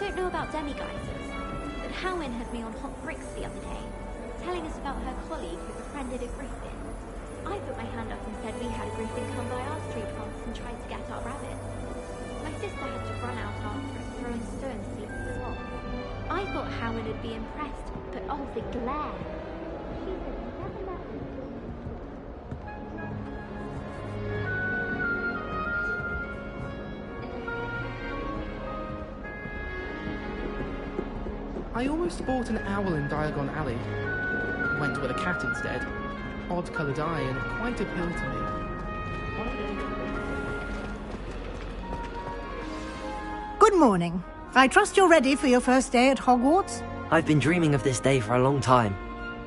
I don't know about demi-geysers, but Howin had me on hot bricks the other day, telling us about her colleague who befriended a griffin. I put my hand up and said we had a griffin come by our street once and tried to get our rabbit. My sister had to run out after it, throwing stones to leave the swamp. I thought Howin would be impressed, but oh, the glare! She said never let me. I almost bought an owl in Diagon Alley. Went with a cat instead. Odd-coloured eye and quite appealed to me. Good morning. I trust you're ready for your first day at Hogwarts? I've been dreaming of this day for a long time.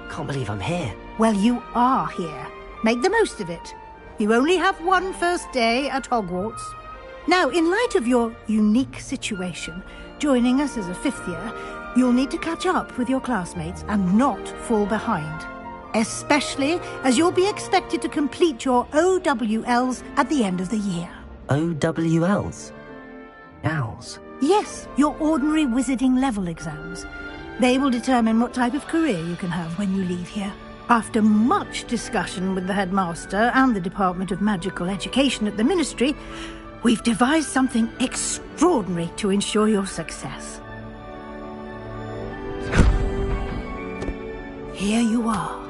Can't believe I'm here. Well, you are here. Make the most of it. You only have one first day at Hogwarts. Now, in light of your unique situation, joining us as a fifth year, you'll need to catch up with your classmates and not fall behind. Especially as you'll be expected to complete your OWLs at the end of the year. OWLs? Owls? Yes, your ordinary wizarding level exams. They will determine what type of career you can have when you leave here. After much discussion with the headmaster and the Department of Magical Education at the Ministry, we've devised something extraordinary to ensure your success. Here you are.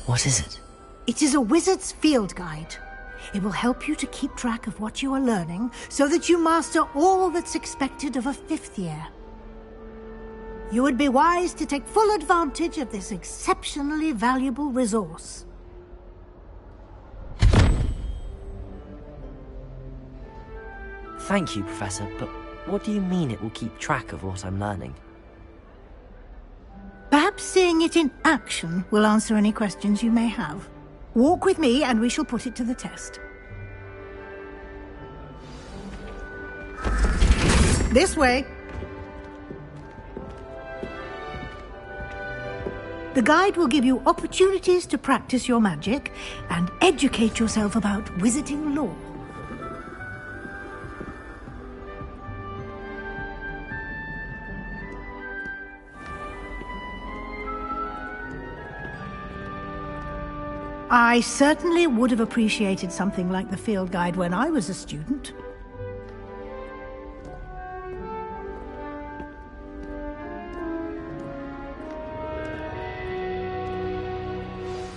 What is it? It is a wizard's field guide. It will help you to keep track of what you are learning so that you master all that's expected of a fifth year. You would be wise to take full advantage of this exceptionally valuable resource. Thank you, Professor, but what do you mean it will keep track of what I'm learning? Perhaps seeing it in action will answer any questions you may have. Walk with me and we shall put it to the test. This way. The guide will give you opportunities to practice your magic and educate yourself about wizarding lore. I certainly would have appreciated something like the field guide when I was a student.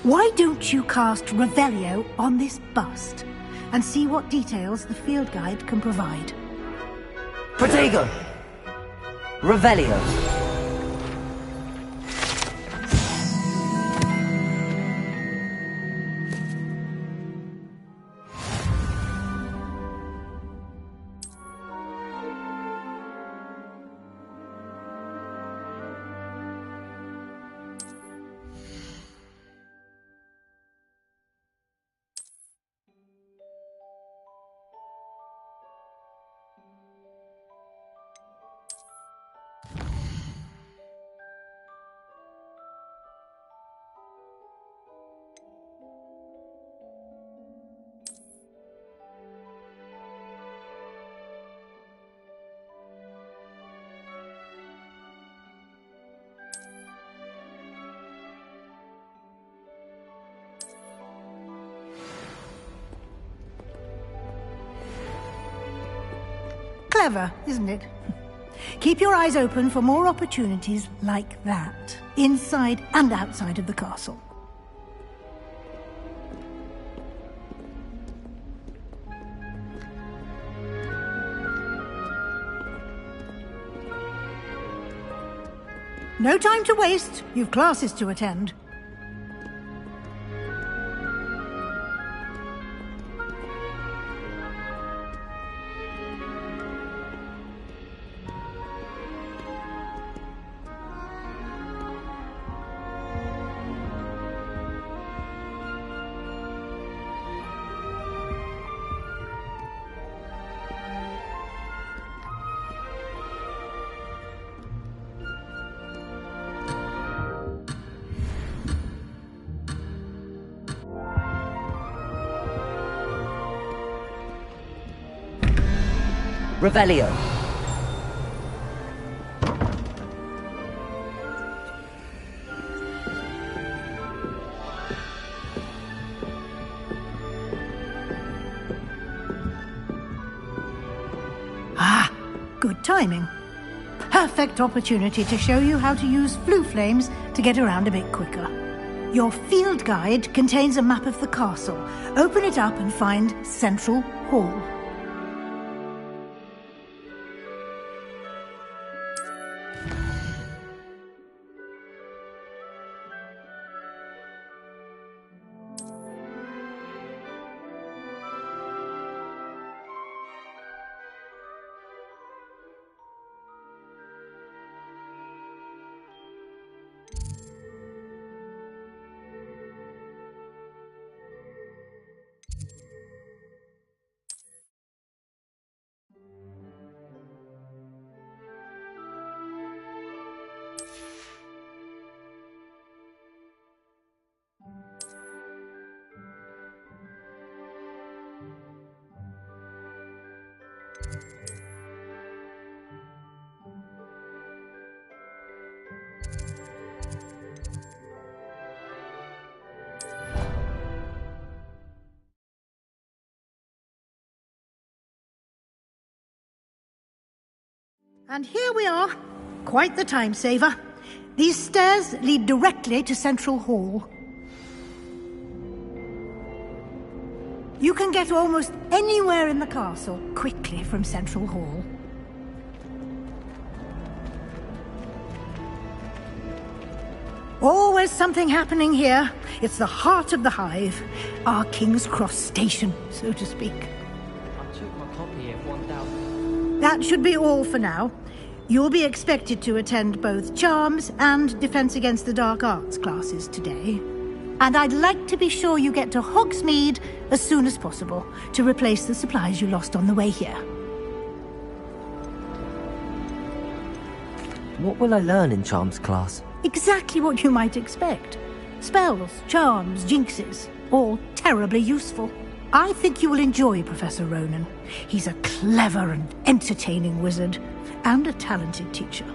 Why don't you cast Revelio on this bust and see what details the field guide can provide? Protego! Revelio! Clever, isn't it? Keep your eyes open for more opportunities like that, inside and outside of the castle. No time to waste. You've classes to attend. Revelio! Ah, good timing. Perfect opportunity to show you how to use flue flames to get around a bit quicker. Your field guide contains a map of the castle. Open it up and find Central Hall. And here we are. Quite the time saver. These stairs lead directly to Central Hall. You can get almost anywhere in the castle quickly from Central Hall. Always something happening here. It's the heart of the hive. Our King's Cross station, so to speak. took my copy of 1000. That should be all for now. You'll be expected to attend both Charms and Defense Against the Dark Arts classes today. And I'd like to be sure you get to Hogsmeade as soon as possible to replace the supplies you lost on the way here. What will I learn in Charms class? Exactly what you might expect. Spells, charms, jinxes, all terribly useful. I think you will enjoy Professor Ronan. He's a clever and entertaining wizard, and a talented teacher.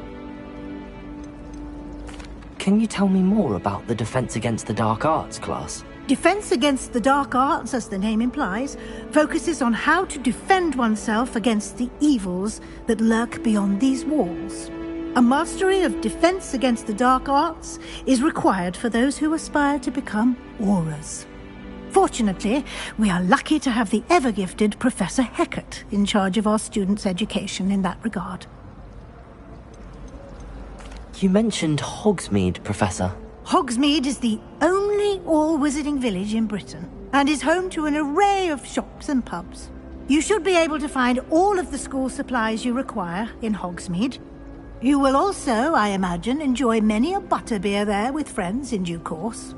Can you tell me more about the Defense Against the Dark Arts class? Defense Against the Dark Arts, as the name implies, focuses on how to defend oneself against the evils that lurk beyond these walls. A mastery of Defense Against the Dark Arts is required for those who aspire to become Aurors. Fortunately, we are lucky to have the ever-gifted Professor Hecat in charge of our students' education in that regard. You mentioned Hogsmeade, Professor. Hogsmeade is the only all-wizarding village in Britain, and is home to an array of shops and pubs. You should be able to find all of the school supplies you require in Hogsmeade. You will also, I imagine, enjoy many a butterbeer there with friends in due course.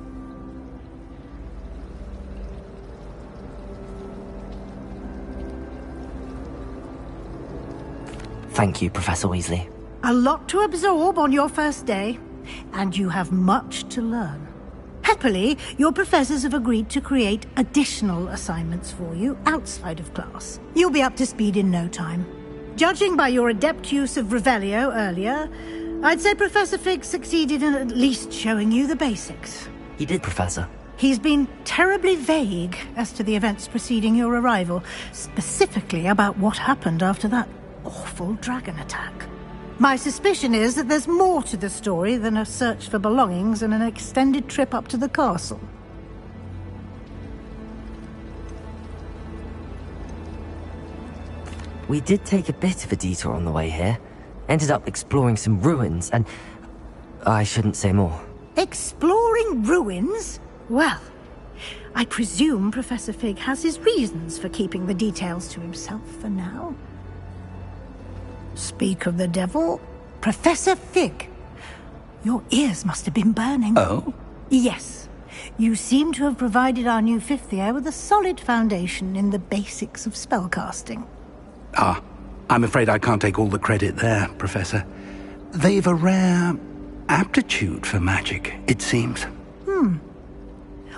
Thank you, Professor Weasley. A lot to absorb on your first day, and you have much to learn. Happily, your professors have agreed to create additional assignments for you outside of class. You'll be up to speed in no time. Judging by your adept use of Revelio earlier, I'd say Professor Fig succeeded in at least showing you the basics. He did, Professor. He's been terribly vague as to the events preceding your arrival, specifically about what happened after that awful dragon attack. My suspicion is that there's more to the story than a search for belongings and an extended trip up to the castle. We did take a bit of a detour on the way here. Ended up exploring some ruins and... I shouldn't say more. Exploring ruins? Well, I presume Professor Fig has his reasons for keeping the details to himself for now. Speak of the devil, Professor Fig. Your ears must have been burning. Oh? Yes. You seem to have provided our new fifth year with a solid foundation in the basics of spellcasting. Ah, I'm afraid I can't take all the credit there, Professor. They've a rare aptitude for magic, it seems.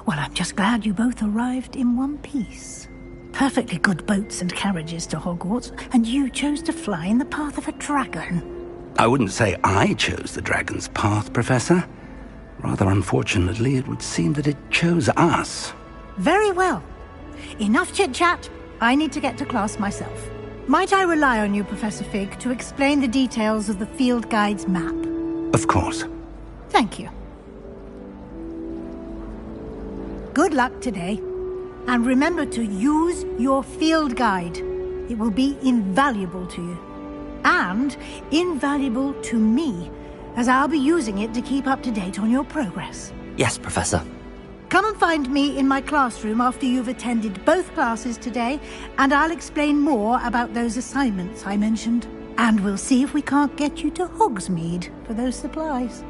Well, I'm just glad you both arrived in one piece. Perfectly good boats and carriages to Hogwarts, and you chose to fly in the path of a dragon. I wouldn't say I chose the dragon's path, Professor. Rather unfortunately, it would seem that it chose us. Very well. Enough chit-chat. I need to get to class myself. Might I rely on you, Professor Fig, to explain the details of the field guide's map? Of course. Thank you. Good luck today. And remember to use your field guide. It will be invaluable to you. And invaluable to me, as I'll be using it to keep up to date on your progress. Yes, Professor. Come and find me in my classroom after you've attended both classes today, and I'll explain more about those assignments I mentioned. And we'll see if we can't get you to Hogsmeade for those supplies.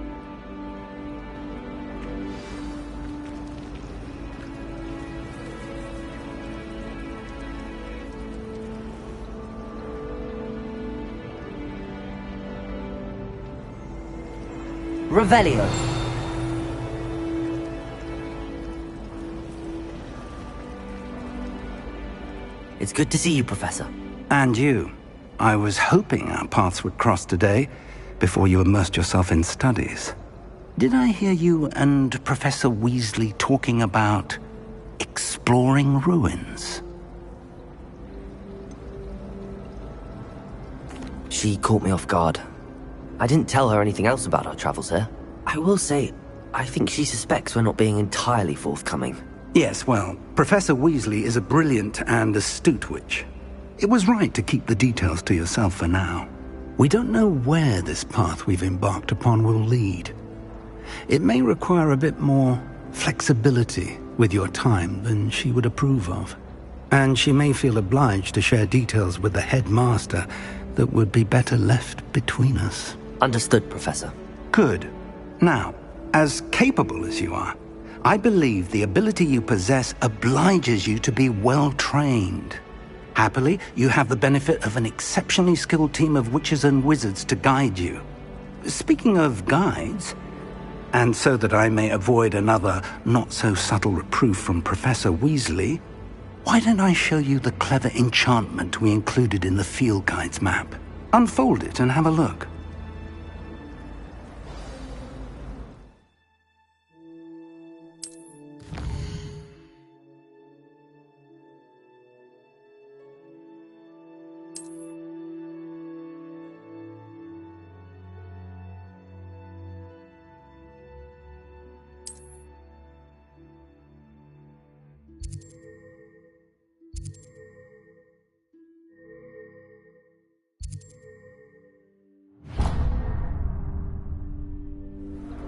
Revelio. It's good to see you, Professor. And you. I was hoping our paths would cross today, before you immersed yourself in studies. Did I hear you and Professor Weasley talking about exploring ruins? She caught me off guard. I didn't tell her anything else about our travels here. I will say, I think she suspects we're not being entirely forthcoming. Yes, well, Professor Weasley is a brilliant and astute witch. It was right to keep the details to yourself for now. We don't know where this path we've embarked upon will lead. It may require a bit more flexibility with your time than she would approve of. And she may feel obliged to share details with the headmaster that would be better left between us. Understood, Professor. Good. Now, as capable as you are, I believe the ability you possess obliges you to be well trained. Happily, you have the benefit of an exceptionally skilled team of witches and wizards to guide you. Speaking of guides, and so that I may avoid another not-so-subtle reproof from Professor Weasley, why don't I show you the clever enchantment we included in the field guide's map? Unfold it and have a look.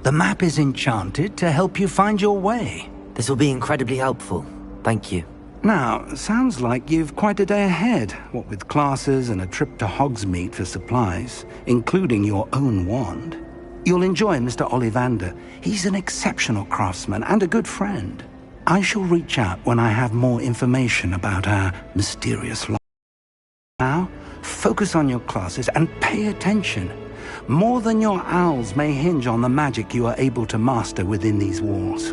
The map is enchanted to help you find your way. This will be incredibly helpful. Thank you. Now, sounds like you've quite a day ahead, what with classes and a trip to Hogsmeade for supplies, including your own wand. You'll enjoy Mr. Ollivander. He's an exceptional craftsman and a good friend. I shall reach out when I have more information about our mysterious loss. Now, focus on your classes and pay attention. More than your owls may hinge on the magic you are able to master within these walls.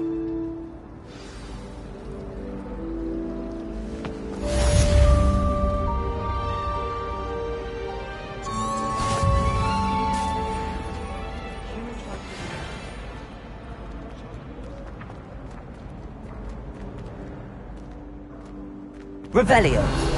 Revelio.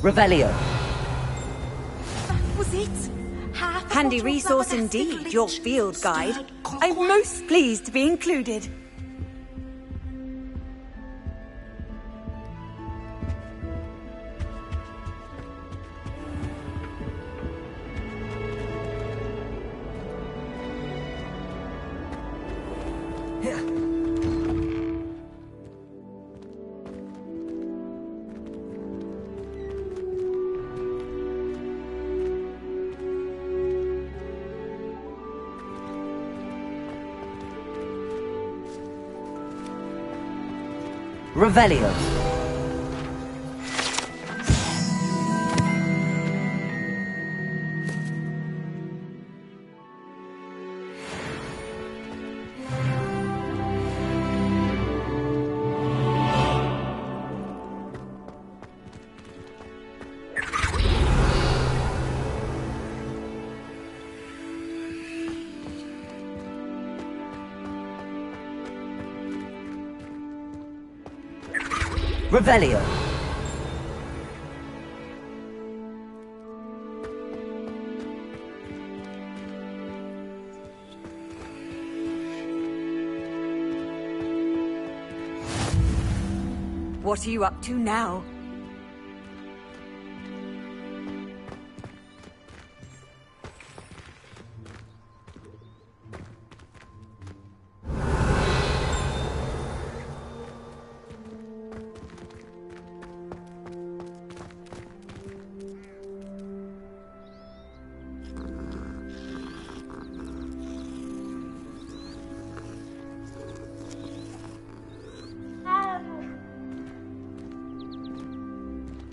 Revelio. That was it. Half a Handy bottle of resource flabbergasted indeed, your bleach, field guide. stirred I'm clockwise. most pleased to be included. Revelio. Revelio. What are you up to now?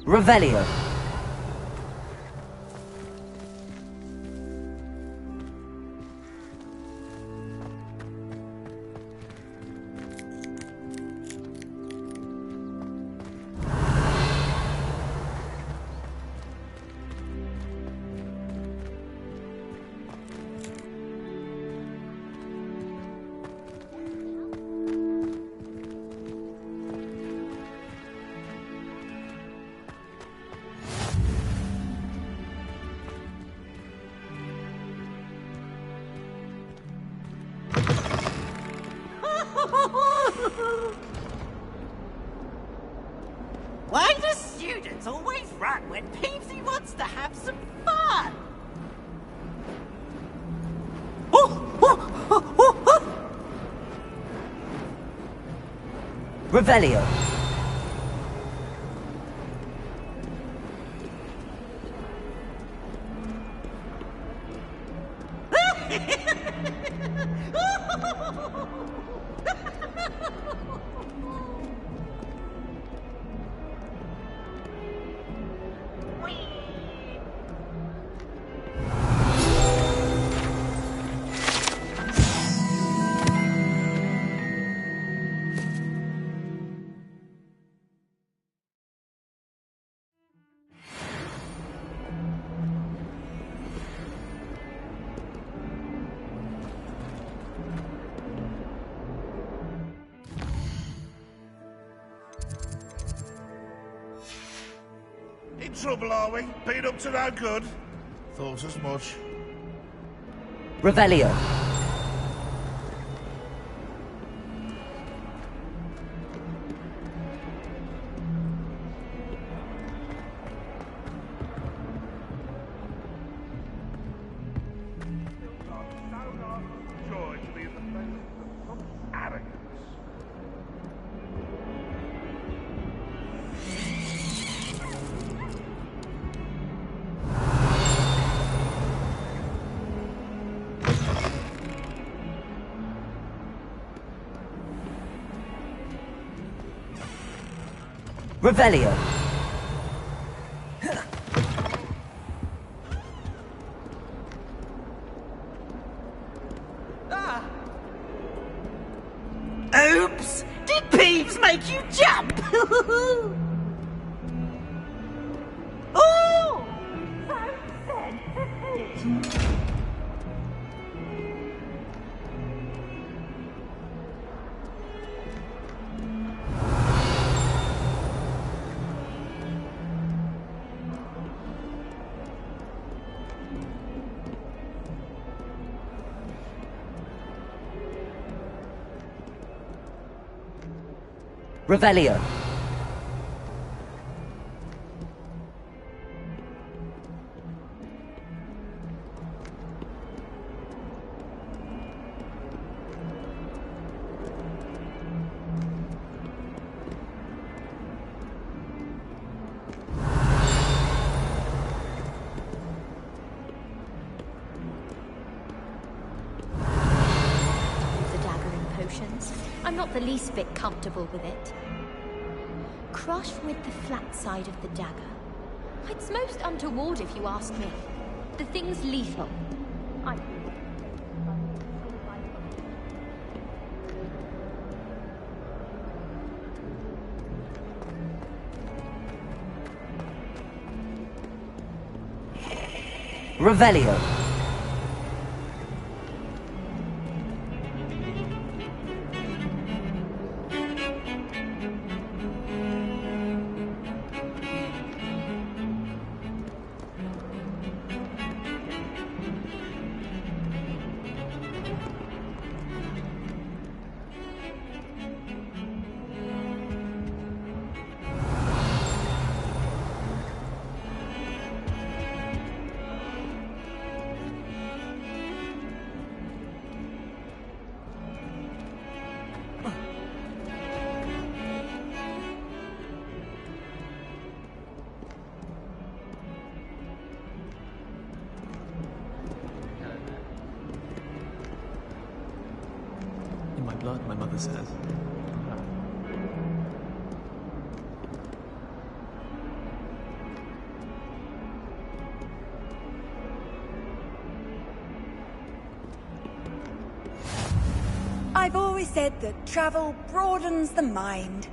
Revelio. Why do students always run when Peevesy wants to have some fun? Revelio. In trouble, are we? Been up to no good? Thought as much. Revelio. Joy to be in the face of such arrogance. Revelio. Oops! Did Peeves make you jump? Oh! Revelio. I'm not the least bit comfortable with it. Crush with the flat side of the dagger. It's most untoward if you ask me. The thing's lethal. Revelio. My blood, my mother says. I've always said that travel broadens the mind.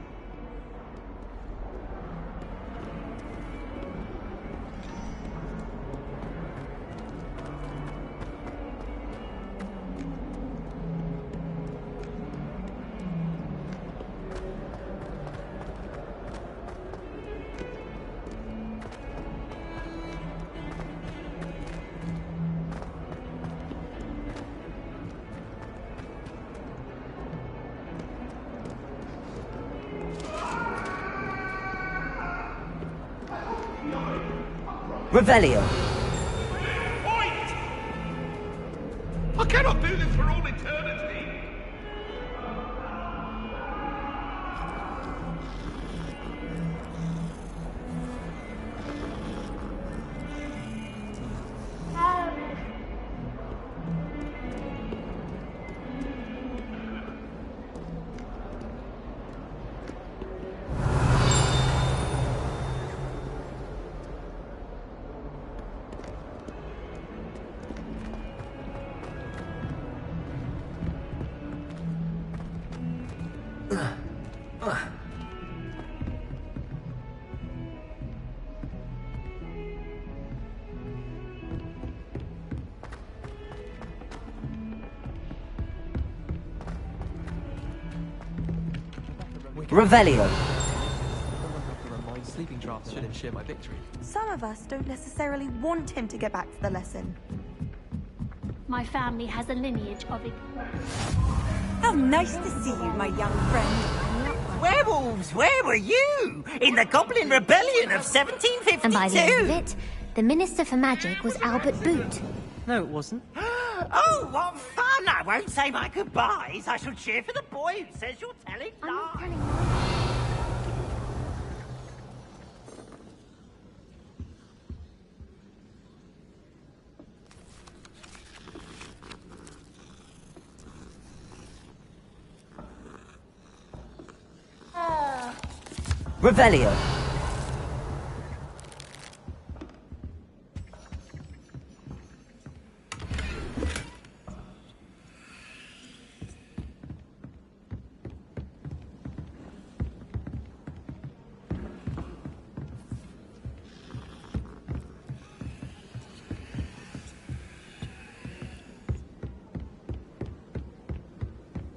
Revelio. Wait! I cannot do this for all eternity! Revelio. Sleeping drafts should ensure my victory. Some of us don't necessarily want him to get back to the lesson. My family has a lineage of it. How nice to see you, my young friend. Werewolves, where were you? In the Goblin Rebellion of 1752? And by the end of it, the Minister for Magic was Albert Boot. No, it wasn't. Oh, what fun! I won't say my goodbyes. I shall cheer for the boy who says you're telling lies. Revelio.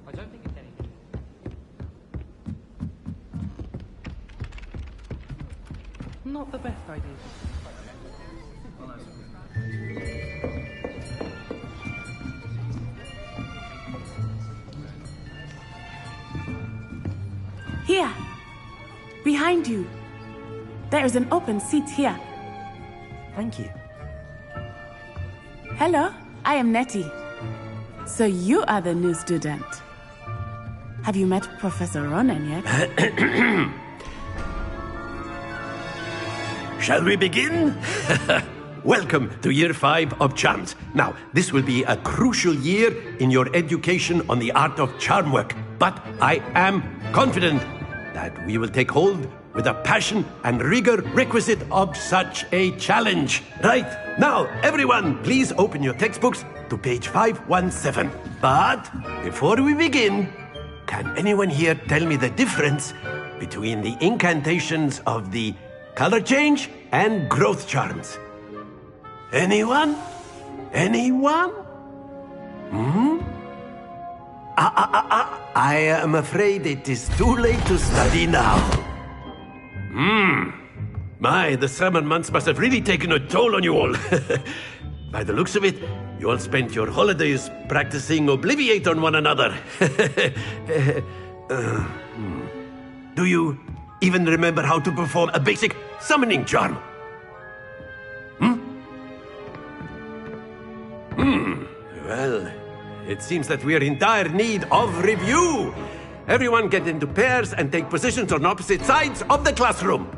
I don't think it's anything. Not the best idea. Here, behind you. There is an open seat here. Thank you. Hello, I am Nettie. So you are the new student. Have you met Professor Ronan yet? Shall we begin? Welcome to Year 5 of Charms. Now, this will be a crucial year in your education on the art of charm work. But I am confident that we will take hold with the passion and rigor requisite of such a challenge. Right, now, everyone, please open your textbooks to page 517. But before we begin, can anyone here tell me the difference between the incantations of the color change and growth charms? Anyone? Anyone? I am afraid it is too late to study now. My, the summer months must have really taken a toll on you all. By the looks of it, you all spent your holidays practicing Obliviate on one another. Do you even remember how to perform a basic summoning charm? Well, it seems that we are in dire need of review. Everyone get into pairs and take positions on opposite sides of the classroom.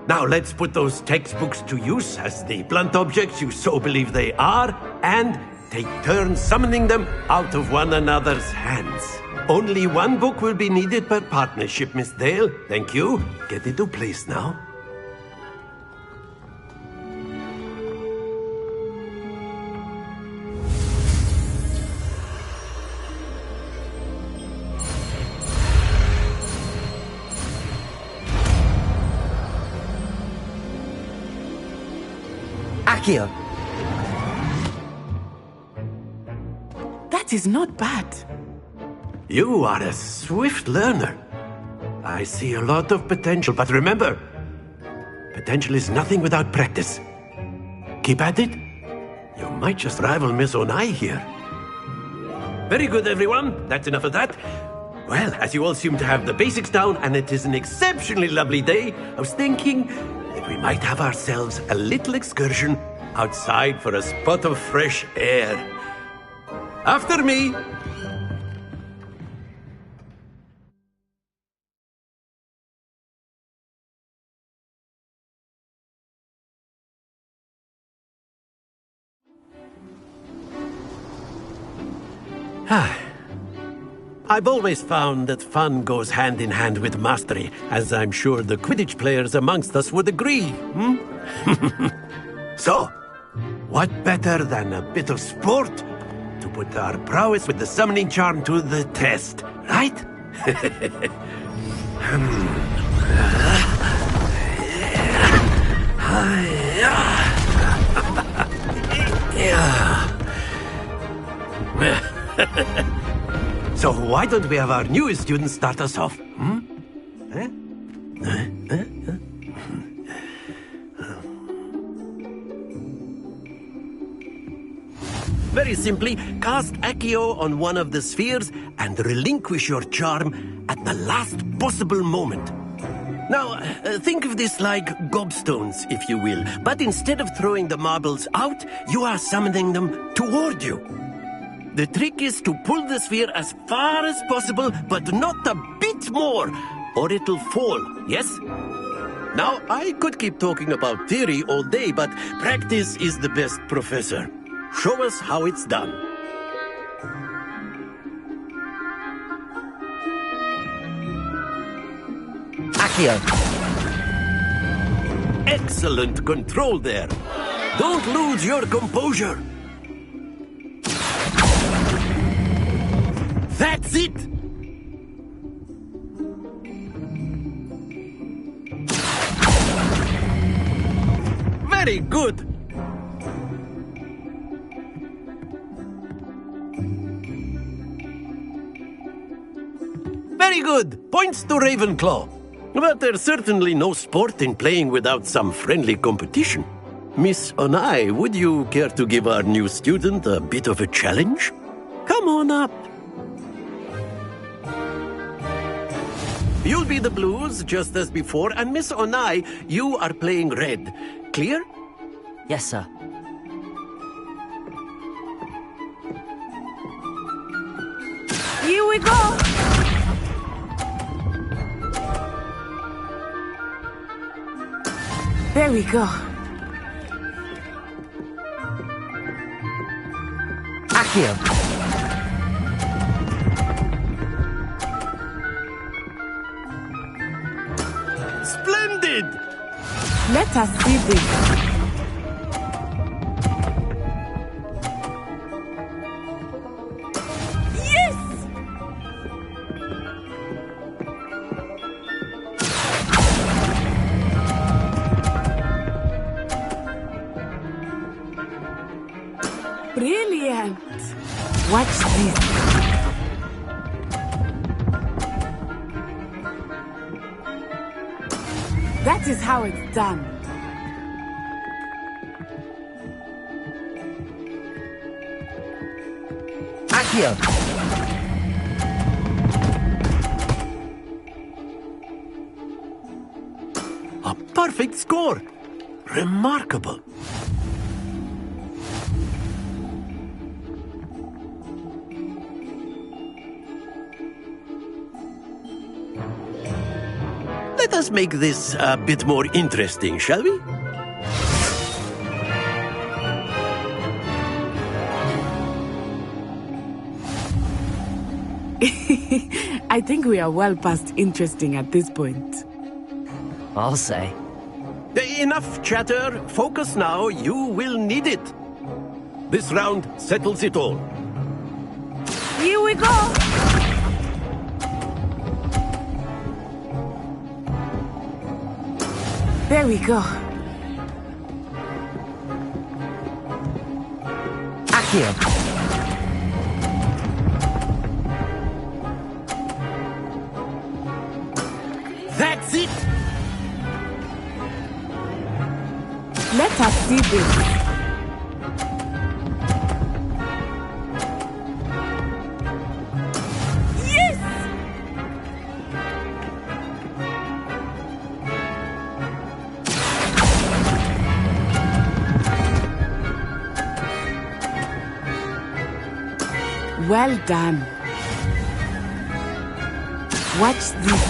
Now let's put those textbooks to use as the blunt objects you so believe they are, and take turns summoning them out of one another's hands. Only one book will be needed per partnership, Miss Dale. Thank you. Get into place now. Akio! That is not bad. You are a swift learner. I see a lot of potential, but remember, potential is nothing without practice. Keep at it. You might just rival Miss Onai here. Very good, everyone. That's enough of that. Well, as you all seem to have the basics down, and it is an exceptionally lovely day, I was thinking that we might have ourselves a little excursion outside for a spot of fresh air. After me. I've always found that fun goes hand in hand with mastery, as I'm sure the Quidditch players amongst us would agree. So, what better than a bit of sport to put our prowess with the summoning charm to the test, right? So why don't we have our newest student start us off? Very simply, cast Accio on one of the spheres and relinquish your charm at the last possible moment. Now, think of this like gobstones, if you will, but instead of throwing the marbles out, you are summoning them toward you. The trick is to pull the sphere as far as possible, but not a bit more, or it'll fall, yes? Now, I could keep talking about theory all day, but practice is the best professor. Show us how it's done. Accio! Excellent control there. Don't lose your composure. That's it! Very good! Very good! Points to Ravenclaw. But there's certainly no sport in playing without some friendly competition. Miss Onai, would you care to give our new student a bit of a challenge? Come on up. You'll be the blues, just as before, and Miss Onai, you are playing red. Clear? Yes, sir. Here we go! There we go. Accio! Splendid! Let us see this. Brilliant! Watch this. That is how it's done. Accio! A perfect score! Remarkable! Let us make this a bit more interesting, shall we? I think we are well past interesting at this point. I'll say. Enough chatter. Focus now. You will need it. This round settles it all. Here we go! There we go. Accio! That's it! Let us see this. Well done. Watch this.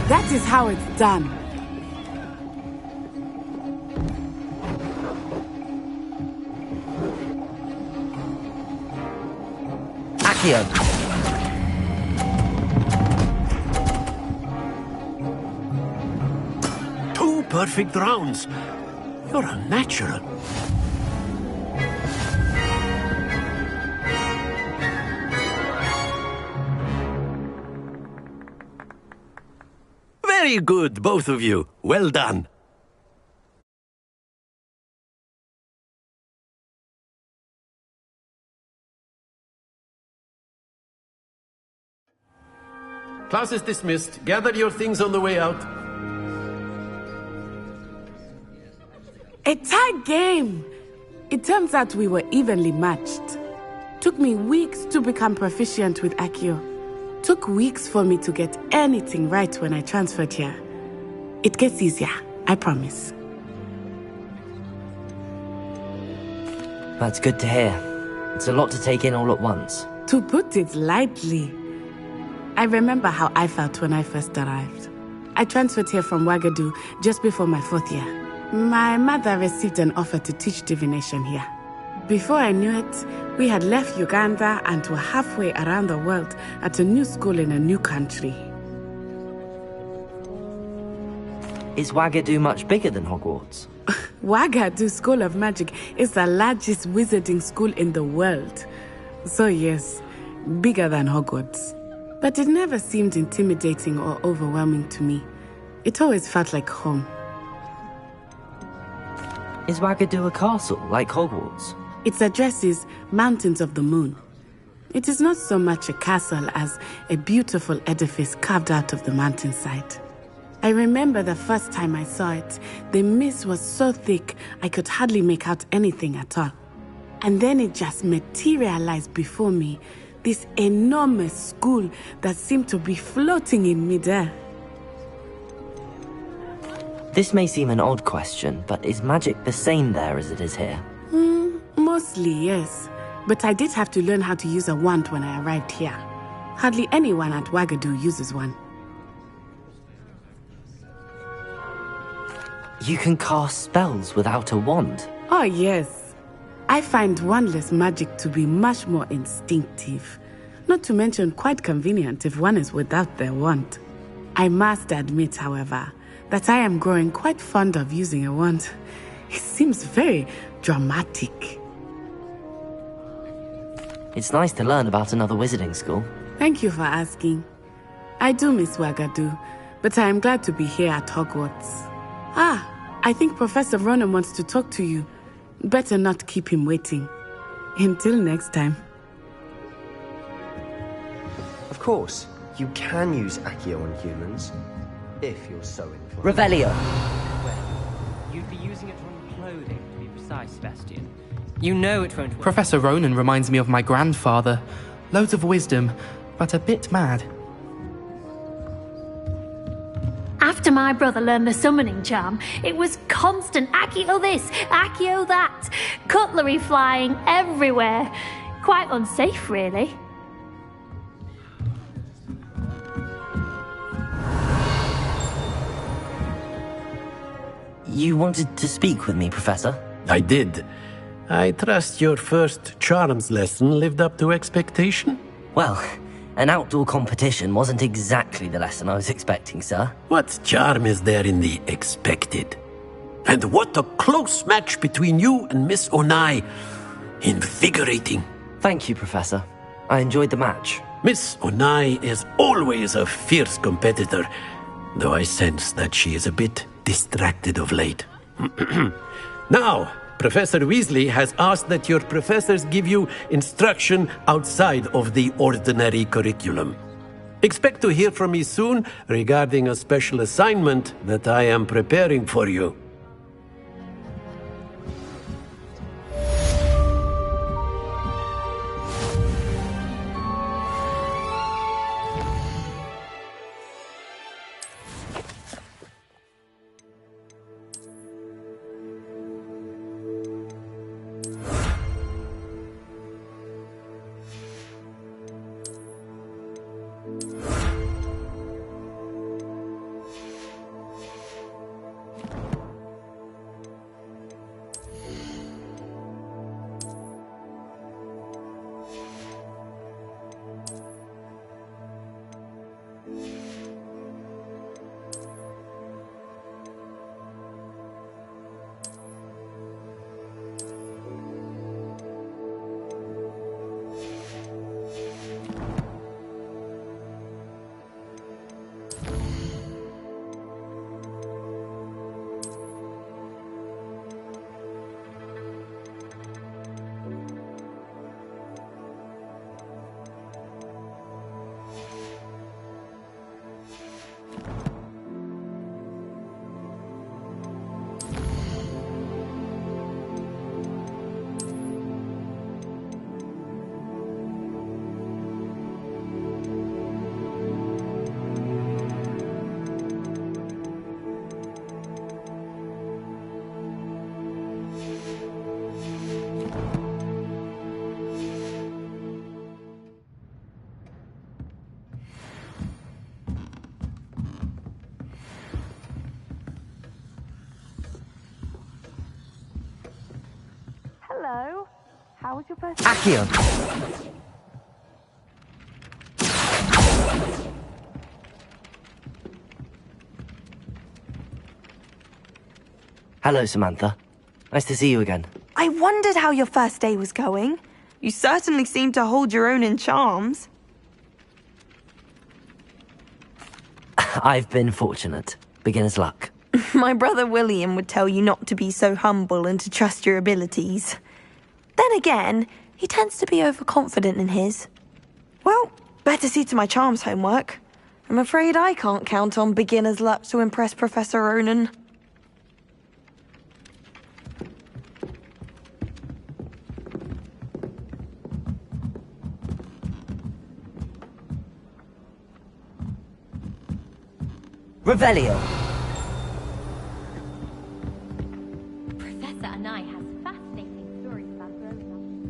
That is how it's done. Accio! Two perfect rounds. You're a natural. Very good, both of you. Well done. Class is dismissed. Gather your things on the way out. A tight game! It turns out we were evenly matched. Took me weeks to become proficient with Accio. Took weeks for me to get anything right when I transferred here. It gets easier, I promise. That's good to hear. It's a lot to take in all at once. To put it lightly. I remember how I felt when I first arrived. I transferred here from Wagadu just before my 4th year. My mother received an offer to teach divination here. Before I knew it, we had left Uganda and were halfway around the world at a new school in a new country. Is Wagadu much bigger than Hogwarts? Wagadu School of Magic is the largest wizarding school in the world. So yes, bigger than Hogwarts. But it never seemed intimidating or overwhelming to me. It always felt like home. Is Wagadu a castle, like Hogwarts? Its address is Mountains of the Moon. It is not so much a castle as a beautiful edifice carved out of the mountainside. I remember the first time I saw it, the mist was so thick I could hardly make out anything at all. And then it just materialized before me. This enormous school that seemed to be floating in midair. This may seem an odd question, but is magic the same there as it is here? Mostly, yes. But I did have to learn how to use a wand when I arrived here. Hardly anyone at Wagadu uses one. You can cast spells without a wand? Oh, yes. I find wandless magic to be much more instinctive. Not to mention quite convenient if one is without their wand. I must admit, however, that I am growing quite fond of using a wand. It seems very dramatic. It's nice to learn about another wizarding school. Thank you for asking. I do miss Wagadu, but I am glad to be here at Hogwarts. I think Professor Ronan wants to talk to you. Better not keep him waiting. Until next time. Of course, you can use Accio on humans, if you're so inclined. Revelio! Well, you'd be using it on clothing, to be precise, Sebastian. You know it won't work. Professor Ronan reminds me of my grandfather. Loads of wisdom, but a bit mad. After my brother learned the summoning charm, it was constant Accio this, Accio that. Cutlery flying everywhere. Quite unsafe, really. You wanted to speak with me, Professor? I did. I trust your first charms lesson lived up to expectation? Well, an outdoor competition wasn't exactly the lesson I was expecting, sir. What charm is there in the expected? And what a close match between you and Miss Onai. Invigorating. Thank you, Professor. I enjoyed the match. Miss Onai is always a fierce competitor, though I sense that she is a bit distracted of late. Now, Professor Weasley has asked that your professors give you instruction outside of the ordinary curriculum. Expect to hear from me soon regarding a special assignment that I am preparing for you. Hello. How was your first... Accio! Hello, Samantha. Nice to see you again. I wondered how your first day was going. You certainly seem to hold your own in charms. I've been fortunate. Beginner's luck. My brother William would tell you not to be so humble and to trust your abilities. Then again, he tends to be overconfident in his. Well, better see to my charms homework. I'm afraid I can't count on beginner's luck to impress Professor Ronan. Revelio. Professor Anai has fascinating stories about growing up in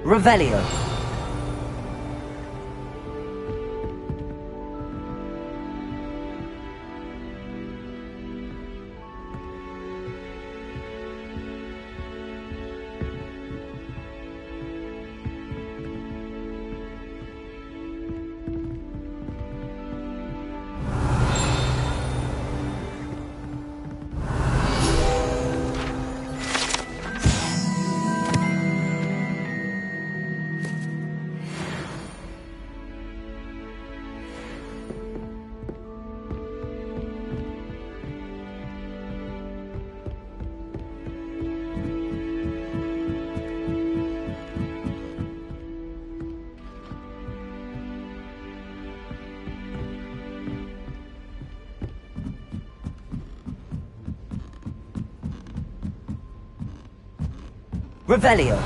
Revelio. Revelio.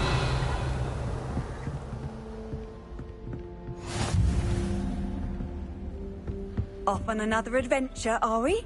Off on another adventure, are we?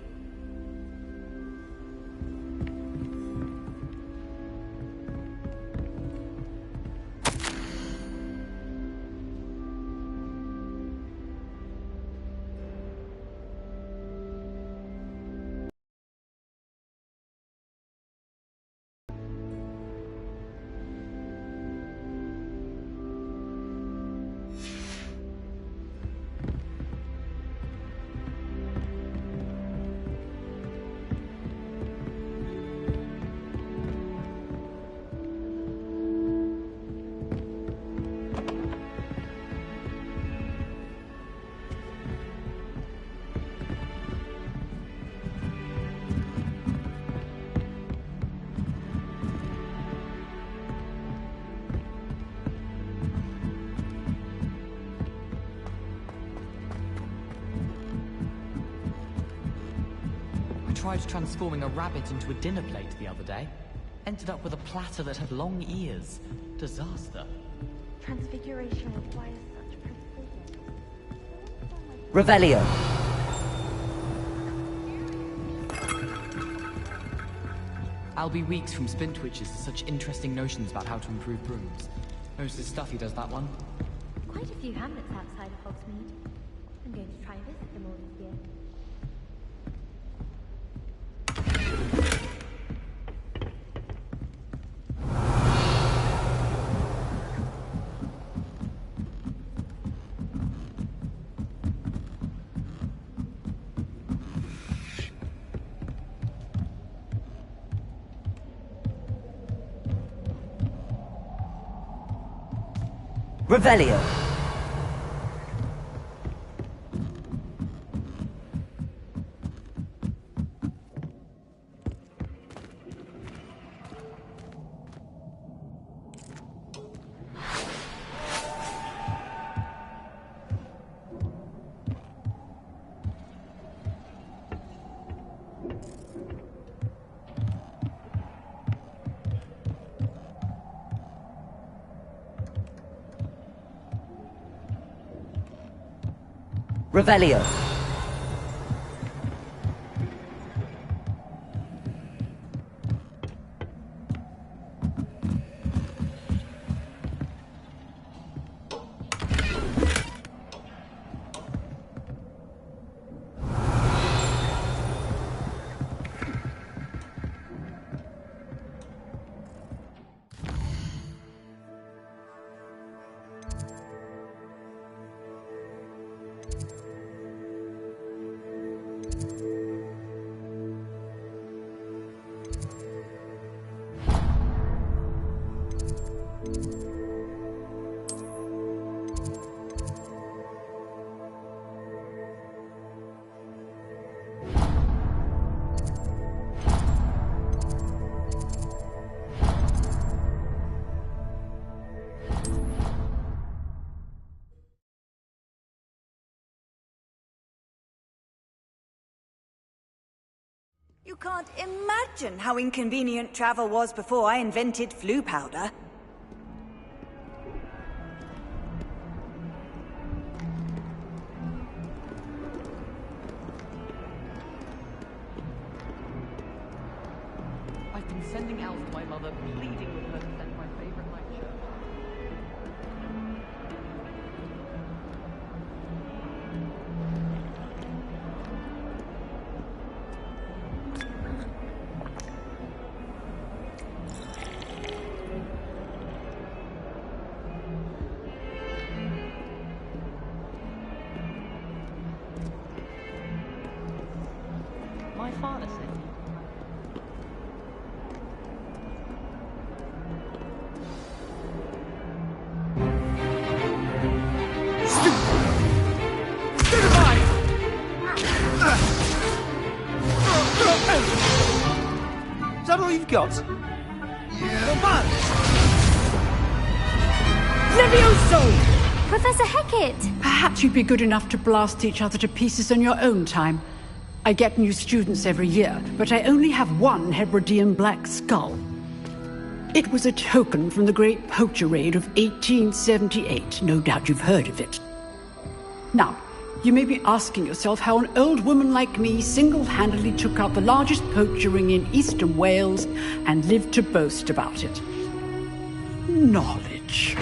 I tried transforming a rabbit into a dinner plate the other day. Ended up with a platter that had long ears. Disaster. Transfiguration requires such precision. Revelio. I'll be weeks from Spintwitches to such interesting notions about how to improve brooms. Moses Stuffy does that one. Quite a few hamlets outside of Hogsmeade. I'm going to try and visit them all this year. Revelio. Revelio. Can't imagine how inconvenient travel was before I invented flu powder. I've been sending out to my mother, pleading with her to send my favorite lecture. My father said Is that all you've got? Levioso! Professor Hecat! Perhaps you'd be good enough to blast each other to pieces on your own time. I get new students every year, but I only have one Hebridean black skull. It was a token from the Great Poacher Raid of 1878. No doubt you've heard of it. Now, you may be asking yourself how an old woman like me single-handedly took out the largest poacher ring in eastern Wales and lived to boast about it. Knowledge.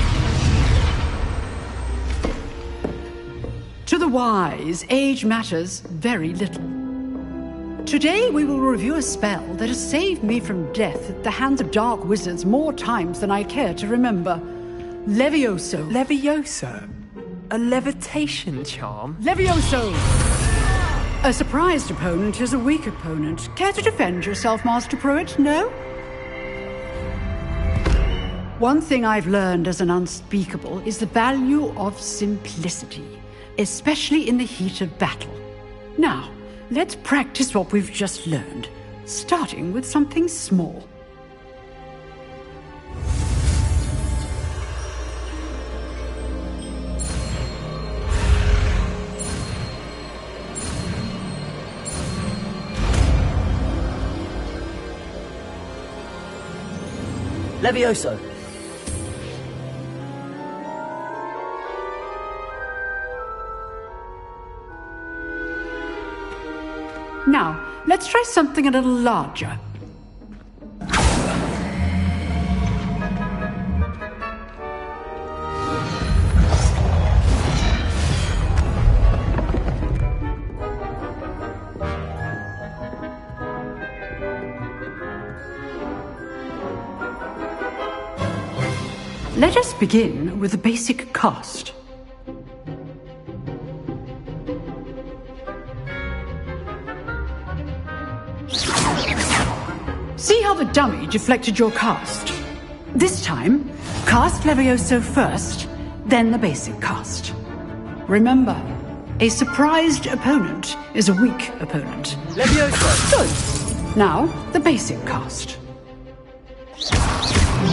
To the wise, age matters very little. Today we will review a spell that has saved me from death at the hands of dark wizards more times than I care to remember. Levioso. Levioso? A levitation charm? Levioso! A surprised opponent is a weak opponent. Care to defend yourself, Master Pruitt? No? One thing I've learned as an unspeakable is the value of simplicity, especially in the heat of battle. Now, let's practice what we've just learned, starting with something small. Levioso! Now, let's try something a little larger. Let us begin with the basic cast. See how the dummy deflected your cast? This time, cast Levioso first, then the basic cast. Remember, a surprised opponent is a weak opponent. Levioso! Good. Now, the basic cast.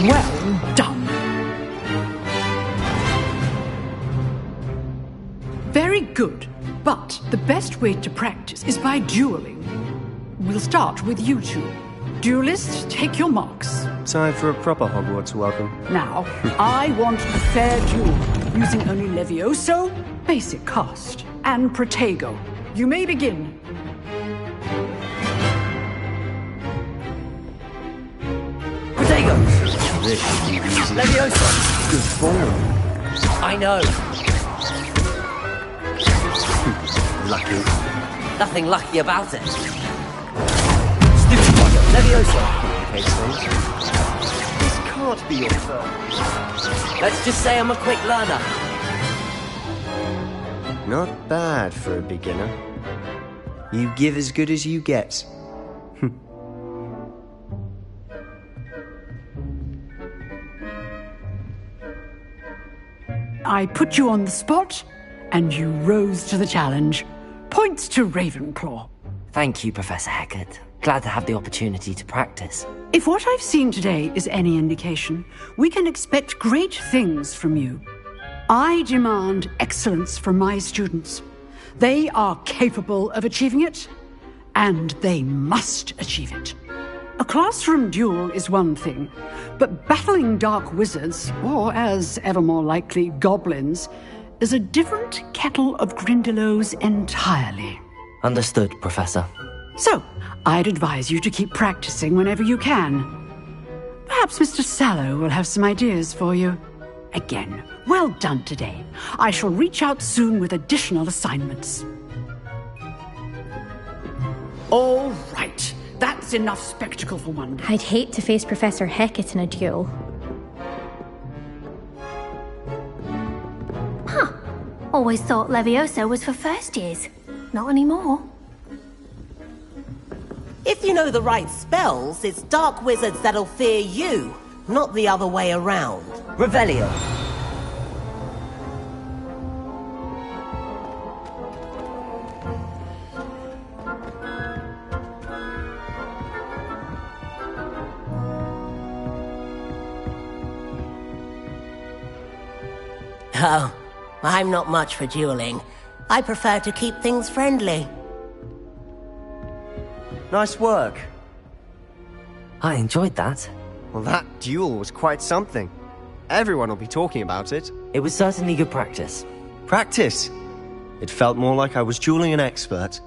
Well done. Very good, but the best way to practice is by dueling. We'll start with you two. Duelists, take your marks. Time for a proper Hogwarts welcome. Now, I want a fair duel, using only Levioso, basic cast, and Protego. You may begin. Protego! This should be easy. Levioso! Good form. I know. Lucky. Nothing lucky about it. Levioso. Complicates things. This can't be your first. Let's just say I'm a quick learner. Not bad for a beginner. You give as good as you get. I put you on the spot, and you rose to the challenge. Points to Ravenclaw. Thank you, Professor Hecat. Glad to have the opportunity to practice. If what I've seen today is any indication, we can expect great things from you. I demand excellence from my students. They are capable of achieving it, and they must achieve it. A classroom duel is one thing, but battling dark wizards, or as ever more likely, goblins, is a different kettle of Grindylows entirely. Understood, Professor. So, I'd advise you to keep practicing whenever you can. Perhaps Mr. Sallow will have some ideas for you. Again, well done today. I shall reach out soon with additional assignments. All right. That's enough spectacle for one day. I'd hate to face Professor Hecat in a duel. Huh. Always thought Levioso was for first years. Not anymore. If you know the right spells, it's dark wizards that'll fear you, not the other way around. Revelio. Oh, I'm not much for dueling. I prefer to keep things friendly. Nice work. I enjoyed that. Well, that duel was quite something. Everyone will be talking about it. It was certainly good practice. Practice? It felt more like I was dueling an expert.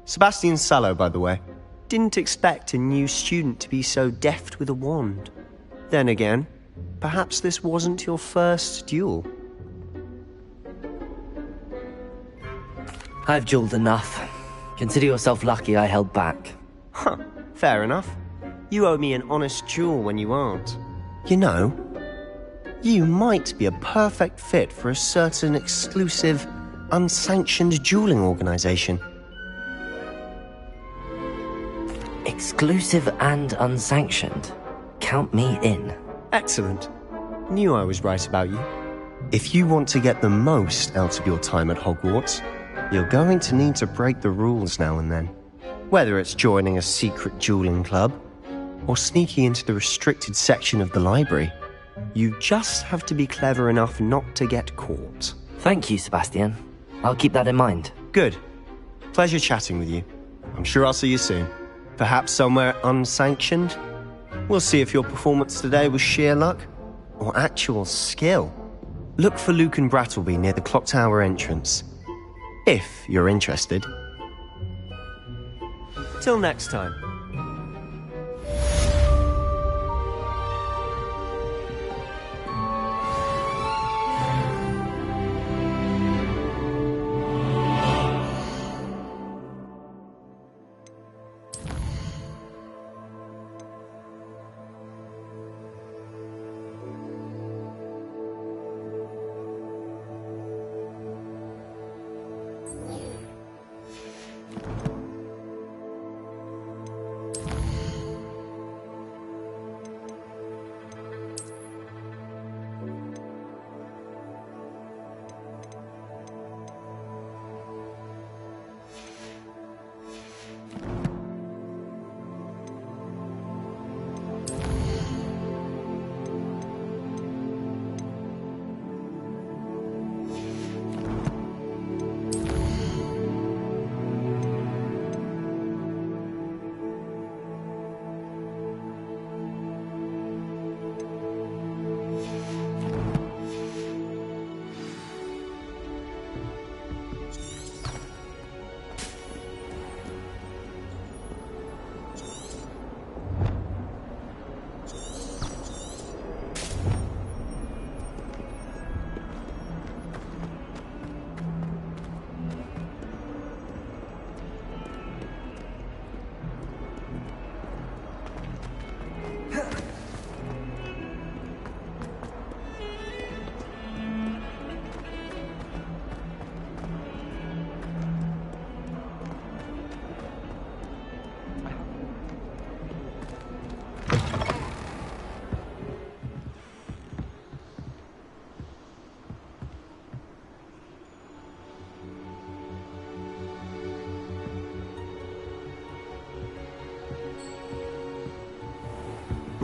Sebastian Sallow, by the way. Didn't expect a new student to be so deft with a wand. Then again, perhaps this wasn't your first duel. I've dueled enough. Consider yourself lucky I held back. Huh, fair enough. You owe me an honest duel when you aren't. You know, you might be a perfect fit for a certain exclusive, unsanctioned dueling organization. Exclusive and unsanctioned. Count me in. Excellent. Knew I was right about you. If you want to get the most out of your time at Hogwarts, you're going to need to break the rules now and then. Whether it's joining a secret dueling club, or sneaking into the restricted section of the library, you just have to be clever enough not to get caught. Thank you, Sebastian. I'll keep that in mind. Good. Pleasure chatting with you. I'm sure I'll see you soon. Perhaps somewhere unsanctioned? We'll see if your performance today was sheer luck, or actual skill. Look for Luke and Brattleby near the clock tower entrance. If you're interested. Till next time.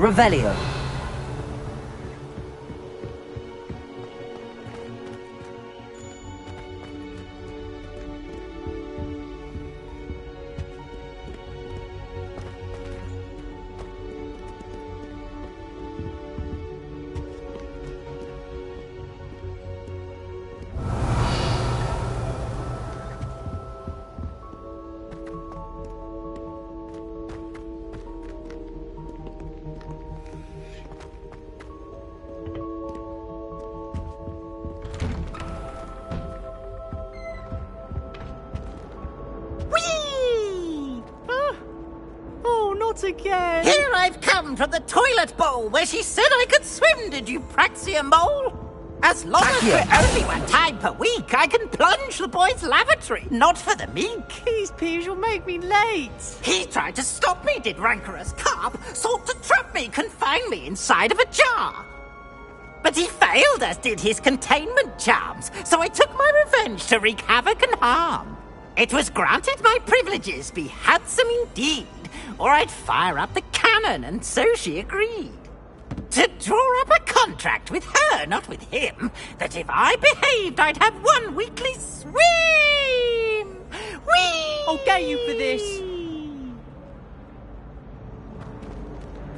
Revelio. Hogwarts again. Here I've come from the toilet bowl where she said I could swim, did you praxia mole? As long as we're only one time per week, I can plunge the boys' lavatory, not for the meek. These peeves will make me late. He tried to stop me, did rancorous carp, sought to trap me, confine me inside of a jar. But he failed, as did his containment charms, so I took my revenge to wreak havoc and harm. It was granted my privileges be handsome indeed, or I'd fire up the cannon, and so she agreed. To draw up a contract with her, not with him, that if I behaved, I'd have one weekly swim! Whee! I'll get you for this.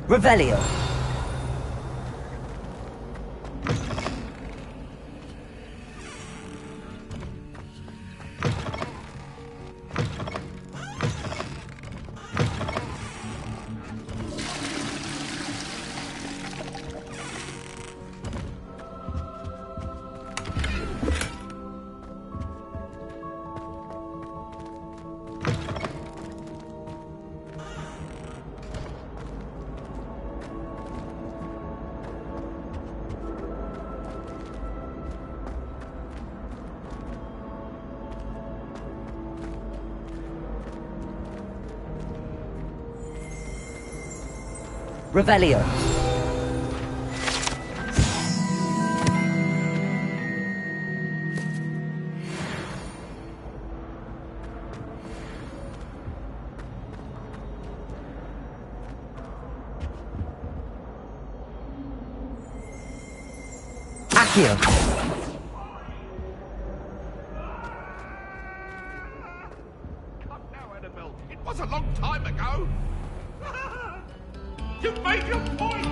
Revelio. Revelio. Accio. It was a long time ago. You've made your point!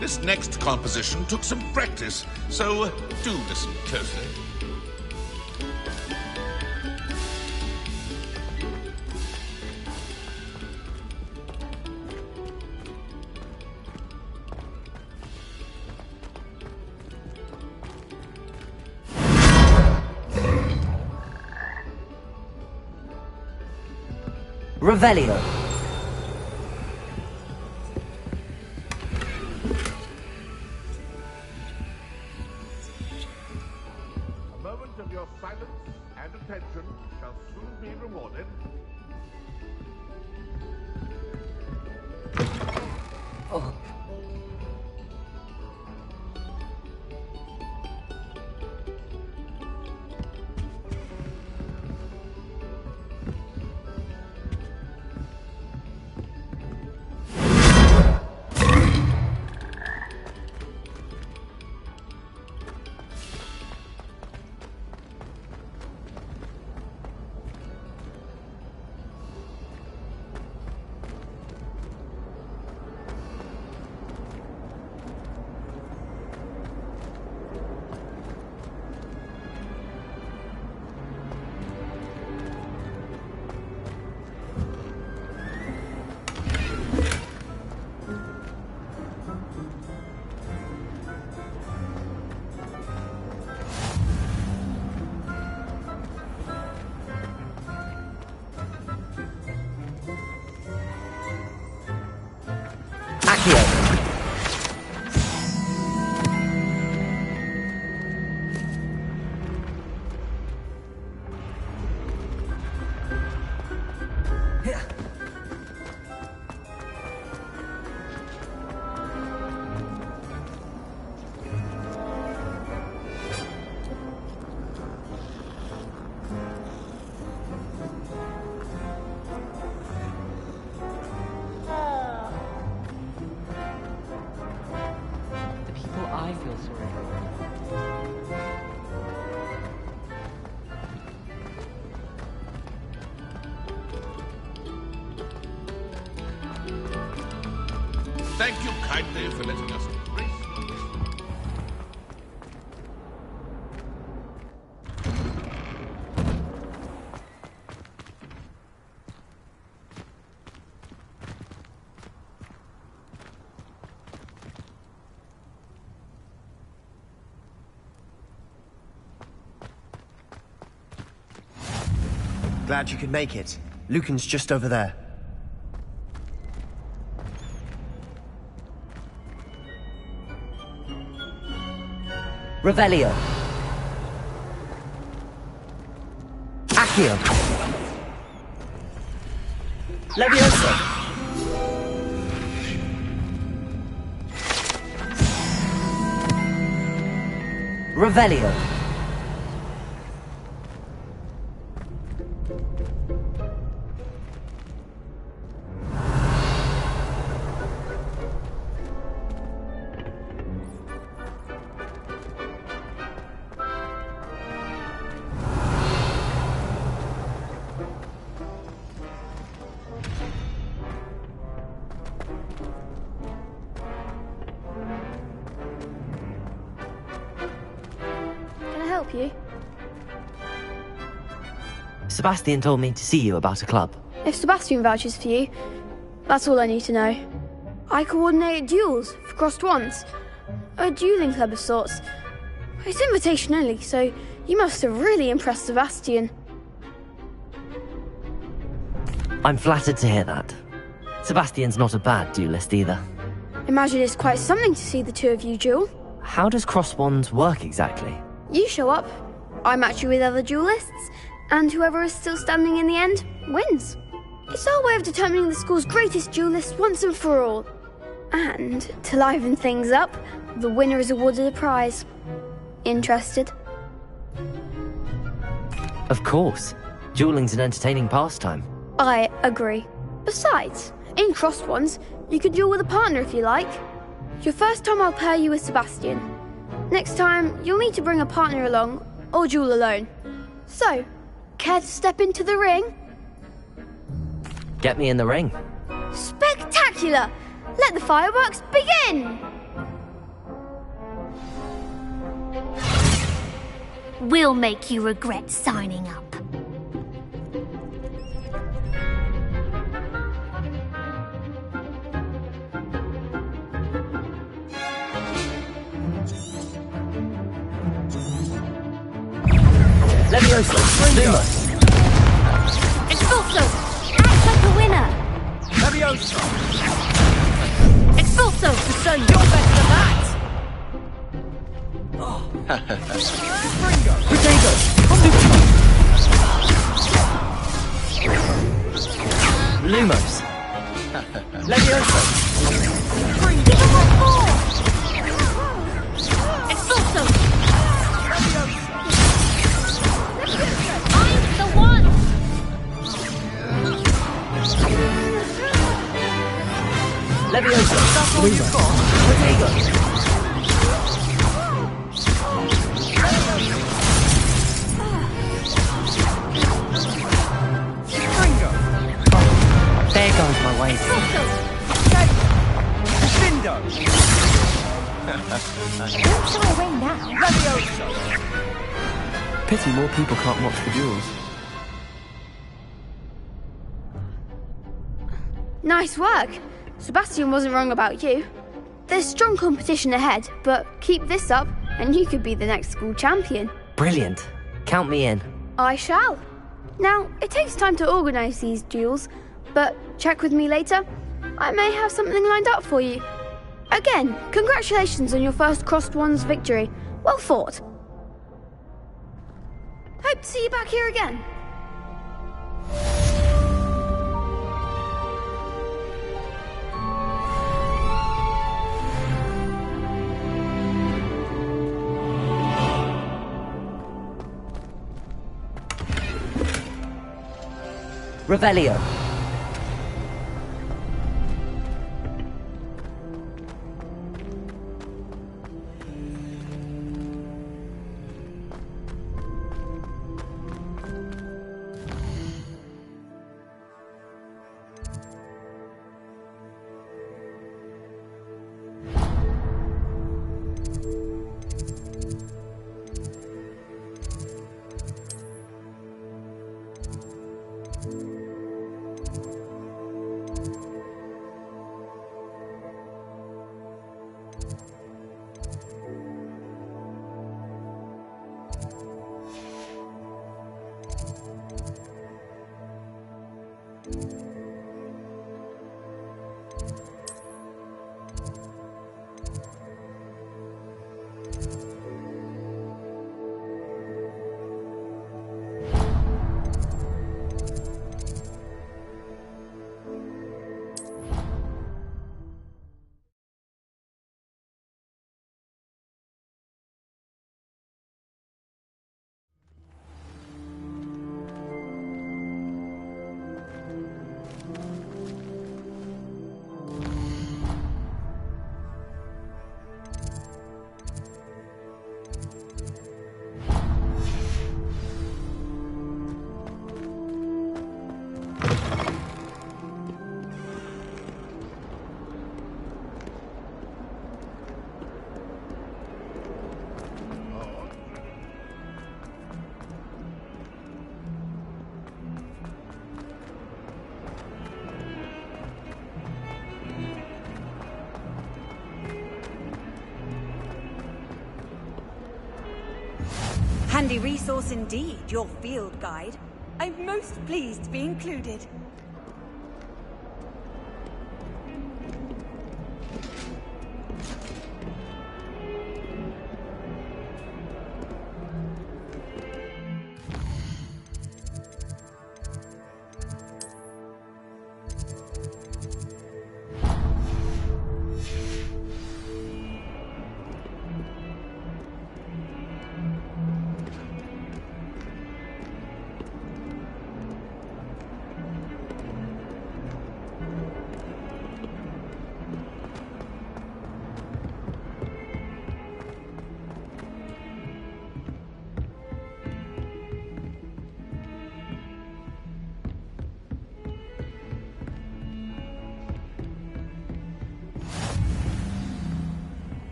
This next composition took some practice, so do listen closely. Revelio. Your silence and attention shall soon be rewarded. Oh. Accio. I feel sorry for. Thank you kindly for letting us glad you could make it. Lucan's just over there. Revelio. Accio. Levioso. Revelio. You? Sebastian told me to see you about a club. If Sebastian vouches for you, that's all I need to know. I coordinate duels for crossed wands. A dueling club of sorts. It's invitation only, so you must have really impressed Sebastian. I'm flattered to hear that. Sebastian's not a bad duelist either. Imagine it's quite something to see the two of you duel. How does cross wands work exactly? You show up, I match you with other duelists, and whoever is still standing in the end wins. It's our way of determining the school's greatest duelist once and for all. And, to liven things up, the winner is awarded a prize. Interested? Of course. Dueling's an entertaining pastime. I agree. Besides, in crossed ones, you could duel with a partner if you like. Your first time I'll pair you with Sebastian. Next time, you'll need to bring a partner along, or duel alone. So, care to step into the ring? Get me in the ring. Spectacular! Let the fireworks begin! We'll make you regret signing up. Levioso, Lumos. Expulso! Act like a winner! Levioso! Expulso! So you're better than that! Ringo! Protego! Lumos. Levioso. Give him one more! Expulso! I'm the one! Levioso. That's all you've got? Protego. There goes my waist. Vindo! Don't shy away now. Levioso! Pity more people can't watch the duels. Nice work. Sebastian wasn't wrong about you. There's strong competition ahead, but keep this up and you could be the next school champion. Brilliant. Count me in. I shall. Now, it takes time to organise these duels, but check with me later. I may have something lined up for you. Again, congratulations on your first Crossed Wands victory. Well fought. Hope to see you back here again. Revelio. Handy resource indeed, your field guide. I'm most pleased to be included.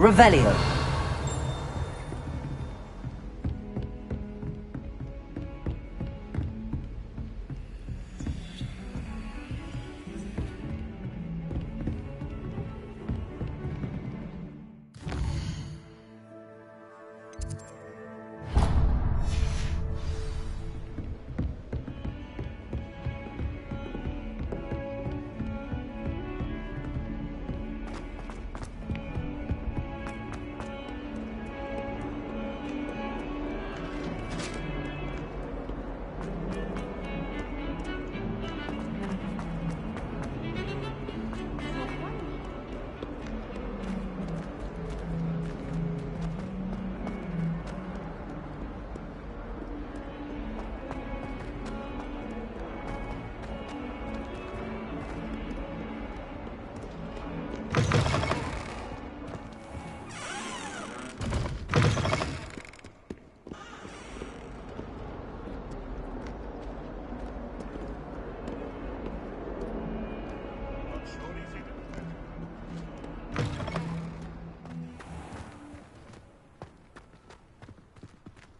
Revelio.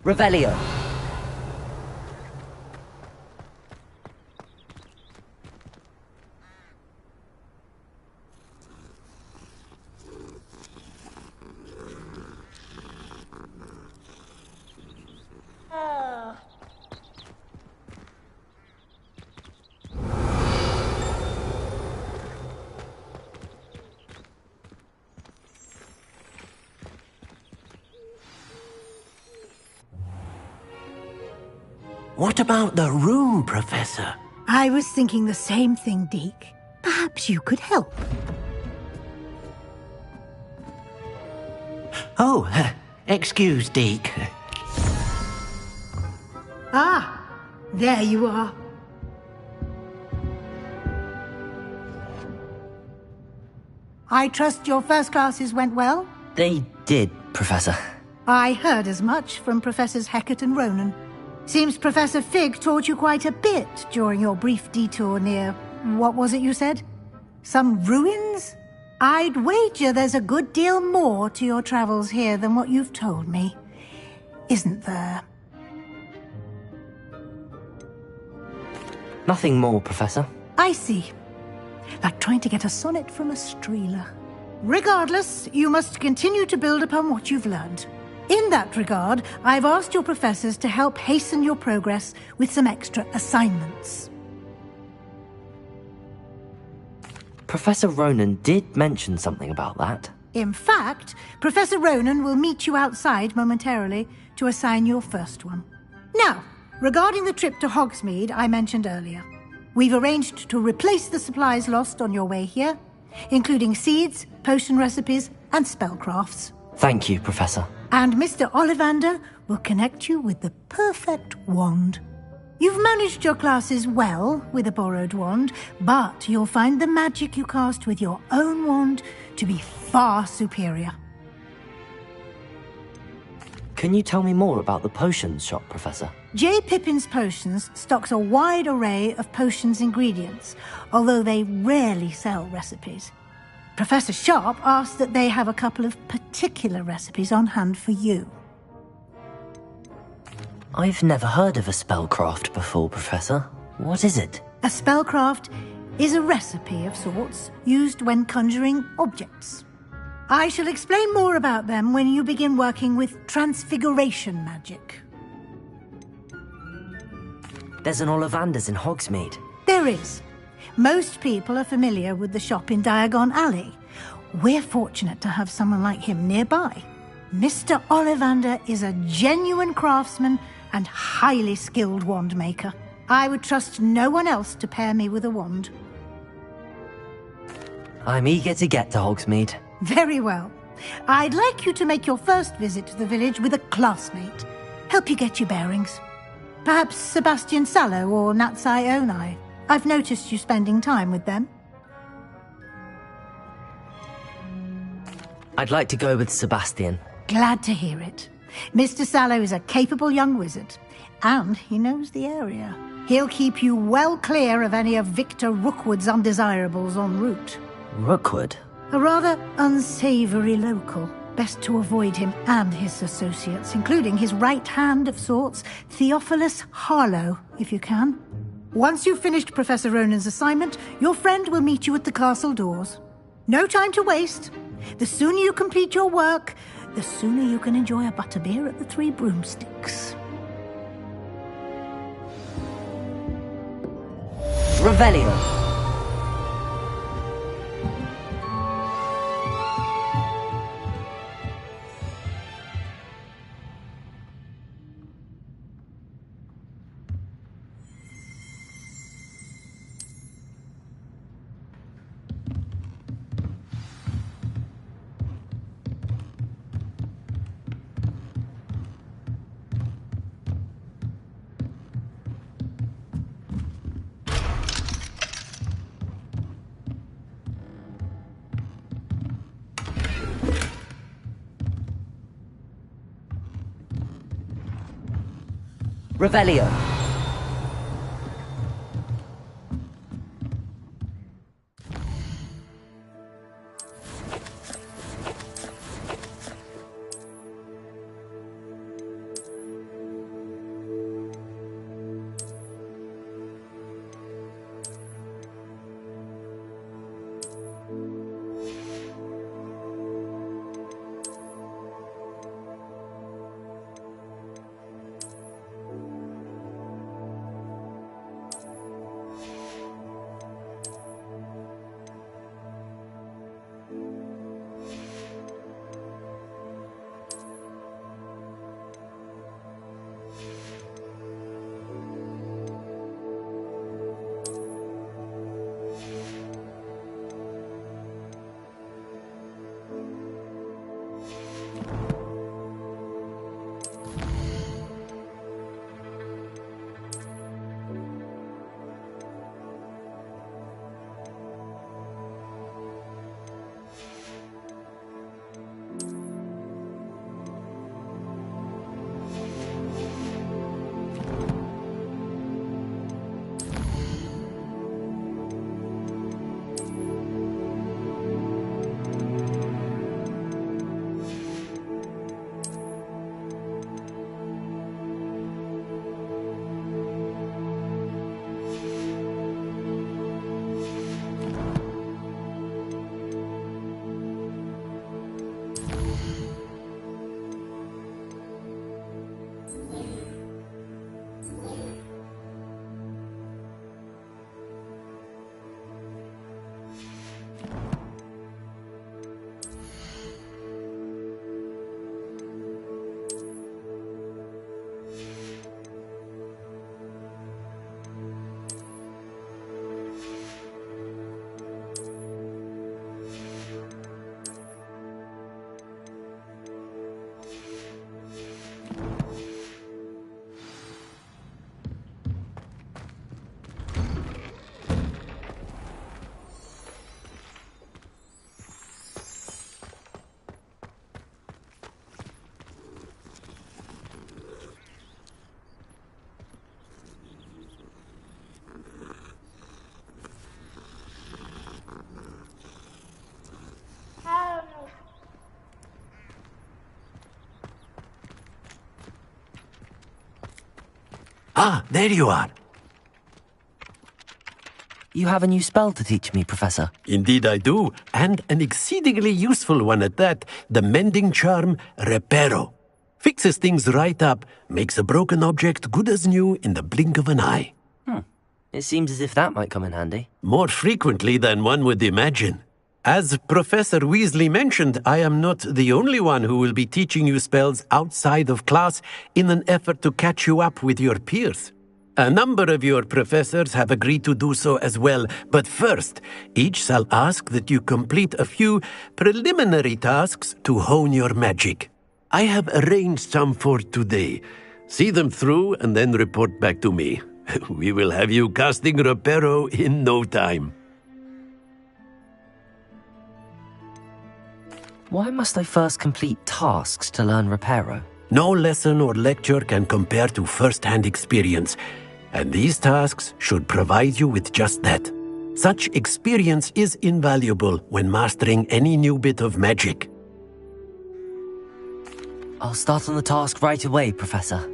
Revelio. What about the room, Professor? I was thinking the same thing, Deke. Perhaps you could help. Oh, excuse, Deke. Ah, there you are. I trust your first classes went well? They did, Professor. I heard as much from Professors Hecat and Ronan. Seems Professor Fig taught you quite a bit during your brief detour near... what was it you said? Some ruins? I'd wager there's a good deal more to your travels here than what you've told me. Isn't there? Nothing more, Professor. I see. Like trying to get a sonnet from a streeler. Regardless, you must continue to build upon what you've learned. In that regard, I've asked your professors to help hasten your progress with some extra assignments. Professor Ronan did mention something about that. In fact, Professor Ronan will meet you outside momentarily to assign your first one. Now, regarding the trip to Hogsmeade I mentioned earlier, we've arranged to replace the supplies lost on your way here, including seeds, potion recipes, and spellcrafts. Thank you, Professor. And Mr. Ollivander will connect you with the perfect wand. You've managed your classes well with a borrowed wand, but you'll find the magic you cast with your own wand to be far superior. Can you tell me more about the potions shop, Professor? J. Pippin's Potions stocks a wide array of potions ingredients, although they rarely sell recipes. Professor Sharp asked that they have a couple of particular recipes on hand for you. I've never heard of a spellcraft before, Professor. What is it? A spellcraft is a recipe of sorts used when conjuring objects. I shall explain more about them when you begin working with transfiguration magic. There's an Ollivanders in Hogsmeade. There is. Most people are familiar with the shop in Diagon Alley. We're fortunate to have someone like him nearby. Mr. Ollivander is a genuine craftsman and highly skilled wand maker. I would trust no one else to pair me with a wand. I'm eager to get to Hogsmeade. Very well. I'd like you to make your first visit to the village with a classmate. Help you get your bearings. Perhaps Sebastian Sallow or Natsai Onai. I've noticed you spending time with them. I'd like to go with Sebastian. Glad to hear it. Mr. Sallow is a capable young wizard, and he knows the area. He'll keep you well clear of any of Victor Rookwood's undesirables en route. Rookwood? A rather unsavoury local. Best to avoid him and his associates, including his right hand of sorts, Theophilus Harlow, if you can. Once you've finished Professor Ronan's assignment, your friend will meet you at the castle doors. No time to waste. The sooner you complete your work, the sooner you can enjoy a butterbeer at the Three Broomsticks. Revelio. Revelio. Ah, there you are. You have a new spell to teach me, Professor. Indeed I do, and an exceedingly useful one at that. The mending charm, Reparo. Fixes things right up, makes a broken object good as new in the blink of an eye. It seems as if that might come in handy. More frequently than one would imagine. As Professor Weasley mentioned, I am not the only one who will be teaching you spells outside of class in an effort to catch you up with your peers. A number of your professors have agreed to do so as well, but first, each shall ask that you complete a few preliminary tasks to hone your magic. I have arranged some for today. See them through and then report back to me. We will have you casting Reparo in no time. Why must I first complete tasks to learn Reparo? No lesson or lecture can compare to first-hand experience, and these tasks should provide you with just that. Such experience is invaluable when mastering any new bit of magic. I'll start on the task right away, Professor.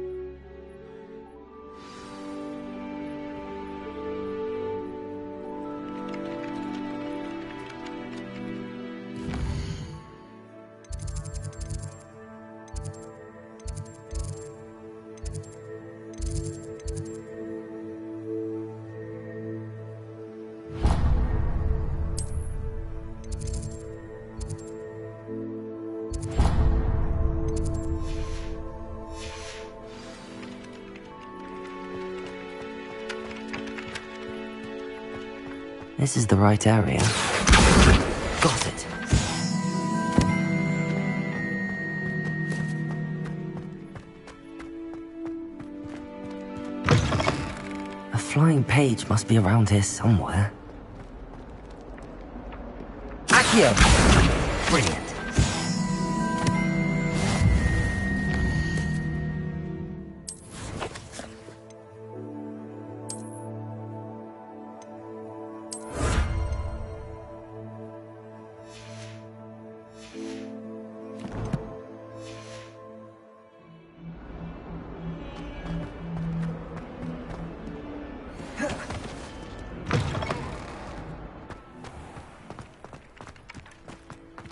This is the right area. Got it. A flying page must be around here somewhere. Accio! Brilliant.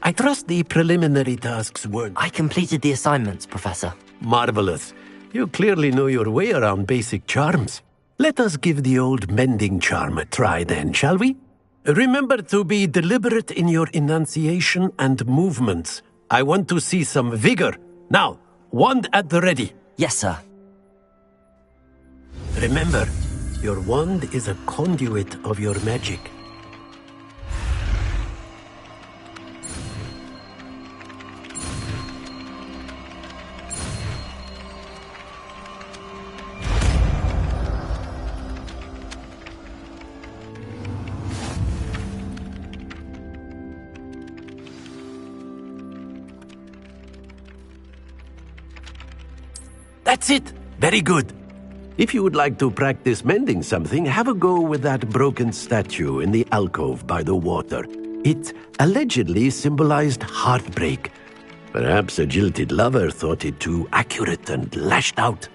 I trust the preliminary tasks weren't... I completed the assignments, Professor. Marvelous. You clearly know your way around basic charms. Let us give the old mending charm a try then, shall we? Remember to be deliberate in your enunciation and movements. I want to see some vigor. Now, wand at the ready. Yes, sir. Remember, your wand is a conduit of your magic. That's it! Very good. If you would like to practice mending something, have a go with that broken statue in the alcove by the water. It allegedly symbolized heartbreak. Perhaps a jilted lover thought it too accurate and lashed out.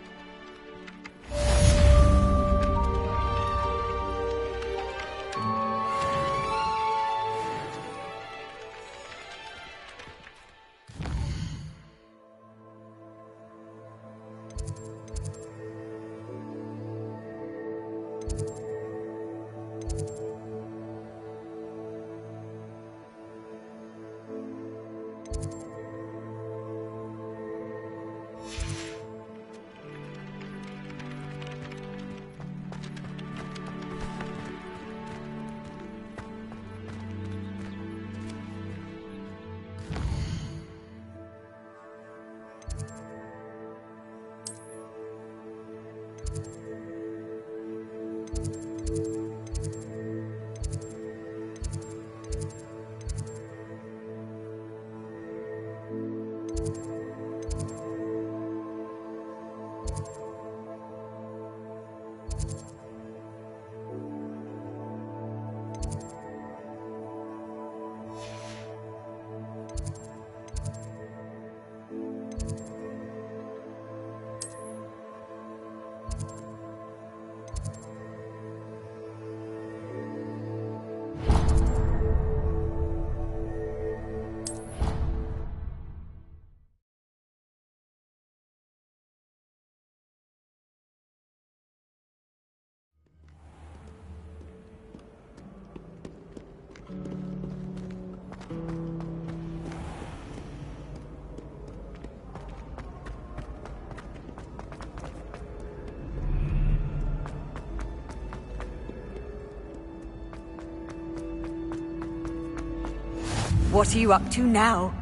What are you up to now?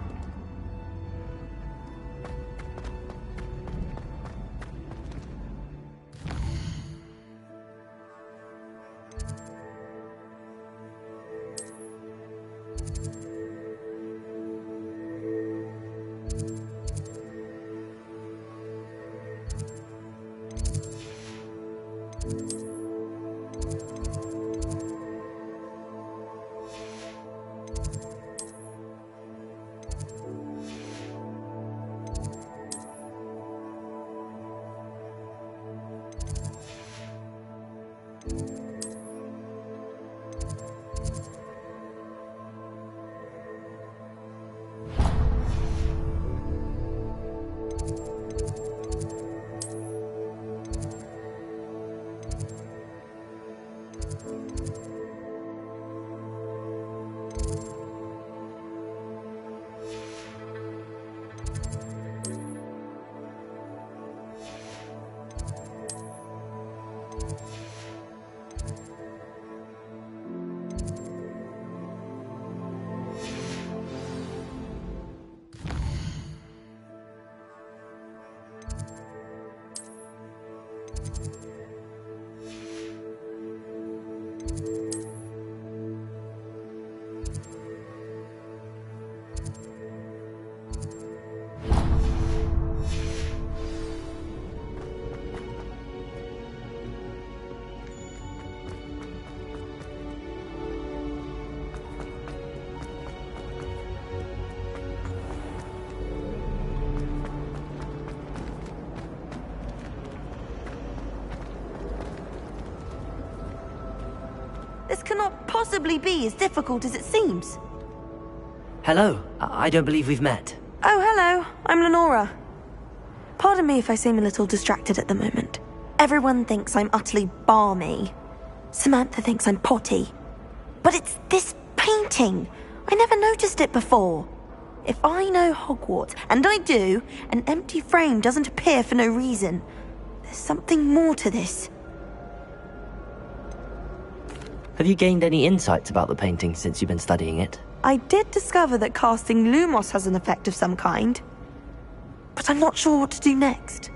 This cannot possibly be as difficult as it seems. Hello, I don't believe we've met. Oh, hello. I'm Lenora. Pardon me if I seem a little distracted at the moment. Everyone thinks I'm utterly balmy. Samantha thinks I'm potty. But it's this painting. I never noticed it before. If I know Hogwarts, and I do, an empty frame doesn't appear for no reason. There's something more to this. Have you gained any insights about the painting since you've been studying it? I did discover that casting Lumos has an effect of some kind. But I'm not sure what to do next.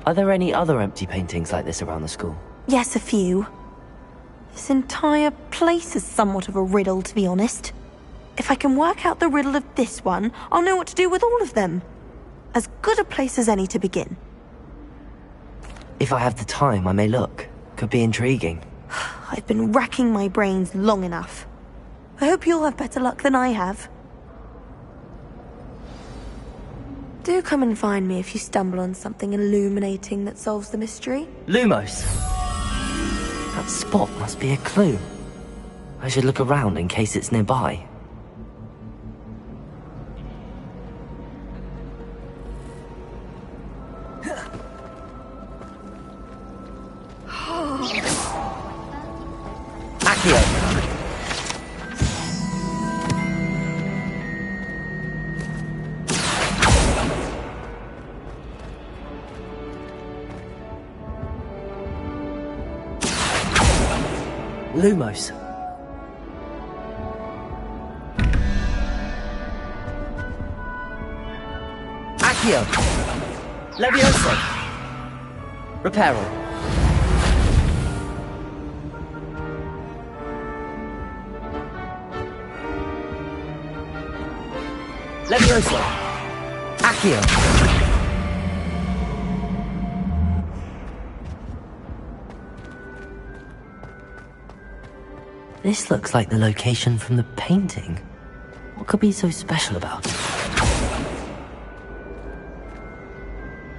Are there any other empty paintings like this around the school? Yes, a few. This entire place is somewhat of a riddle, to be honest. If I can work out the riddle of this one, I'll know what to do with all of them. As good a place as any to begin. If I have the time, I may look. Could be intriguing. I've been racking my brains long enough. I hope you'll have better luck than I have. Do come and find me if you stumble on something illuminating that solves the mystery. Lumos! That spot must be a clue. I should look around in case it's nearby. Lumos. Accio. Levioso. Reparo. Levioso. Accio. This looks like the location from the painting. What could be so special about it?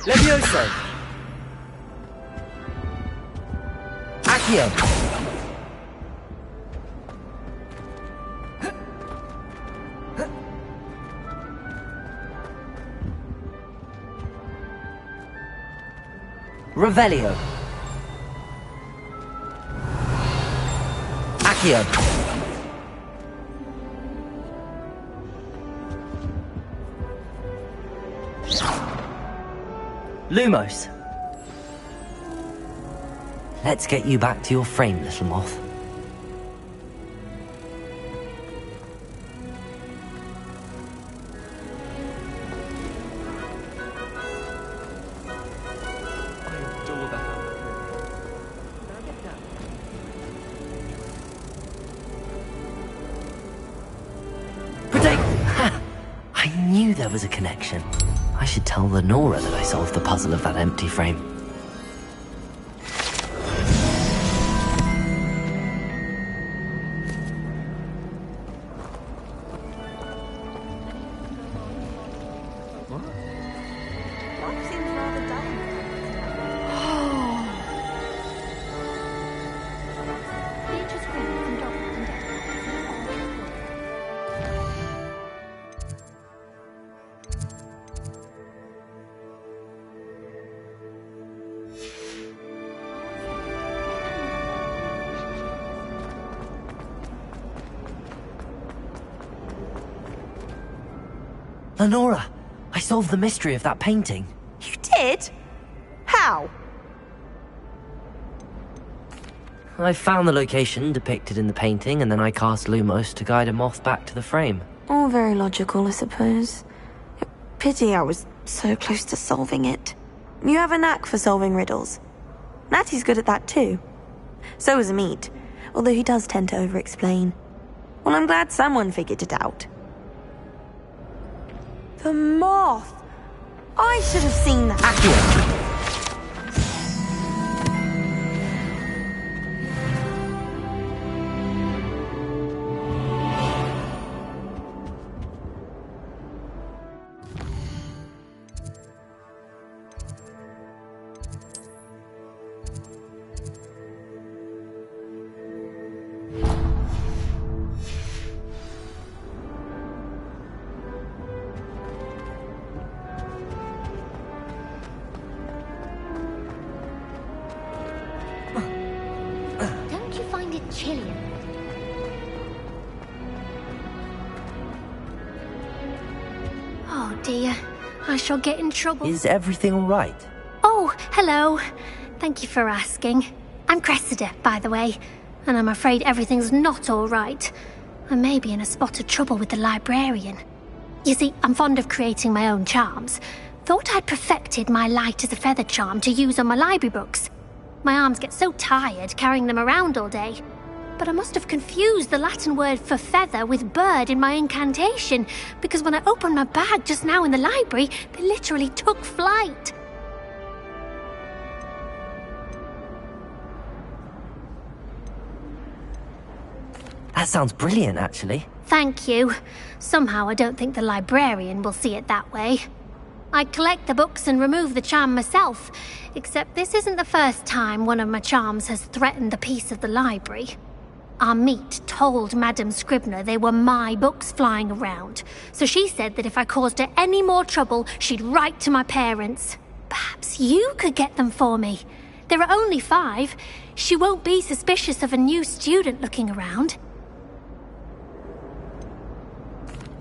Levioso! Accio! Revelio! Accio! Lumos! Let's get you back to your frame, little moth. was a connection. I should tell Lenora that I solved the puzzle of that empty frame. Lenora, I solved the mystery of that painting. You did? How? I found the location depicted in the painting, and then I cast Lumos to guide a moth back to the frame. All very logical, I suppose. Pity I was so close to solving it. You have a knack for solving riddles. Natty's good at that too. So is Amit, although he does tend to over-explain. Well, I'm glad someone figured it out. The moth! I should have seen that. Accio! I shall get in trouble. Is everything all right? Oh, hello. Thank you for asking. I'm Cressida, by the way, and I'm afraid everything's not all right. I may be in a spot of trouble with the librarian. You see, I'm fond of creating my own charms. Thought I'd perfected my light as a feather charm to use on my library books. My arms get so tired carrying them around all day. But I must have confused the Latin word for feather with bird in my incantation, because when I opened my bag just now in the library, they literally took flight. That sounds brilliant, actually. Thank you. Somehow I don't think the librarian will see it that way. I collect the books and remove the charm myself, except this isn't the first time one of my charms has threatened the peace of the library. Amit told Madame Scribner they were my books flying around, so she said that if I caused her any more trouble, she'd write to my parents. Perhaps you could get them for me. There are only 5. She won't be suspicious of a new student looking around.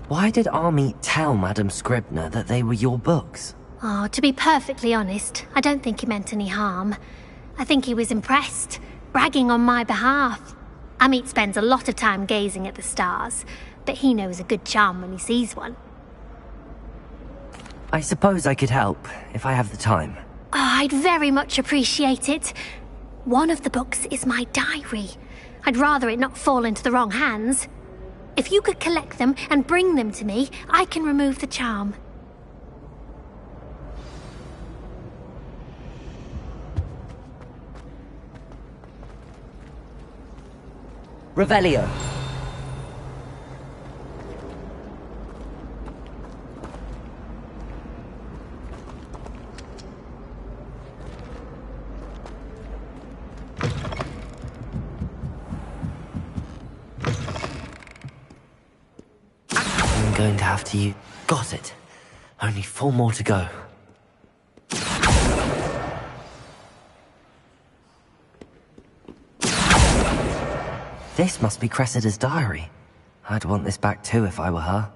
Why did Amit tell Madame Scribner that they were your books? Oh, to be perfectly honest, I don't think he meant any harm. I think he was impressed, bragging on my behalf. Amit spends a lot of time gazing at the stars, but he knows a good charm when he sees one. I suppose I could help, if I have the time. Oh, I'd very much appreciate it. One of the books is my diary. I'd rather it not fall into the wrong hands. If you could collect them and bring them to me, I can remove the charm. Revelio. I'm going to have to use... Got it. Only 4 more to go. This must be Cressida's diary. I'd want this back too if I were her.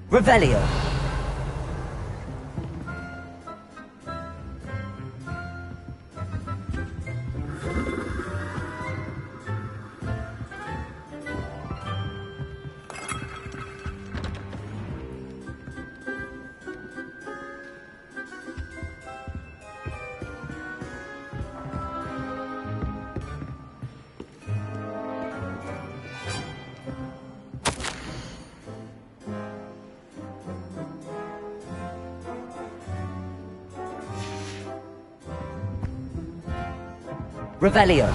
Revelio. Revelio.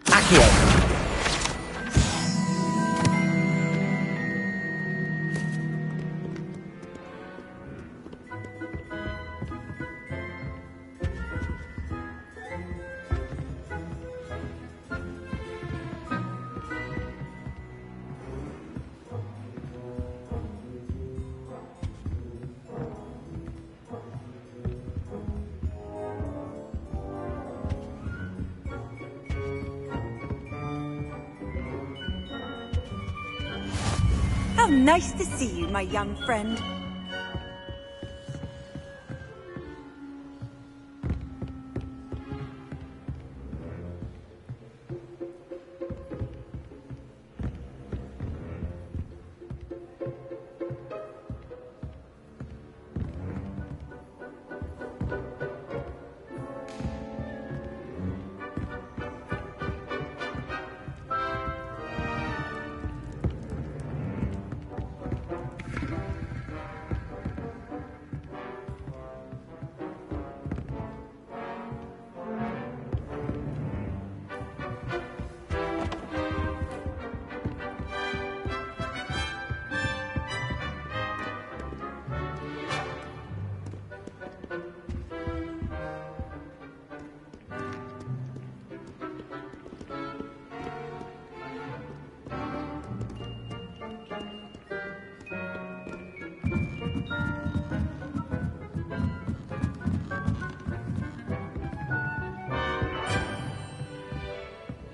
Accio. How nice to see you, my young friend.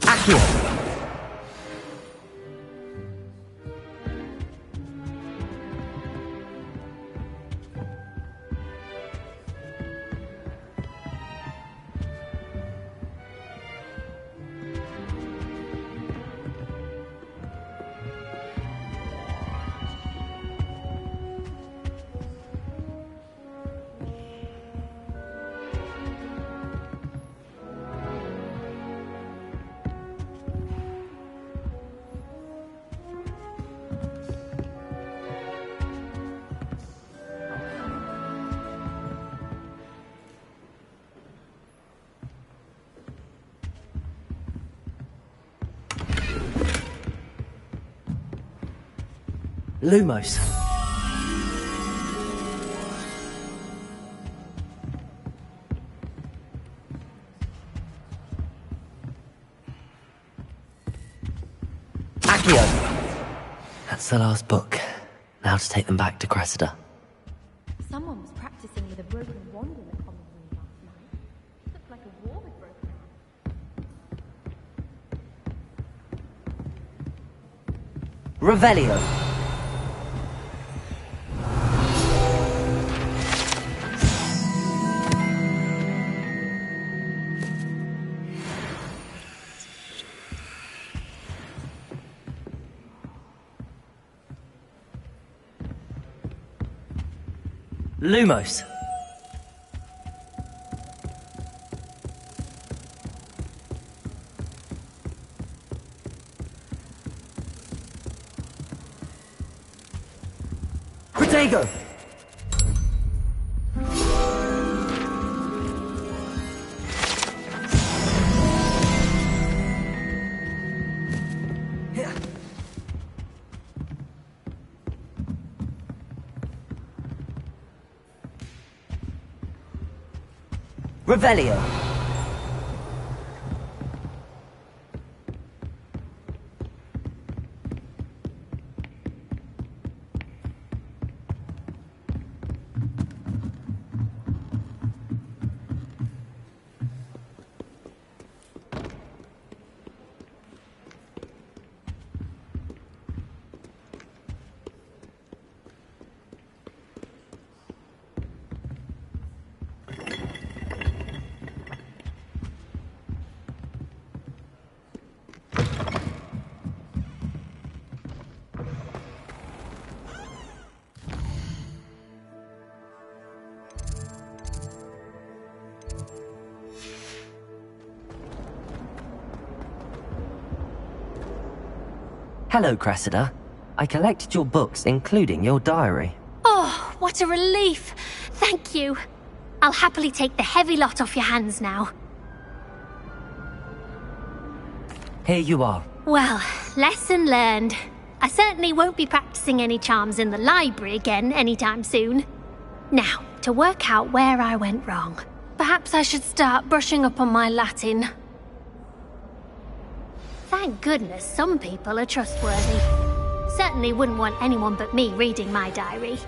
Accio. Lumos. Accio. That's the last book. Now to take them back to Cressida. Someone was practicing with a broken wand in the common room last night. Looked like a war had broken out. Revelio. Lumos. Protego. Revelio. Hello, Cressida. I collected your books, including your diary. Oh, what a relief. Thank you. I'll happily take the heavy lot off your hands now. Here you are. Well, lesson learned. I certainly won't be practicing any charms in the library again anytime soon. Now, to work out where I went wrong. Perhaps I should start brushing up on my Latin. Thank goodness some people are trustworthy. Certainly wouldn't want anyone but me reading my diary.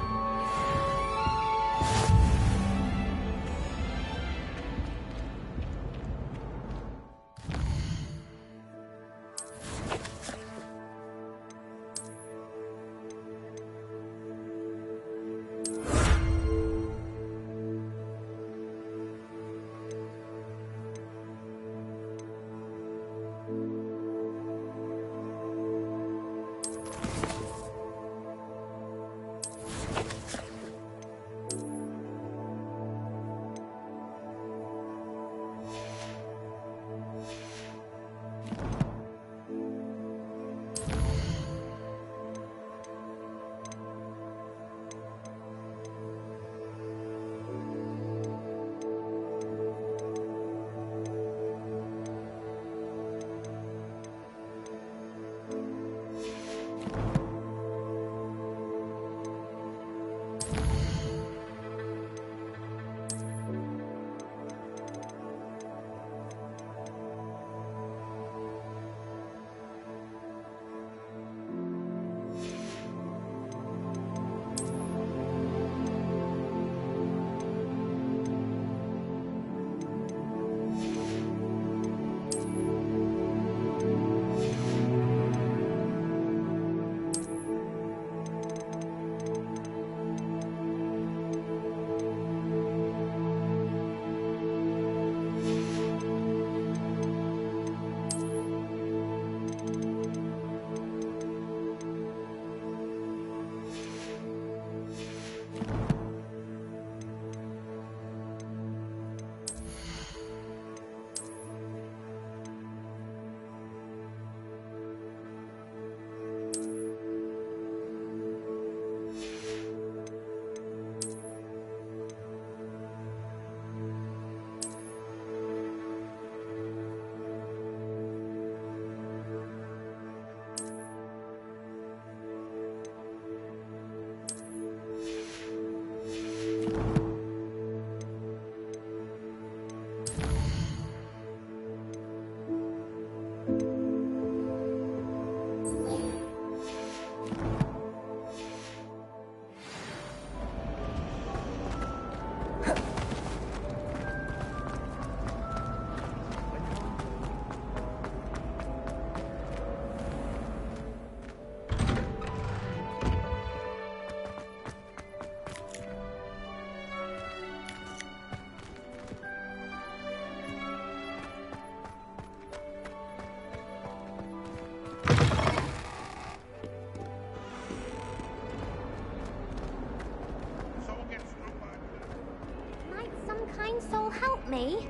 Soul help me?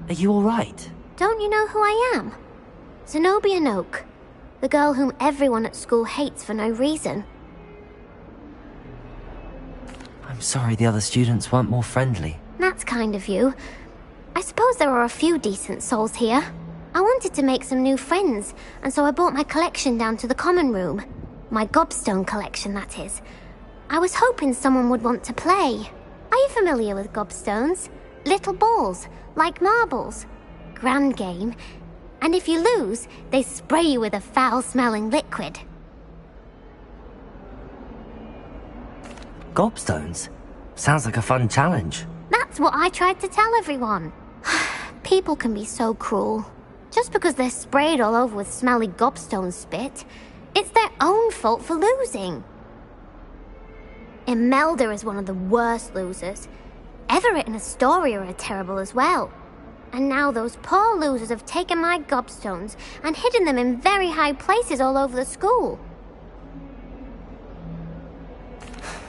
Are you alright? Don't you know who I am? Zenobia Noak, the girl whom everyone at school hates for no reason. I'm sorry the other students weren't more friendly. That's kind of you. I suppose there are a few decent souls here. I wanted to make some new friends, and so I brought my collection down to the common room. My gobstone collection, that is. I was hoping someone would want to play. Are you familiar with gobstones? Little balls, like marbles. Grand game. And if you lose, they spray you with a foul-smelling liquid. Gobstones? Sounds like a fun challenge. That's what I tried to tell everyone. People can be so cruel. Just because they're sprayed all over with smelly gobstone spit, it's their own fault for losing. Imelda is one of the worst losers. Everett and Astoria are terrible as well. And now those poor losers have taken my gobstones and hidden them in very high places all over the school.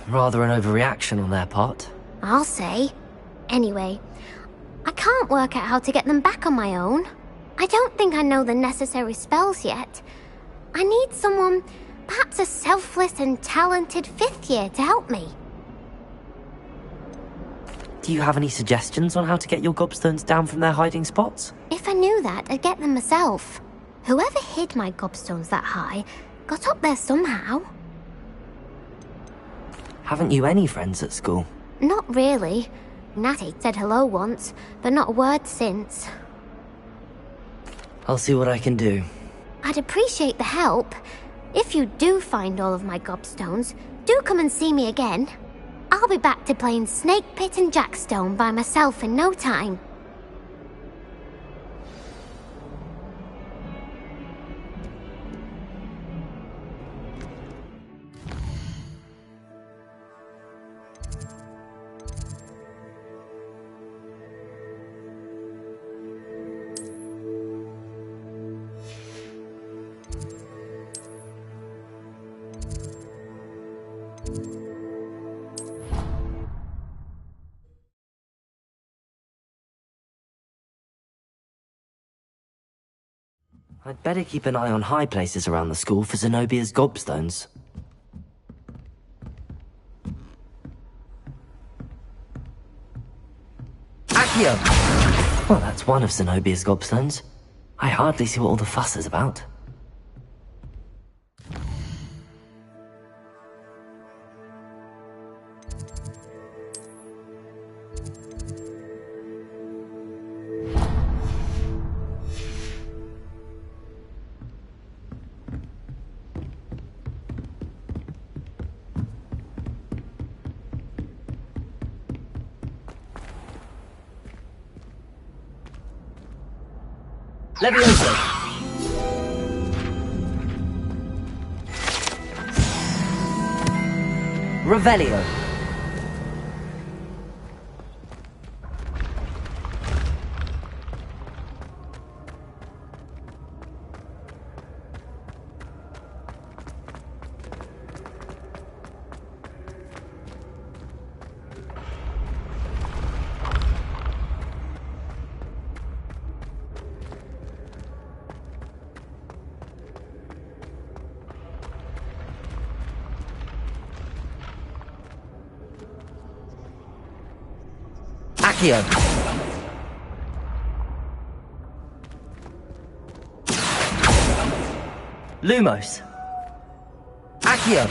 Rather an overreaction on their part. I'll say. Anyway, I can't work out how to get them back on my own. I don't think I know the necessary spells yet. I need someone, perhaps a selfless and talented 5th year to help me. Do you have any suggestions on how to get your gobstones down from their hiding spots? If I knew that, I'd get them myself. Whoever hid my gobstones that high got up there somehow. Haven't you any friends at school? Not really. Natty said hello once, but not a word since. I'll see what I can do. I'd appreciate the help. If you do find all of my gobstones, do come and see me again. I'll be back to playing Snake Pit and Jackstone by myself in no time. I'd better keep an eye on high places around the school for Zenobia's gobstones. Accio! Well, that's one of Zenobia's gobstones. I hardly see what all the fuss is about. Levioso! Revelio! Accio! Lumos! Accio!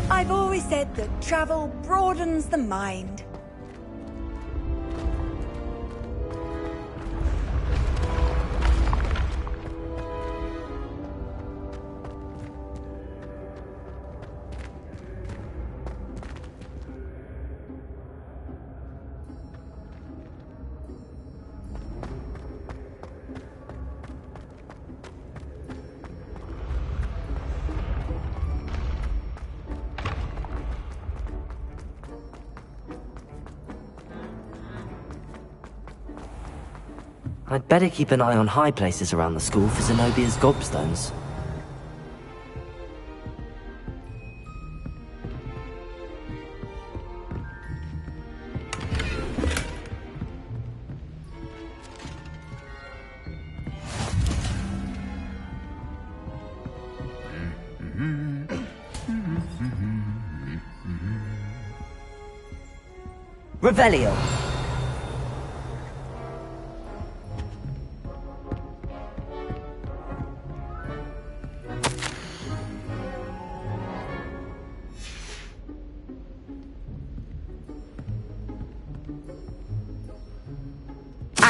I've always said that travel broadens the mind. I'd better keep an eye on high places around the school for Zenobia's gobstones. Revelio!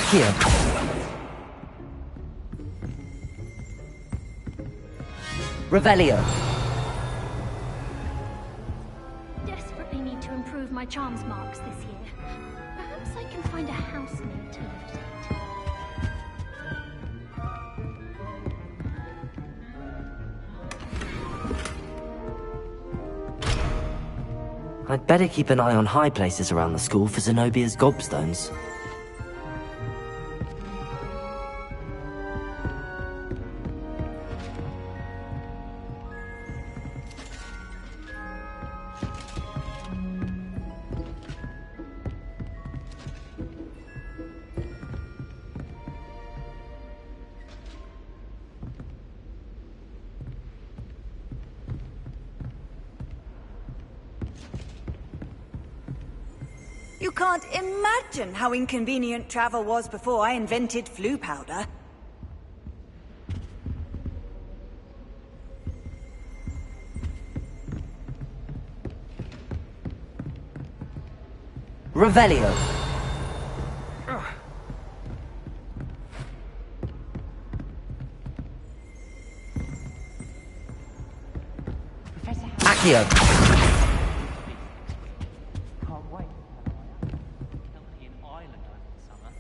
Accio! Revelio! Desperately need to improve my charms marks this year. Perhaps I can find a housemaid to lift it. I'd better keep an eye on high places around the school for Zenobia's gobstones. You can't imagine how inconvenient travel was before I invented flu powder. Revelio! Accio! Can't wait. Healthy in Ireland over the summer.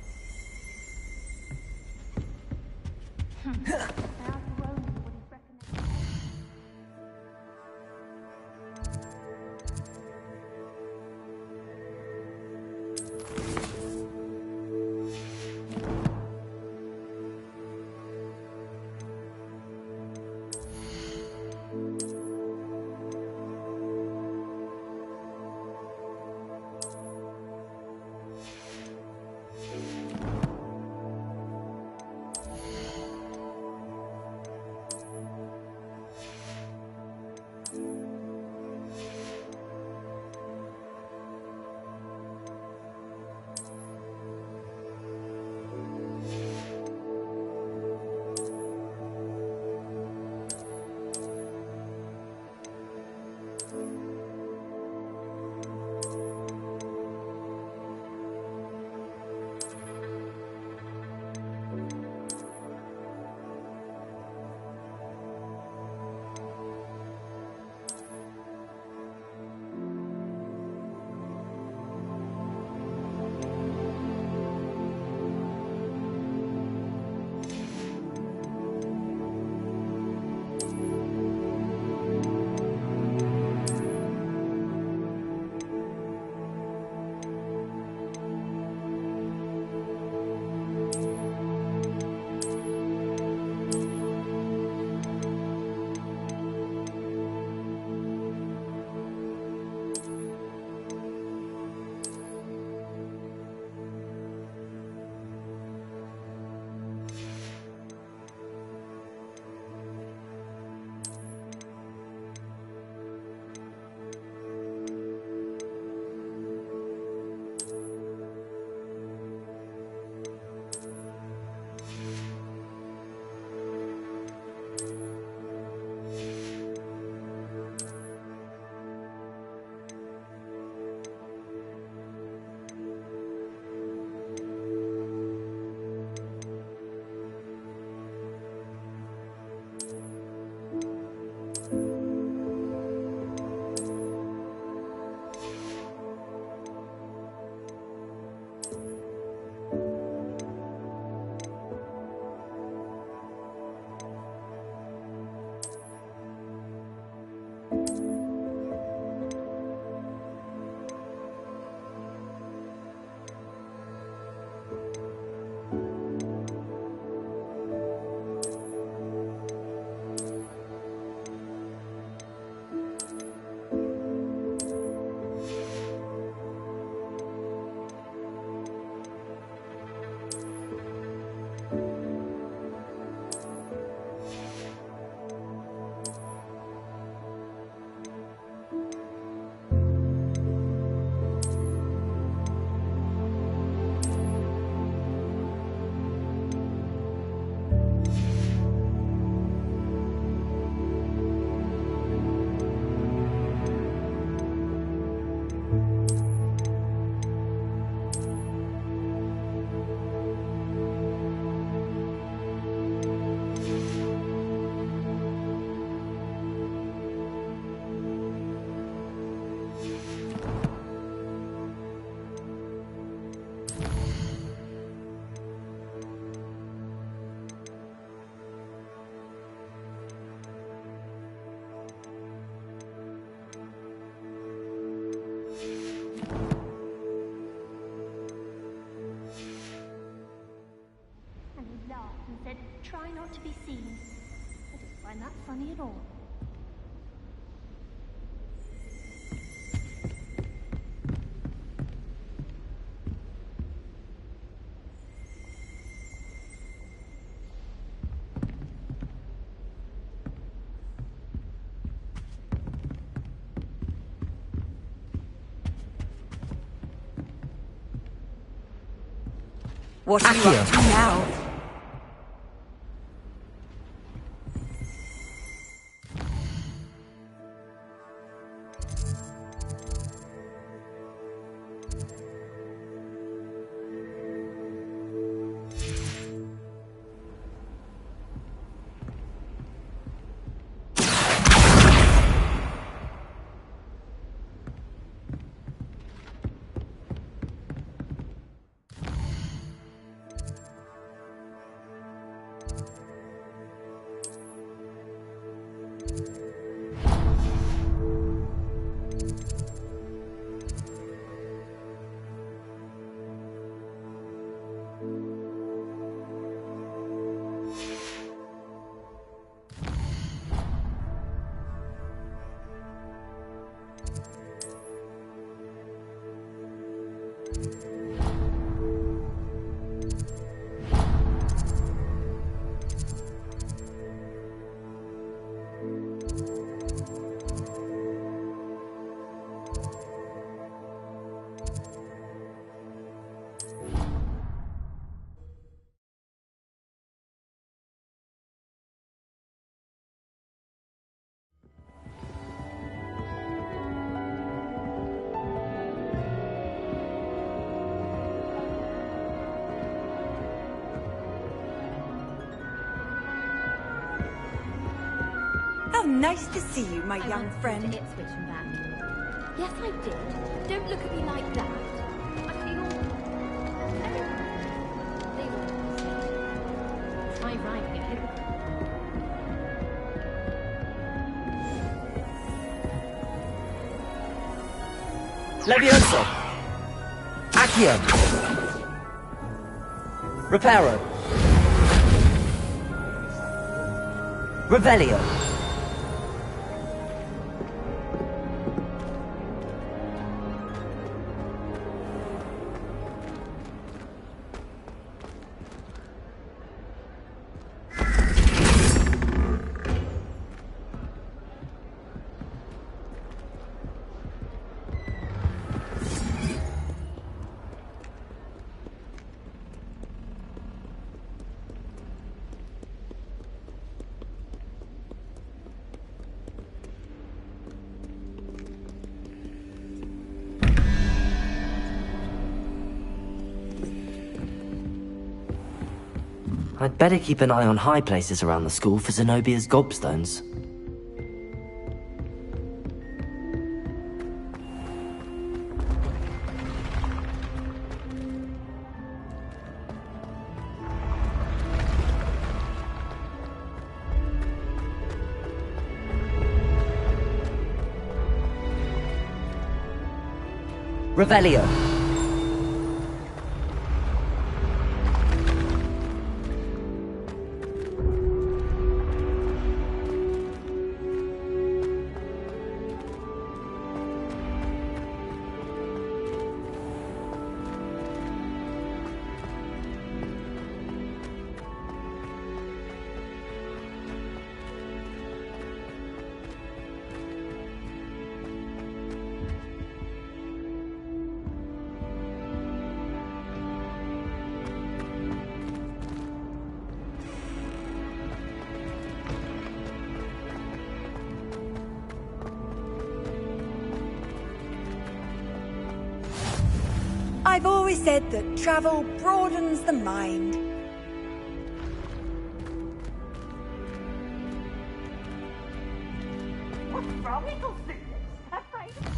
laughed and said, try not to be seen. I didn't find that funny at all. What are you up to now? How nice to see you, my young friend. I went to Ipswich and back. Yes, I did. Don't look at me like that. I feel... They all say. Try riding a hippogriff. Levioso! Accio! Reparo! Revelio! I'd better keep an eye on high places around the school for Zenobia's gobstones. Revelio! I've always said that travel broadens the mind. What's wrong, little Susan? Afraid of...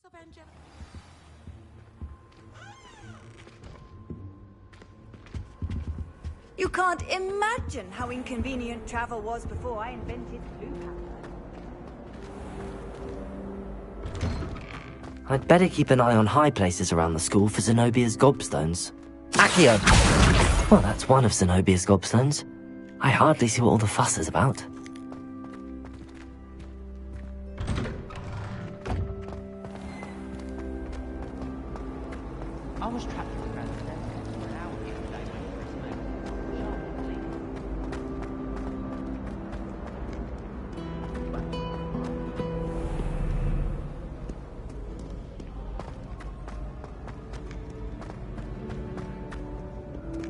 of angelic... You can't imagine how inconvenient travel was before I invented flu powder. I'd better keep an eye on high places around the school for Zenobia's gobstones. Accio! Well, that's one of Zenobia's gobstones. I hardly see what all the fuss is about. I was trapped with friends for an hour the other day when Chris moved.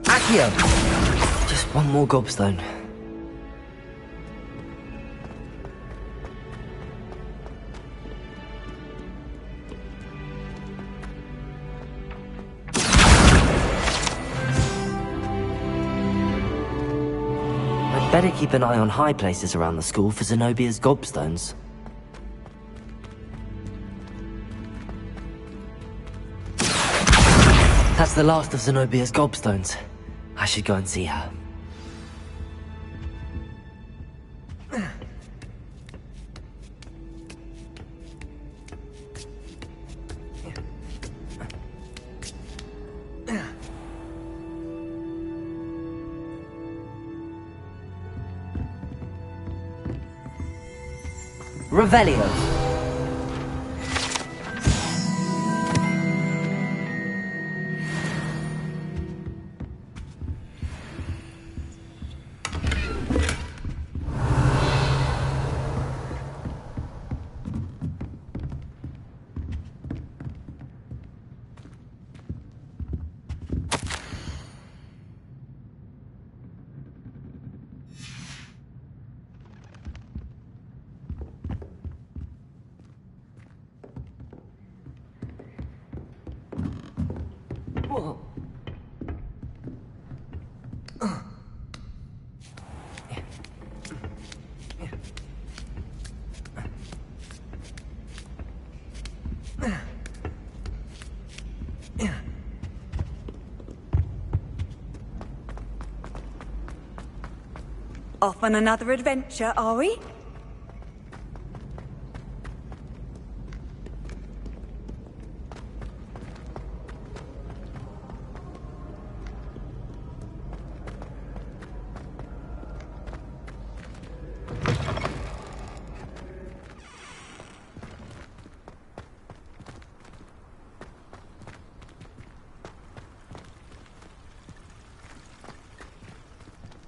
Accio! Just one more gobstone. I'd better keep an eye on high places around the school for Zenobia's gobstones. That's the last of Zenobia's gobstones. I should go and see her. Revelio. Whoa. Off on another adventure, are we?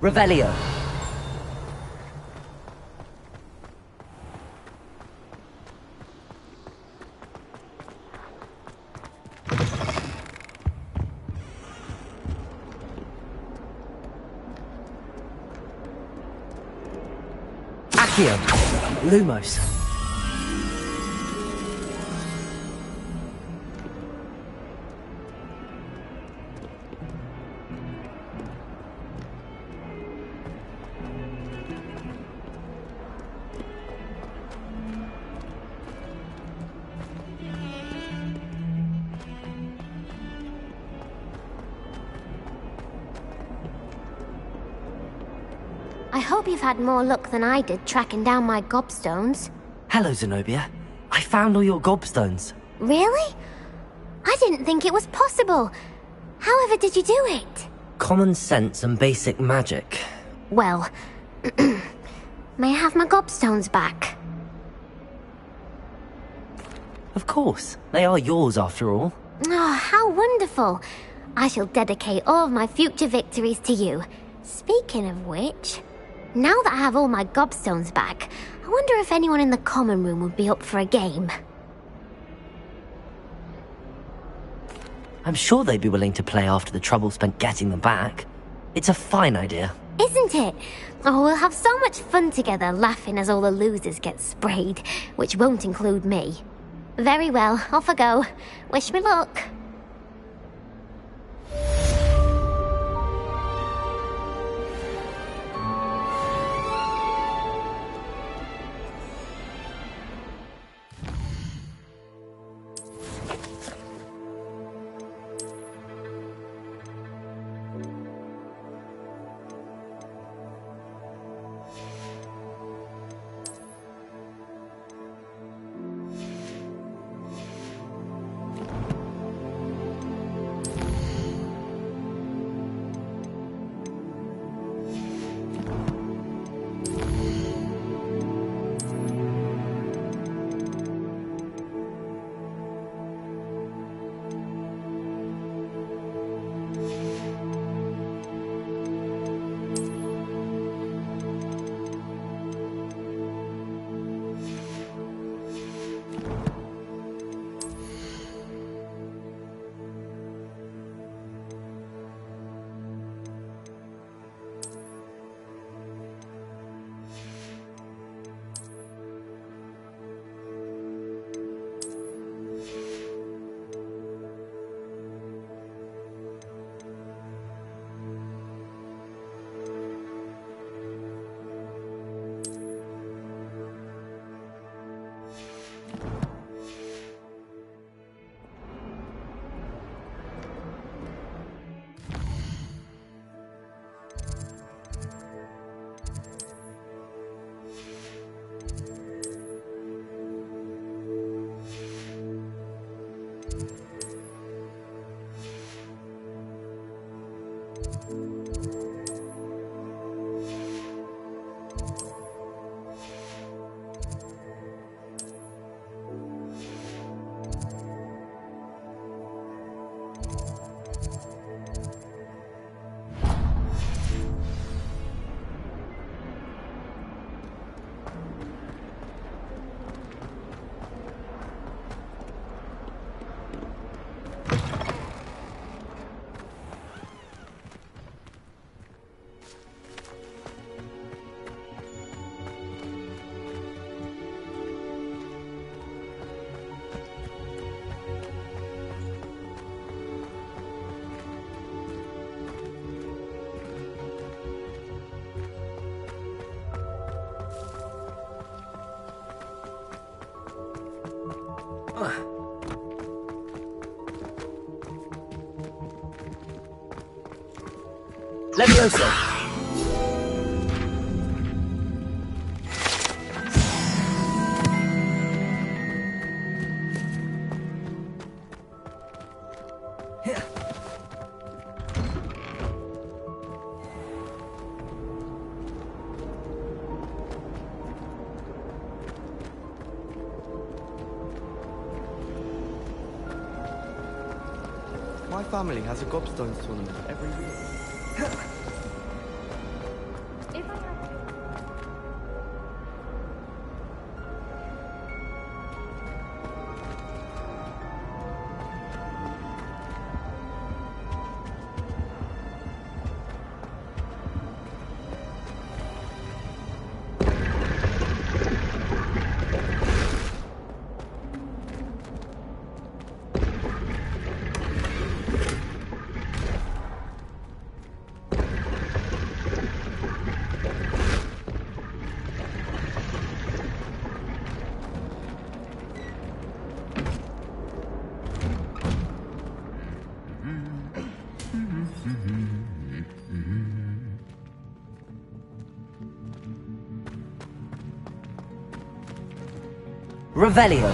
Revelio. Accio. Lumos. I hope you've had more luck than I did tracking down my gobstones. Hello, Zenobia. I found all your gobstones. Really? I didn't think it was possible. However did you do it? Common sense and basic magic. Well, may I have my gobstones back? Of course. They are yours after all. Oh, how wonderful. I shall dedicate all of my future victories to you. Speaking of which, now that I have all my gobstones back, I wonder if anyone in the common room would be up for a game. I'm sure they'd be willing to play after the trouble spent getting them back. It's a fine idea. Isn't it? Oh, we'll have so much fun together laughing as all the losers get sprayed, which won't include me. Very well, off I go. Wish me luck. Levioso! My family has a gobstones tournament every year. Revelio.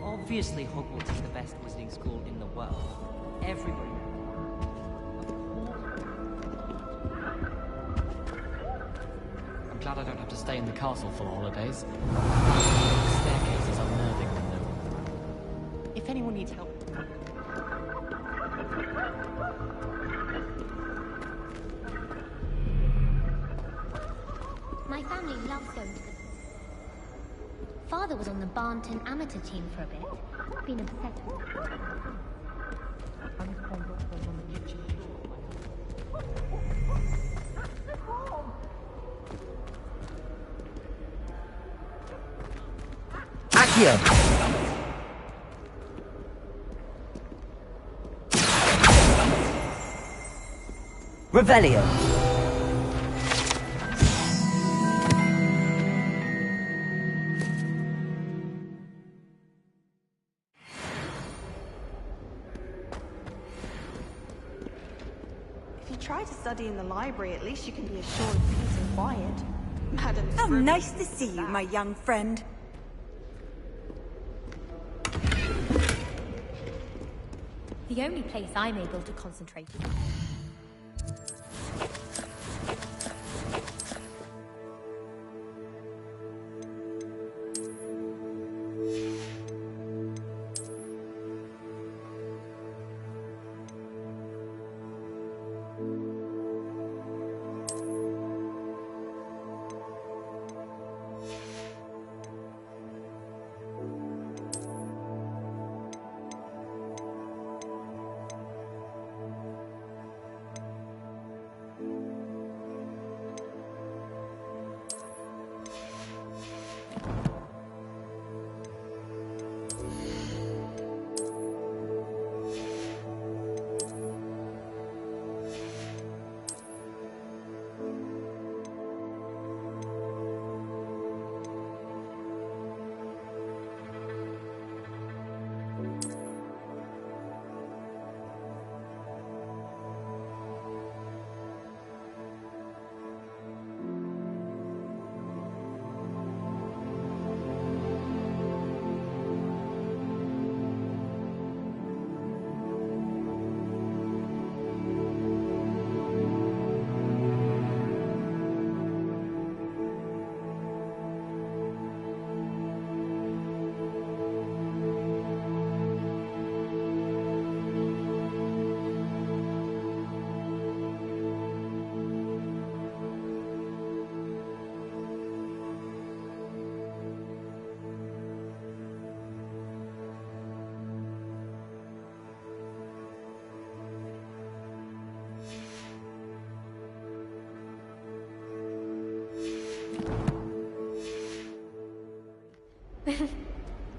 Obviously, Hogwarts is the best wizarding school in the world. Everybody. I'm glad I don't have to stay in the castle for the holidays. Staircase is unnerving to know. If anyone needs help. My family loves going to the... Father was on the Barnton amateur team for a bit. Been obsessed with it. Accio! Revelio! If you try to study in the library, at least you can be assured of peace and quiet. Madam. How nice to see you, my young friend. The only place I'm able to concentrate.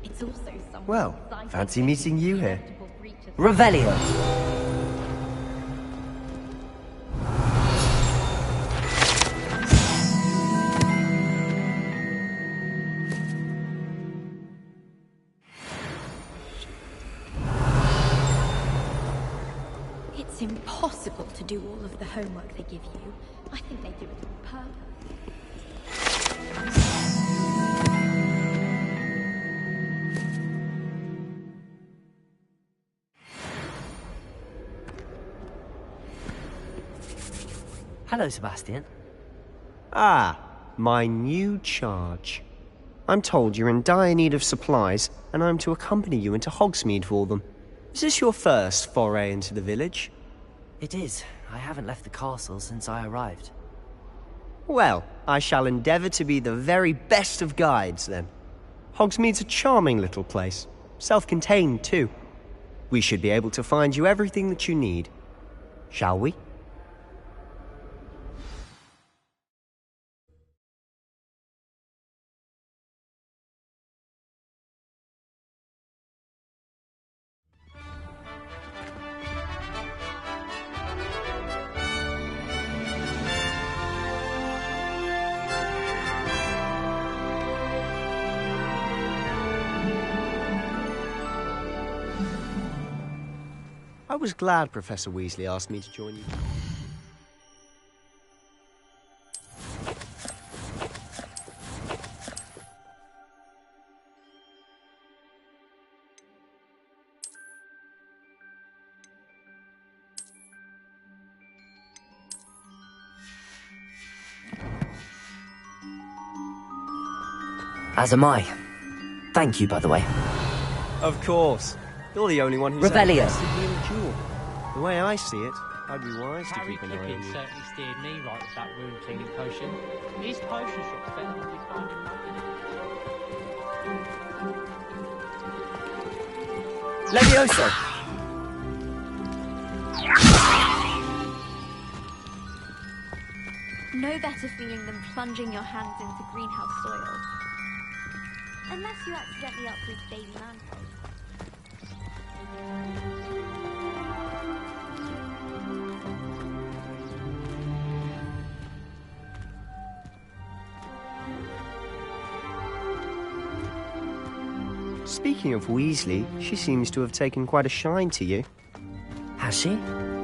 It's also some Well, fancy meeting you here. Revelio. It's impossible to do all of the homework they give you. I think they do it on purpose. Hello, Sebastian. Ah, my new charge. I'm told you're in dire need of supplies, and I'm to accompany you into Hogsmeade for them. Is this your first foray into the village? It is. I haven't left the castle since I arrived. Well, I shall endeavour to be the very best of guides, then. Hogsmeade's a charming little place. Self-contained, too. We should be able to find you everything that you need. Shall we? I was glad Professor Weasley asked me to join you. As am I. Thank you, by the way. Of course. You're the only one who's Revelio. ever tested me in a duel. The way I see it, I'd be wise to Harry keep an eye on Pippin you. certainly steered me right with that wound cleaning potion. These potion shops better than we find in Levioso! No better feeling than plunging your hands into greenhouse soil. Unless you accidentally uproot baby manhood. Speaking of Weasley, she seems to have taken quite a shine to you. Has she?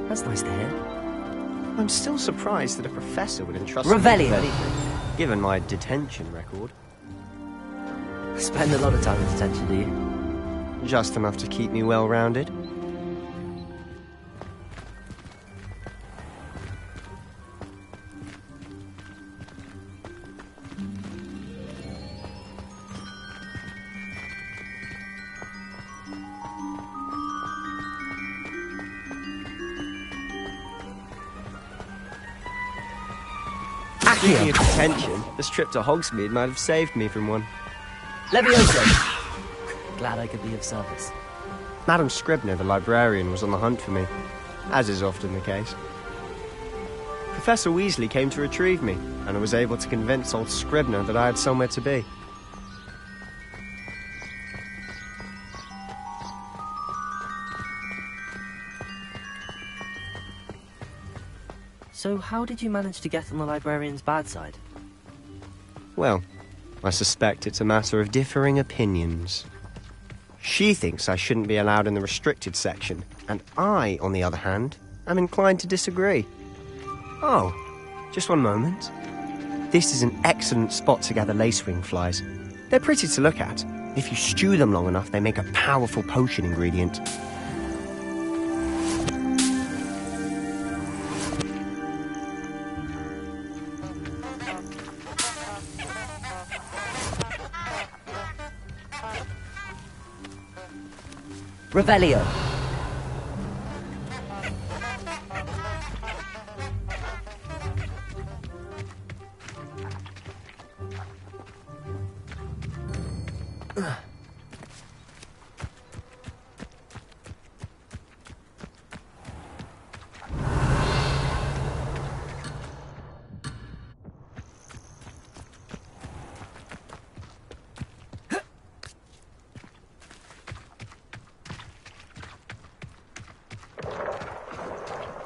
That's nice to hear. I'm still surprised that a professor would entrust Revelio. me with anything, given my detention record. Spend a lot of time in detention, do you? Just enough to keep me well-rounded. Speaking of detention, this trip to Hogsmeade might have saved me from one. Levioso! Glad I could be of service. Madam Scribner, the librarian, was on the hunt for me, as is often the case. Professor Weasley came to retrieve me, and I was able to convince old Scribner that I had somewhere to be. So how did you manage to get on the librarian's bad side? Well, I suspect it's a matter of differing opinions. She thinks I shouldn't be allowed in the restricted section, and I, on the other hand, am inclined to disagree. Oh, just one moment. This is an excellent spot to gather lacewing flies. They're pretty to look at. If you stew them long enough, they make a powerful potion ingredient. Revelio.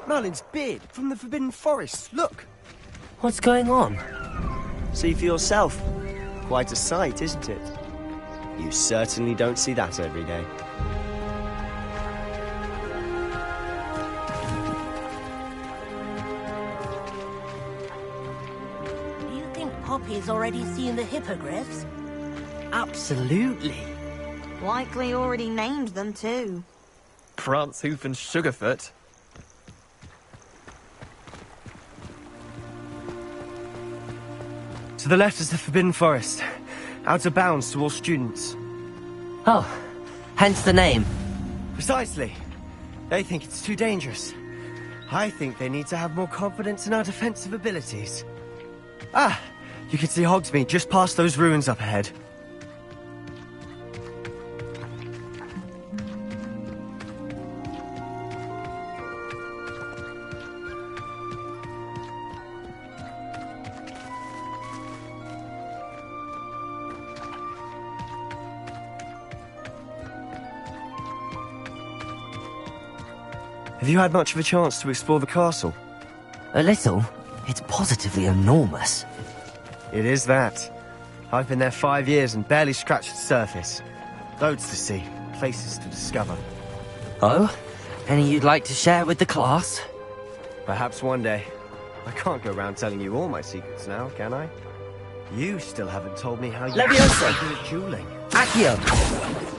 Merlin's beard from the Forbidden Forest, look! What's going on? See for yourself. Quite a sight, isn't it? You certainly don't see that every day. Poppy's already seen the hippogriffs? Absolutely. Likely already named them too. Prance, Hoof and Sugarfoot. To the left is the Forbidden Forest. Out of bounds to all students. Oh, hence the name. Precisely. They think it's too dangerous. I think they need to have more confidence in our defensive abilities. Ah, you can see Hogsmeade just past those ruins up ahead. Have you had much of a chance to explore the castle? A little. It's positively enormous. It is that. I've been there 5 years and barely scratched the surface. Loads to see, places to discover. Oh? Any you'd like to share with the class? Perhaps one day. I can't go around telling you all my secrets now, can I? You still haven't told me how you Leviosa! good at dueling. Accio!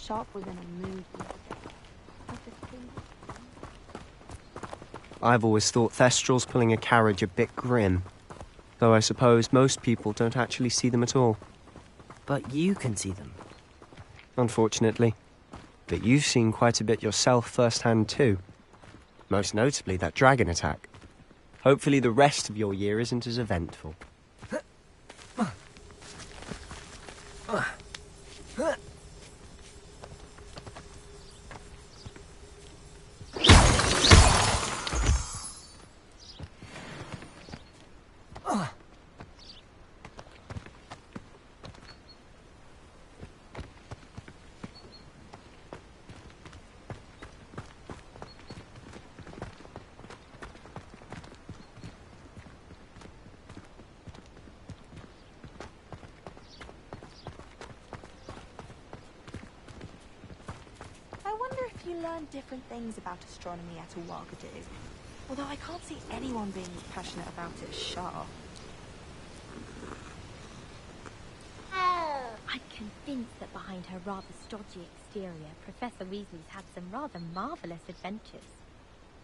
Sharp was in a mood. I've always thought Thestrals pulling a carriage a bit grim. Though I suppose most people don't actually see them at all. But you can see them. Unfortunately. But you've seen quite a bit yourself firsthand too. Most notably that dragon attack. Hopefully the rest of your year isn't as eventful. Different things about astronomy at Ouagadougou, although I can't see anyone being as passionate about it as Shah. I'm convinced that behind her rather stodgy exterior, Professor Weasley's had some rather marvellous adventures.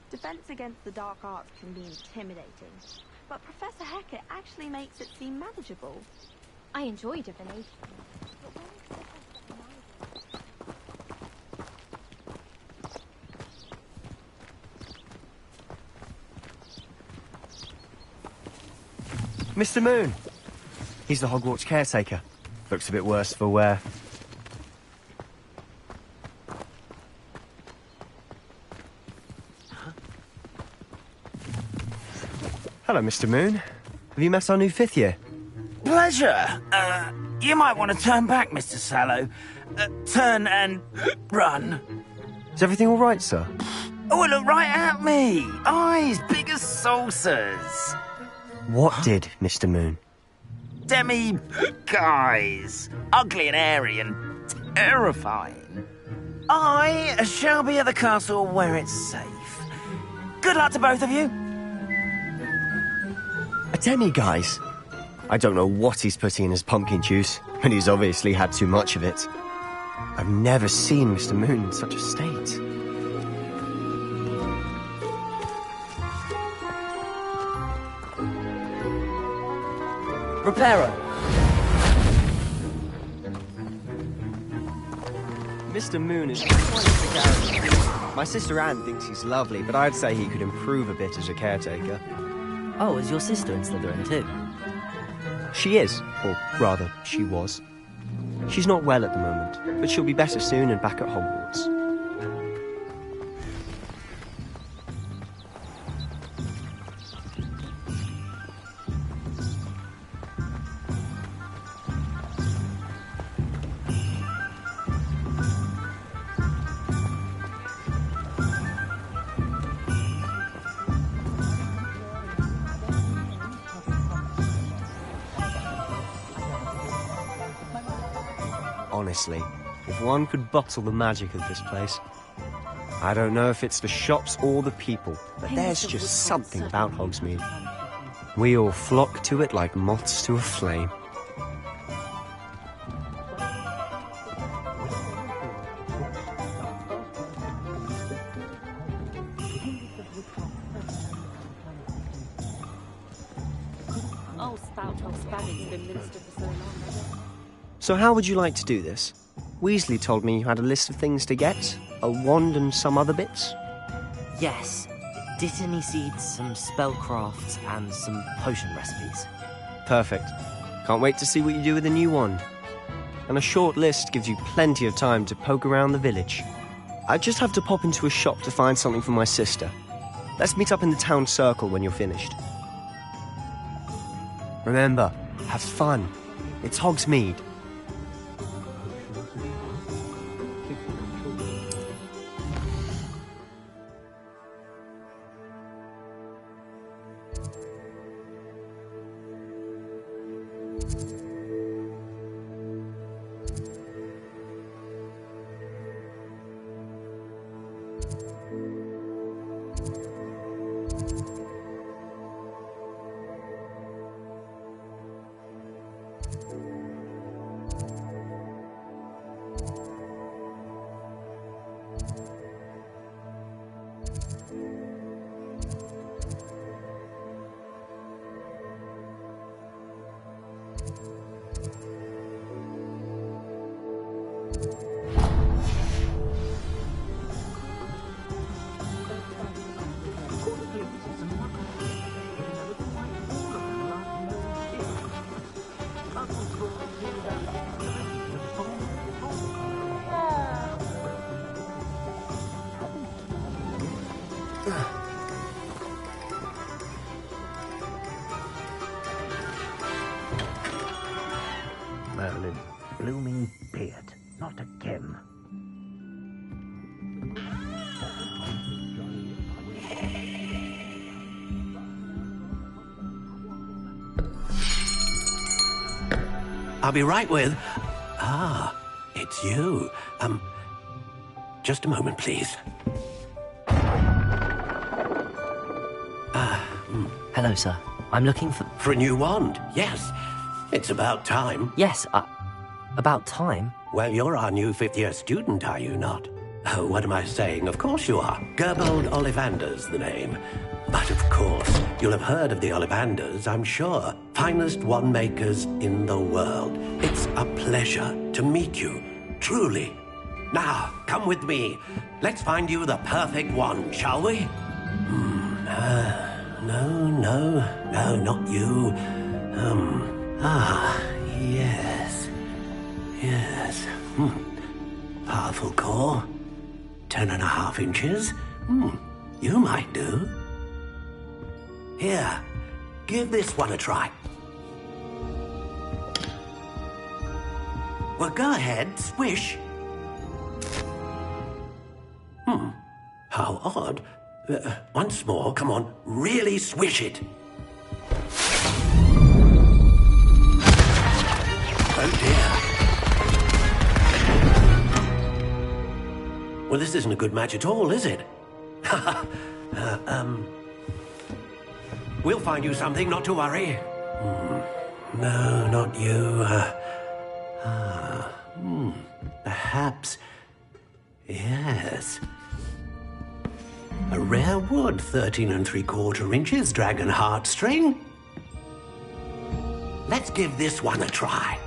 Defense against the dark arts can be intimidating, but Professor Hecat actually makes it seem manageable. I enjoy divination, but when Mr. Moon! He's the Hogwarts caretaker. Looks a bit worse for wear. Hello, Mr. Moon. Have you met our new 5th year? Pleasure. You might want to turn back, Mr. Sallow. Turn and run. Is everything all right, sir? Oh, look right at me. Eyes big as saucers. What did, Mr. Moon? Guys. Ugly and airy and terrifying. I shall be at the castle where it's safe. Good luck to both of you. A demi-guise? I don't know what he's putting in his pumpkin juice, but he's obviously had too much of it. I've never seen Mr. Moon in such a state. Reparo. Mr. Moon is quite the character. My sister Anne thinks he's lovely, but I'd say he could improve a bit as a caretaker. Oh, is your sister in Slytherin too? She is, or rather, she was. She's not well at the moment, but she'll be better soon and back at Hogwarts. Honestly, if one could bottle the magic of this place. I don't know if it's the shops or the people, but there's just something about Hogsmeade. We all flock to it like moths to a flame. So how would you like to do this? Weasley told me you had a list of things to get, a wand and some other bits. Yes. Dittany seeds, some spellcrafts, and some potion recipes. Perfect. Can't wait to see what you do with the new wand. And a short list gives you plenty of time to poke around the village. I just have to pop into a shop to find something for my sister. Let's meet up in the town circle when you're finished. Remember, have fun. It's Hogsmeade. Merlin, blooming beard, not again. I'll be right with... Ah, it's you. Just a moment, please. Hello, sir. I'm looking for... For a new wand, yes. It's about time. Yes, about time? Well, you're our new fifth-year student, are you not? Oh, what am I saying? Of course you are. Gerbold Ollivander's the name. But of course, you'll have heard of the Ollivanders, I'm sure. Finest wand makers in the world. It's a pleasure to meet you, truly. Now, come with me. Let's find you the perfect wand, shall we? No, not you. Yes. Powerful core. 10.5 inches. You might do. Here, give this one a try. Well, go ahead, swish. How odd. Once more, come on, really swish it. Oh dear. Well, this isn't a good match at all, is it? We'll find you something, not to worry. No, not you. Perhaps... Yes. A rare wood, 13 3/4 inches, dragon heartstring. Let's give this one a try.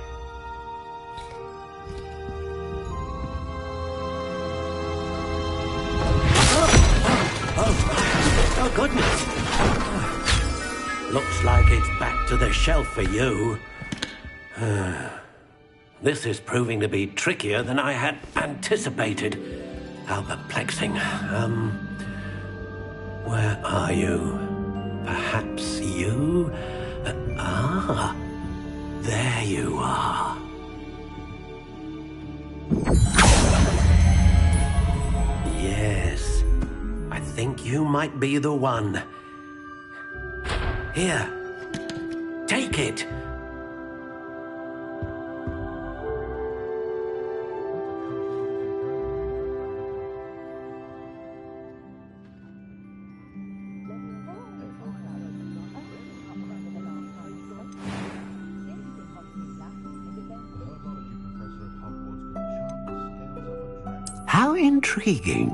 Oh, goodness. Looks like it's back to the shelf for you. This is proving to be trickier than I had anticipated. How perplexing. Where are you? Perhaps you? There you are. Yes, I think you might be the one. Here, take it. How intriguing.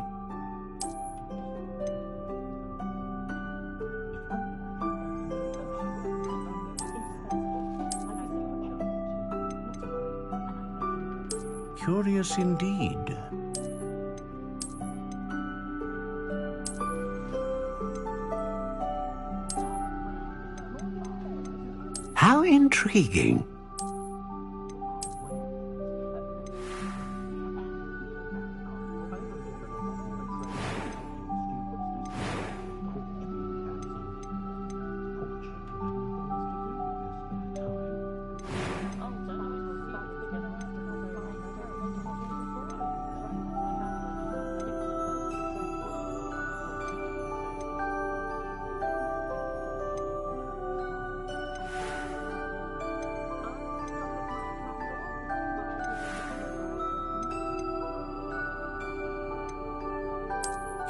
Curious indeed. How intriguing.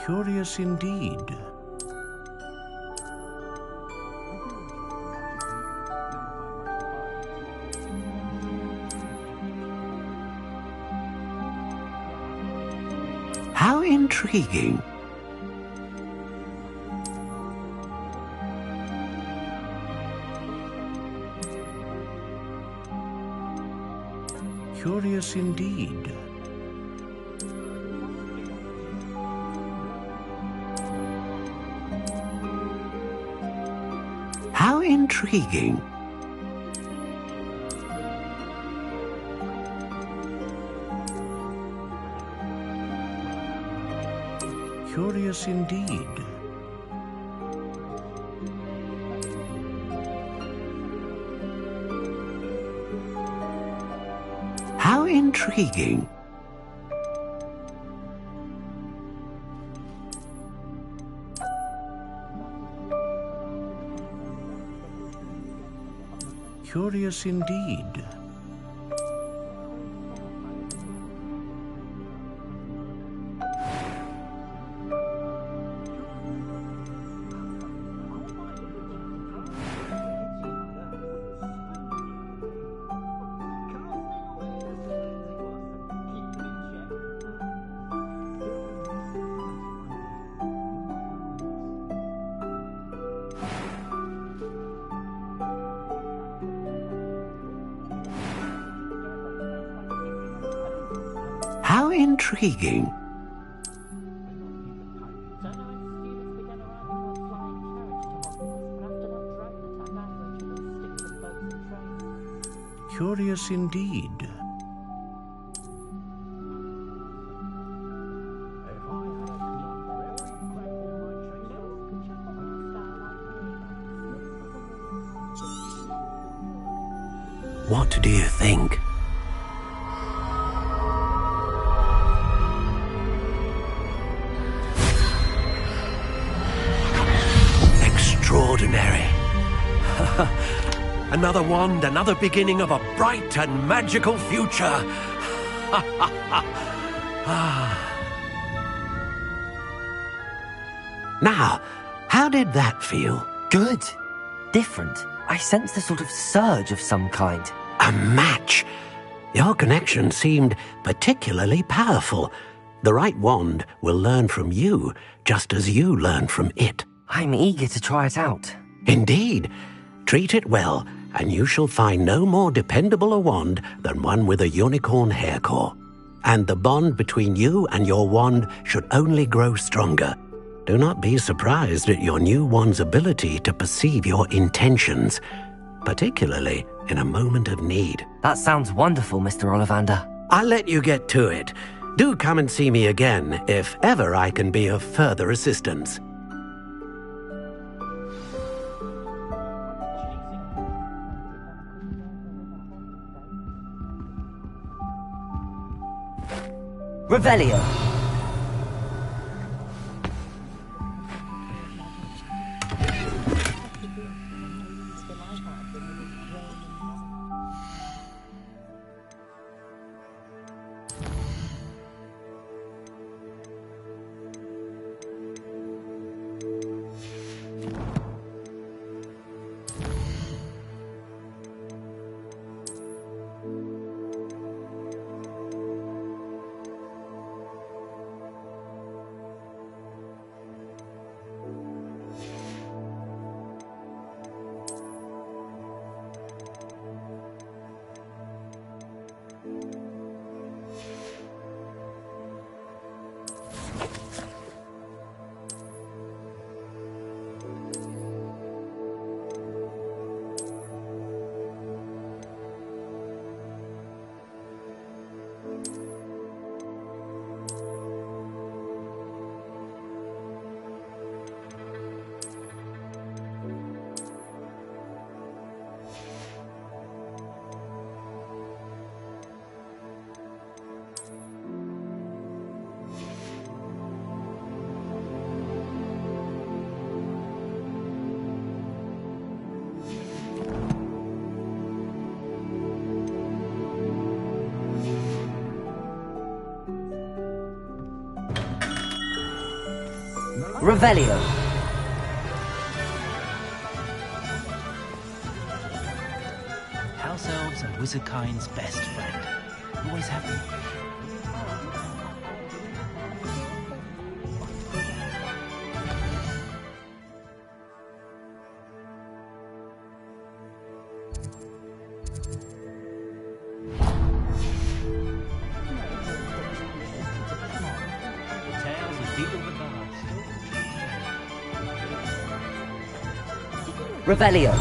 Curious indeed. How intriguing. Curious indeed. How intriguing. Curious indeed. How intriguing. Curious indeed. How intriguing. Curious indeed. What do you think? Extraordinary. Another wand, another beginning of a bright and magical future. Now, how did that feel? Good. Different. I sensed a sort of surge of some kind. A match. Your connection seemed particularly powerful. The right wand will learn from you, just as you learn from it. I'm eager to try it out. Indeed. Treat it well, and you shall find no more dependable a wand than one with a unicorn hair core. And the bond between you and your wand should only grow stronger. Do not be surprised at your new wand's ability to perceive your intentions, particularly in a moment of need. That sounds wonderful, Mr. Ollivander. I'll let you get to it. Do come and see me again if ever I can be of further assistance. Revelio. Revelio. House elves are wizardkind's best friend. Always have been. Revelio.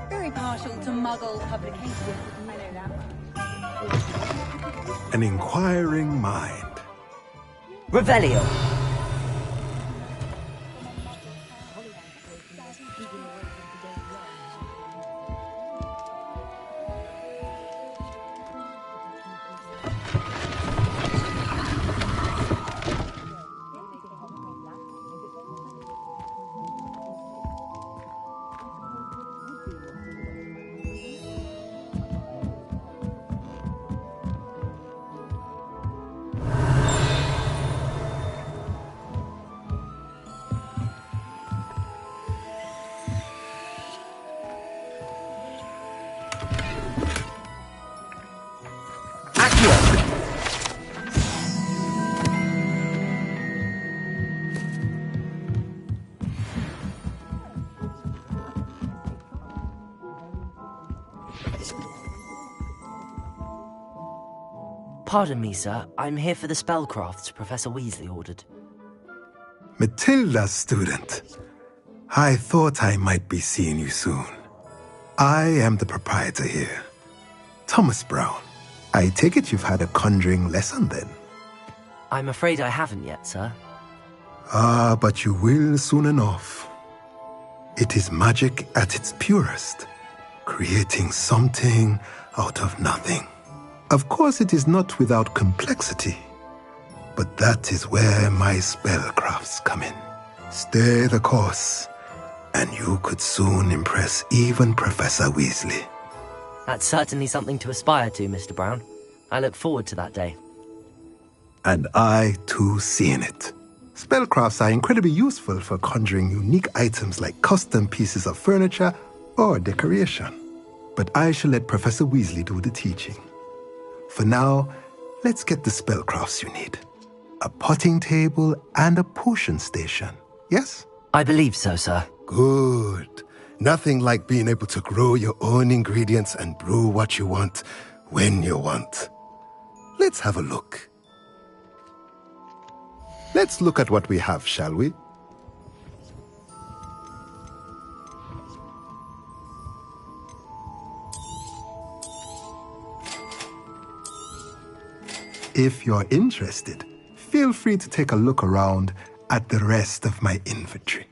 Very partial to Muggle publications. I know that. An inquiring mind. Revelio. Pardon me, sir. I'm here for the spellcrafts Professor Weasley ordered. Matilda's student. I thought I might be seeing you soon. I am the proprietor here. Thomas Brown. I take it you've had a conjuring lesson then? I'm afraid I haven't yet, sir. Ah, but you will soon enough. It is magic at its purest, creating something out of nothing. Of course, it is not without complexity, but that is where my spellcrafts come in. Stay the course, and you could soon impress even Professor Weasley. That's certainly something to aspire to, Mr. Brown. I look forward to that day. And I, too, seeing it. Spellcrafts are incredibly useful for conjuring unique items like custom pieces of furniture or decoration. But I shall let Professor Weasley do the teaching. For now, let's get the spellcrafts you need. A potting table and a potion station, yes? I believe so, sir. Good. Nothing like being able to grow your own ingredients and brew what you want, when you want. Let's have a look. Let's look at what we have, shall we? If you're interested, feel free to take a look around at the rest of my inventory.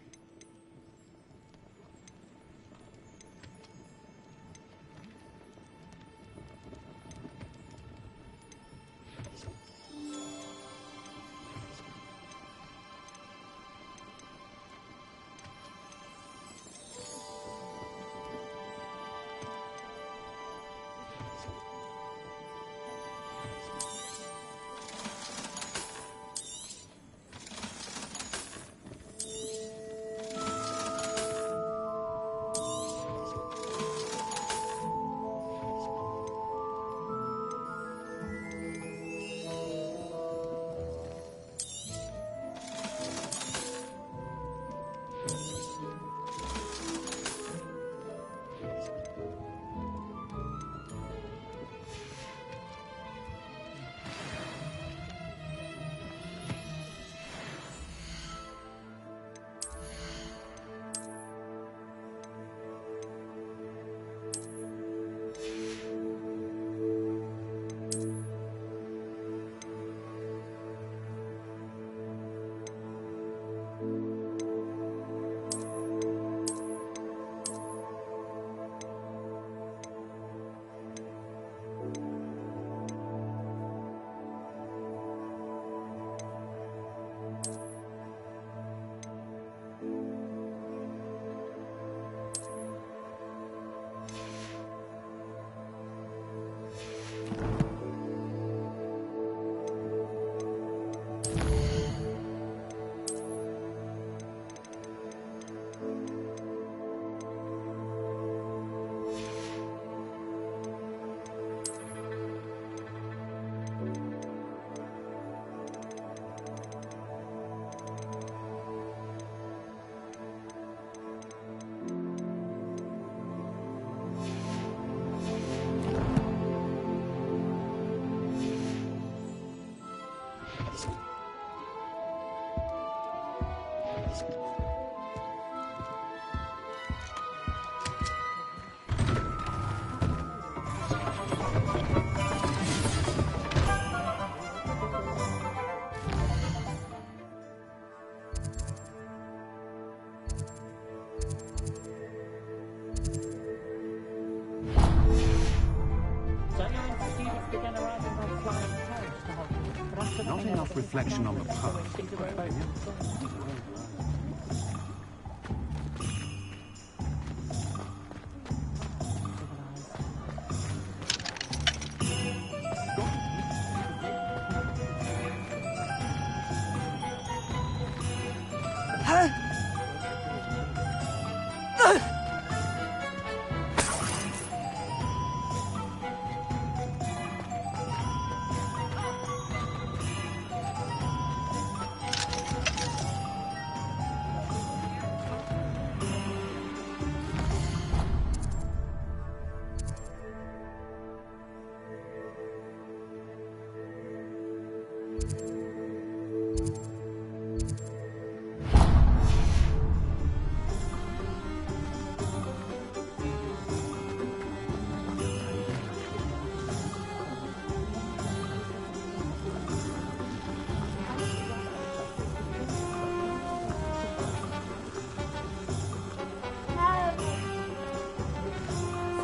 Not enough reflection on the path.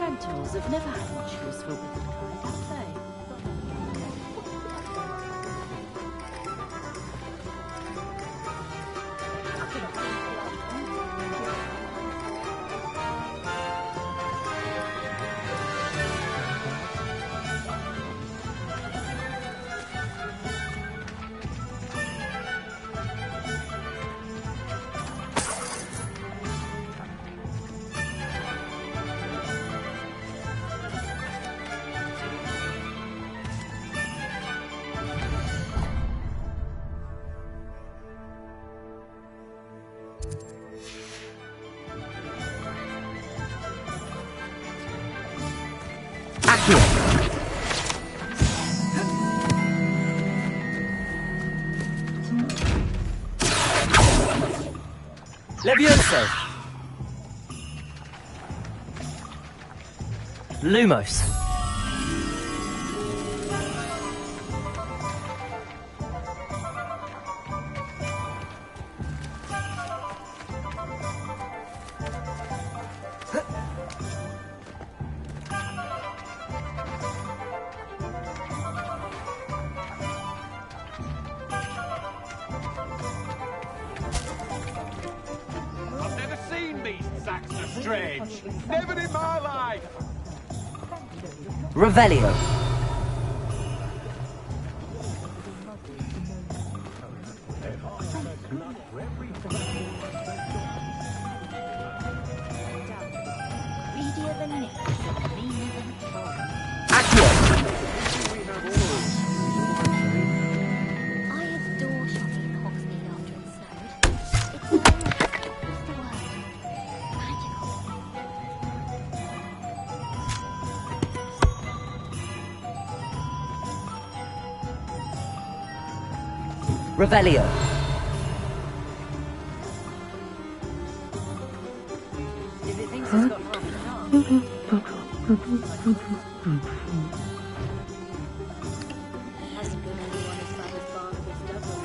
Centaurs have never had much use for womankind, have they? Levioso! Lumos. strange. Never in my life. Revelio. Greedier than Nicholas and meaner than Troy. Accio. I adore shopping in Hogsmeade after it snowed. It's almost, what's the word? Magical. Revelio. If it thinks it's got half a chance. Hasn't been anyone as fun as Barnabas Douglas.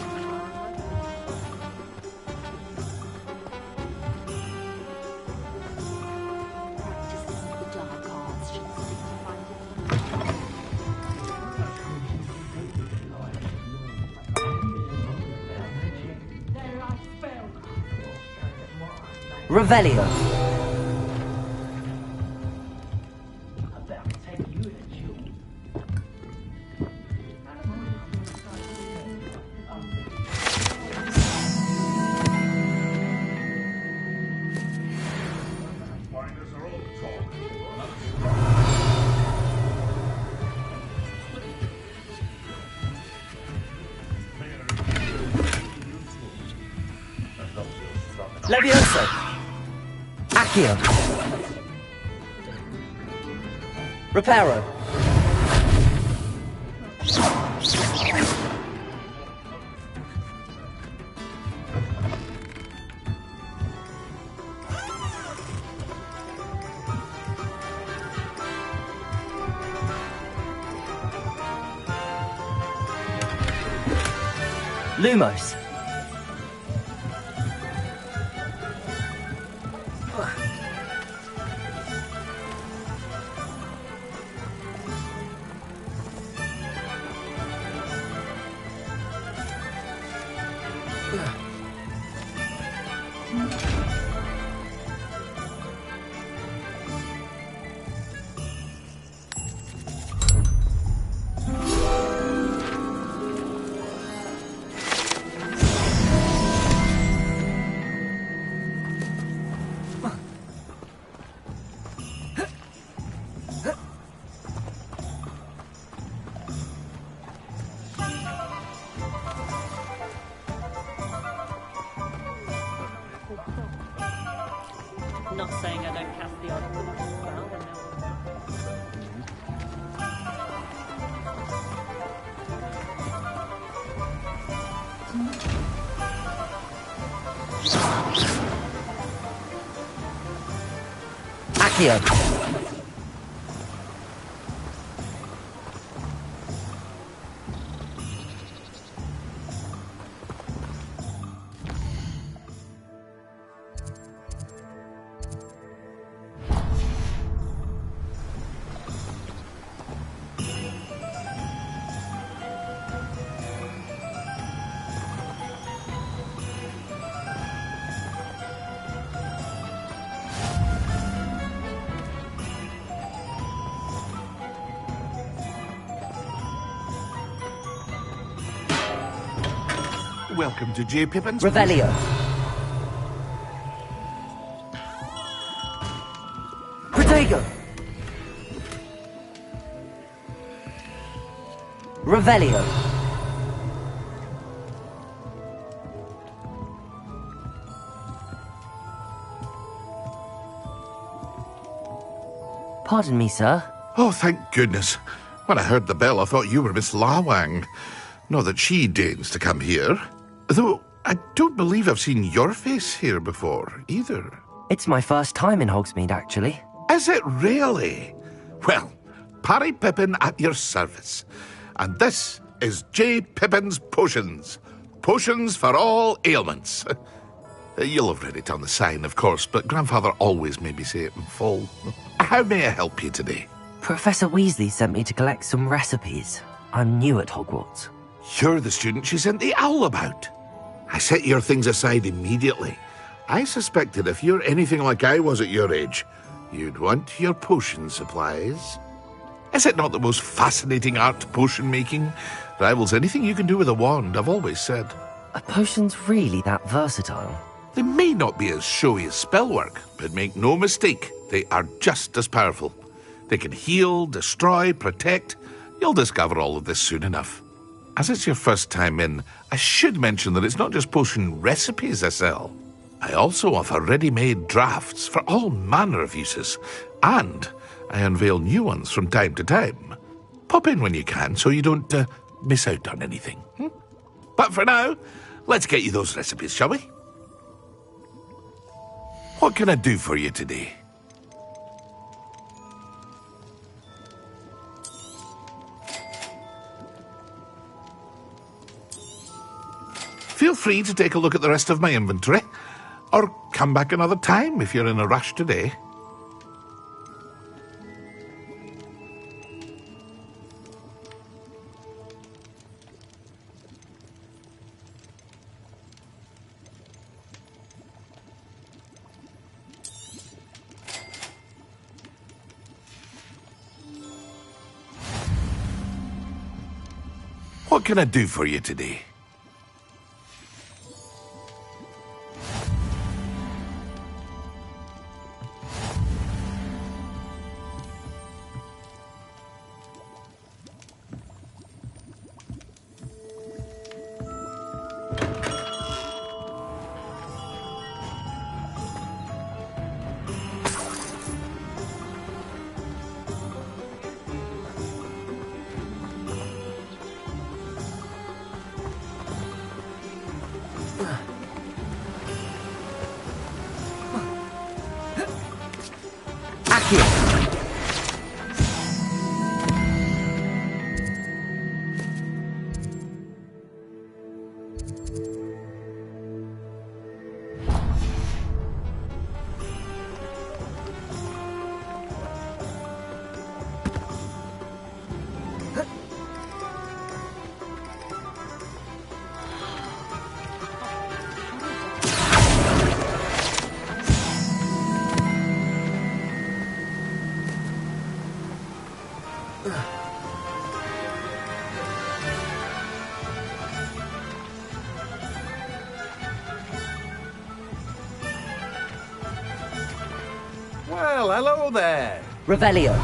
Practices the dark arts should signify Revelio. Levioso. Accio. Reparo. Lumos. Not saying I don't cast the odd spell when no one's Accio. Welcome to J. Pippin's Revelio. Protego. Revelio. Pardon me, sir. Oh, thank goodness. When I heard the bell, I thought you were Miss Lawang. Not that she deigns to come here. Though, I don't believe I've seen your face here before, either. It's my first time in Hogsmeade, actually. Is it really? Well, Parry Pippin at your service. And this is J. Pippin's Potions. Potions for all ailments. You'll have read it on the sign, of course, but Grandfather always made me say it in full. How may I help you today? Professor Weasley sent me to collect some recipes. I'm new at Hogwarts. You're the student she sent the owl about. I set your things aside immediately. I suspected if you're anything like I was at your age, you'd want your potion supplies. Is it not the most fascinating art, potion making? Rivals anything you can do with a wand, I've always said. Are potions really that versatile? They may not be as showy as spellwork, but make no mistake, they are just as powerful. They can heal, destroy, protect. You'll discover all of this soon enough. As it's your first time in, I should mention that it's not just potion recipes I sell. I also offer ready-made drafts for all manner of uses, and I unveil new ones from time to time. Pop in when you can so you don't miss out on anything. But for now, let's get you those recipes, shall we? What can I do for you today? Feel free to take a look at the rest of my inventory, or come back another time if you're in a rush today. What can I do for you today? Well, hello there. Revelio.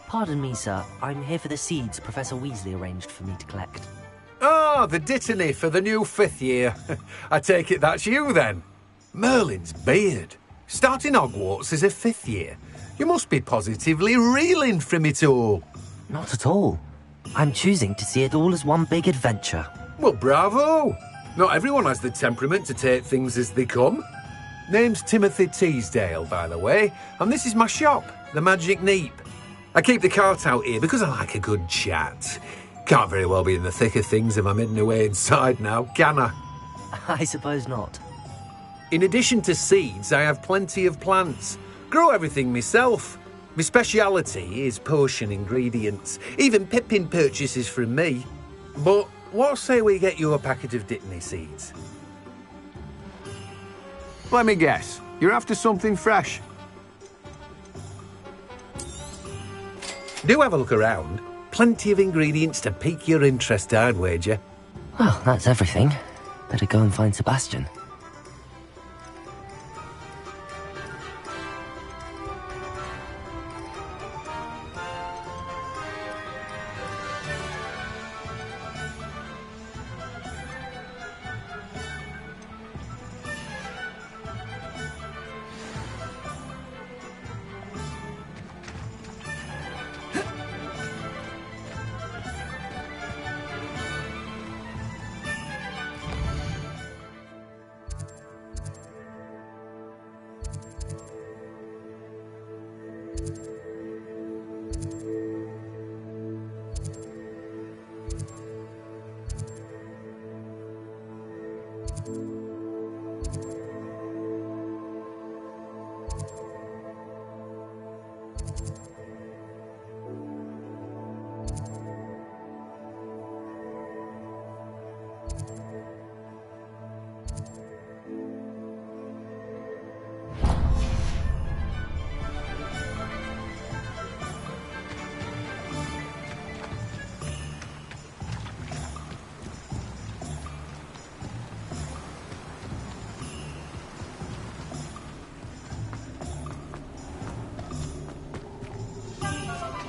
Pardon me, sir. I'm here for the seeds Professor Weasley arranged for me to collect. Ah, the dittany for the new 5th year. I take it that's you, then. Merlin's beard. Starting Hogwarts as a 5th year. You must be positively reeling from it all. Not at all. I'm choosing to see it all as one big adventure. Well, bravo. Not everyone has the temperament to take things as they come. Name's Timothy Teasdale, by the way, and this is my shop, the Magic Neep. I keep the cart out here because I like a good chat. Can't very well be in the thick of things if I'm hidden away inside now, can I? I suppose not. In addition to seeds, I have plenty of plants. Grow everything myself. My speciality is potion ingredients. Even Pippin purchases from me. But what say we get you a packet of dittany seeds? Let me guess. You're after something fresh. Do have a look around. Plenty of ingredients to pique your interest, I'd wager. Well, that's everything. Better go and find Sebastian.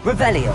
Revelio.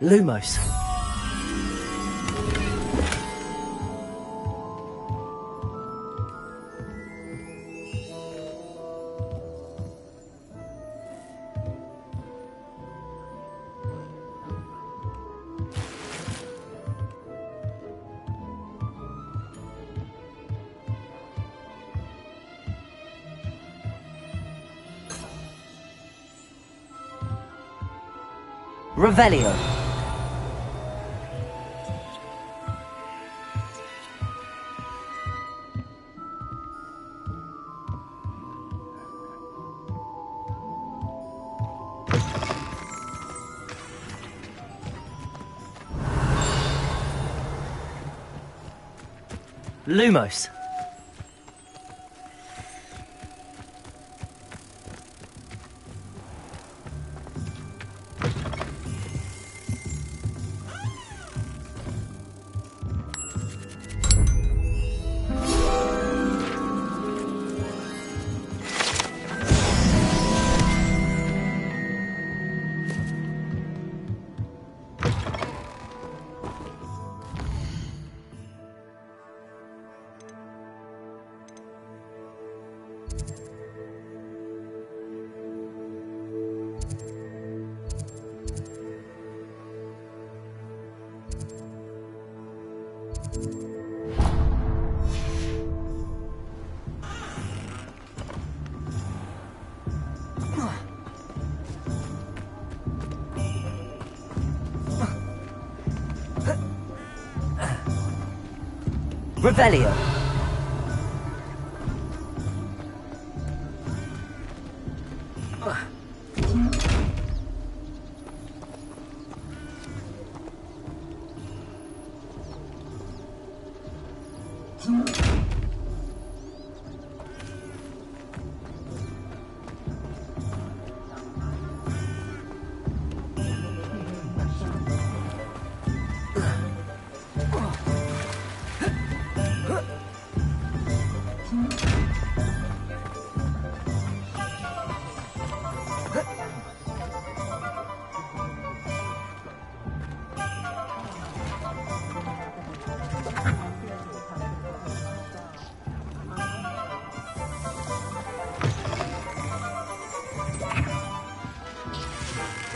Lumos. Revelio. Lumos. Revelio.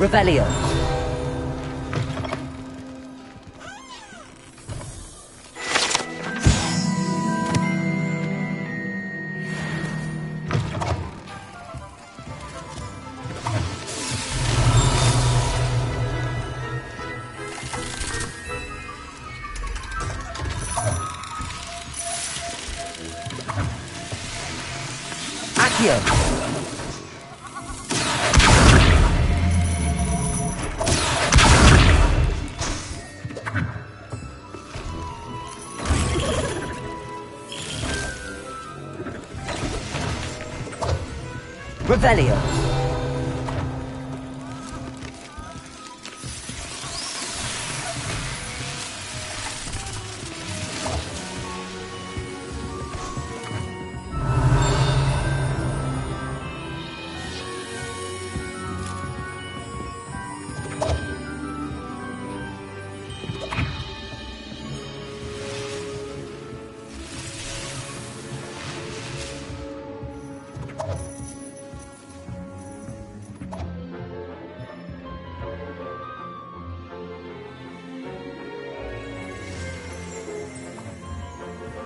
Revelio. Accio. Revelio.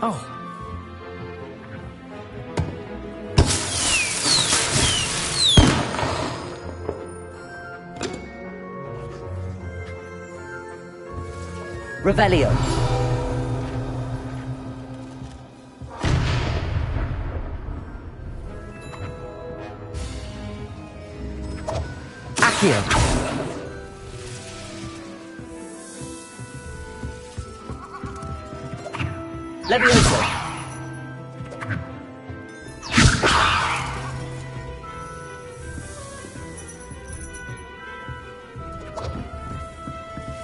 Oh. Revelio. Accio. Levioso.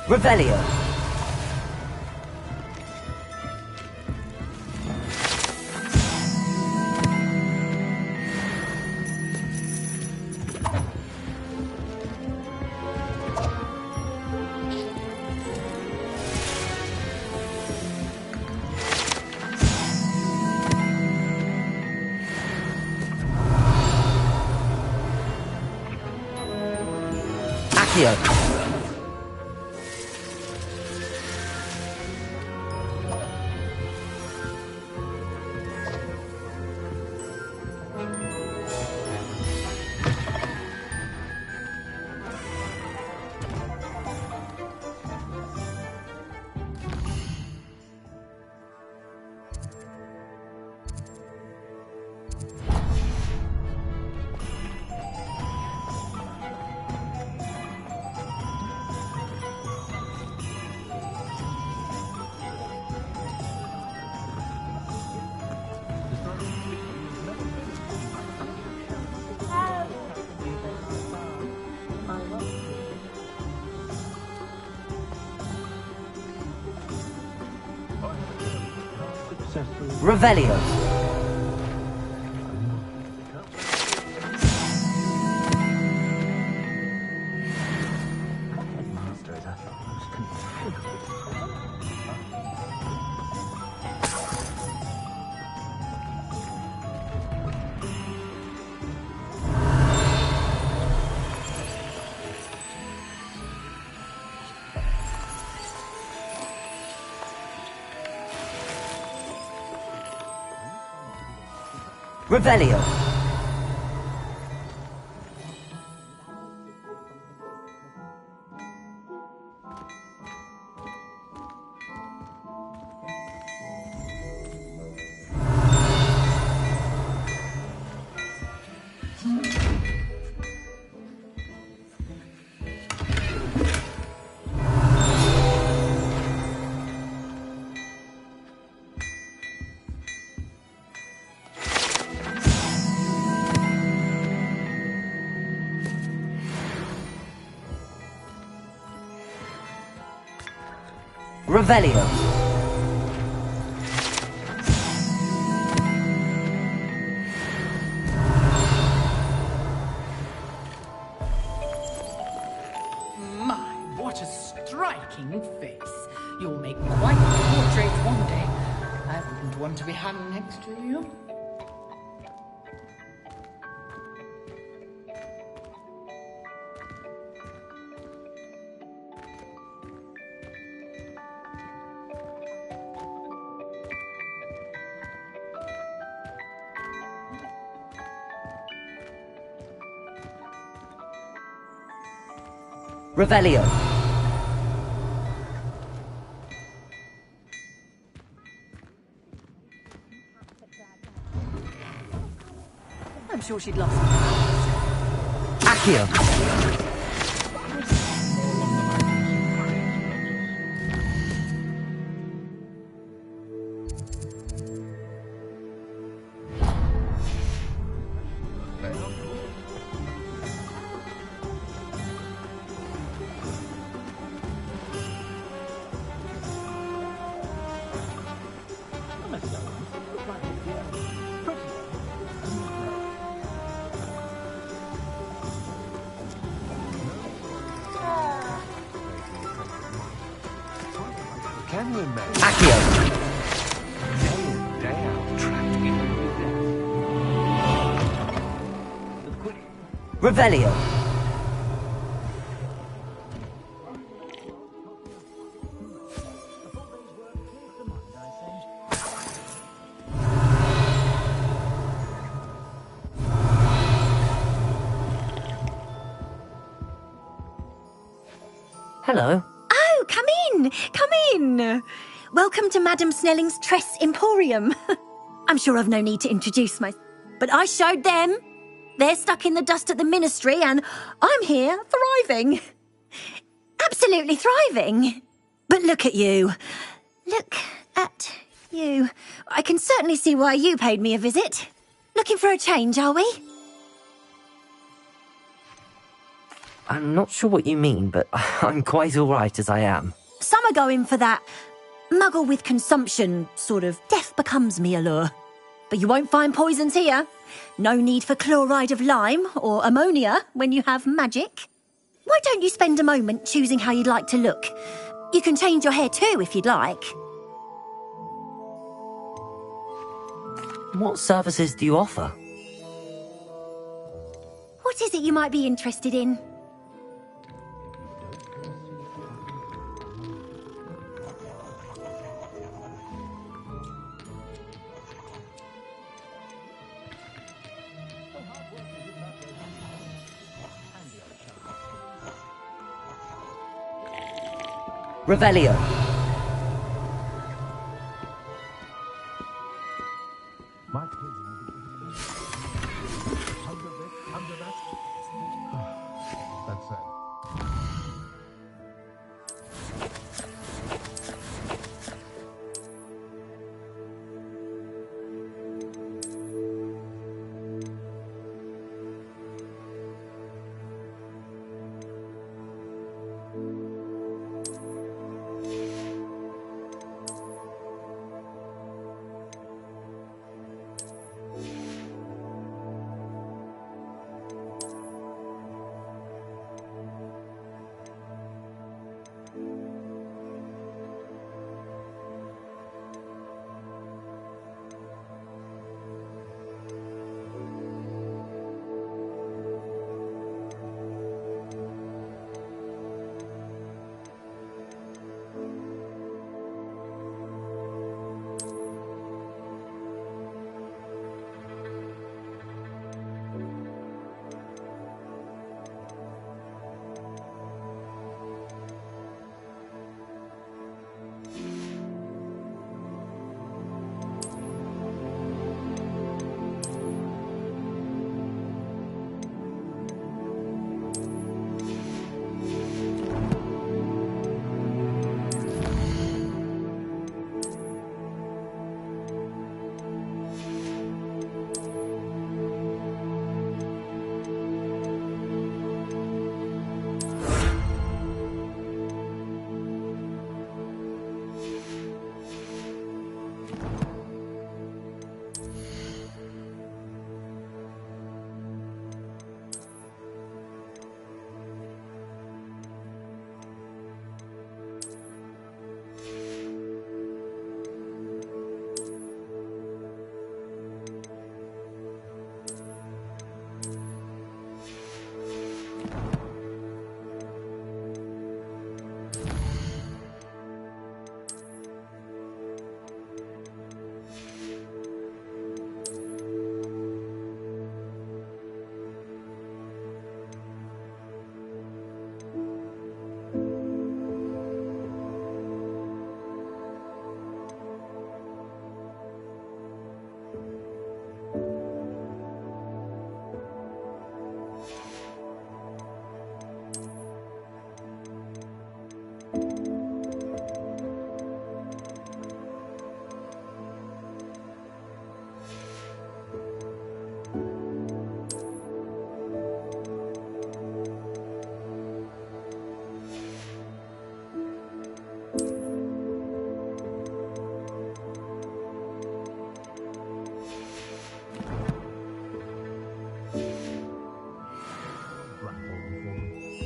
Revelio. Accio. Revelio. Revelio. Revelio. My, what a striking face. You'll make quite a portrait one day. I wouldn't want to be hung next to you. Revelio. I'm sure she'd lost it. Accio. Can you imagine? Accio. Day in, day out, trapped in Revelio. Hello. Oh, come in! Come in! Welcome to Madame Snelling's Tress Emporium. I'm sure I've no need to introduce myself, but I showed them. They're stuck in the dust at the ministry, and I'm here thriving. Absolutely thriving. But look at you. Look at you. I can certainly see why you paid me a visit. Looking for a change, are we? I'm not sure what you mean, but I'm quite alright as I am. Some are going for that muggle with consumption, sort of death becomes me allure. But you won't find poisons here. No need for chloride of lime or ammonia when you have magic. Why don't you spend a moment choosing how you'd like to look? You can change your hair too if you'd like. What services do you offer? What is it you might be interested in? Revelio. That's it.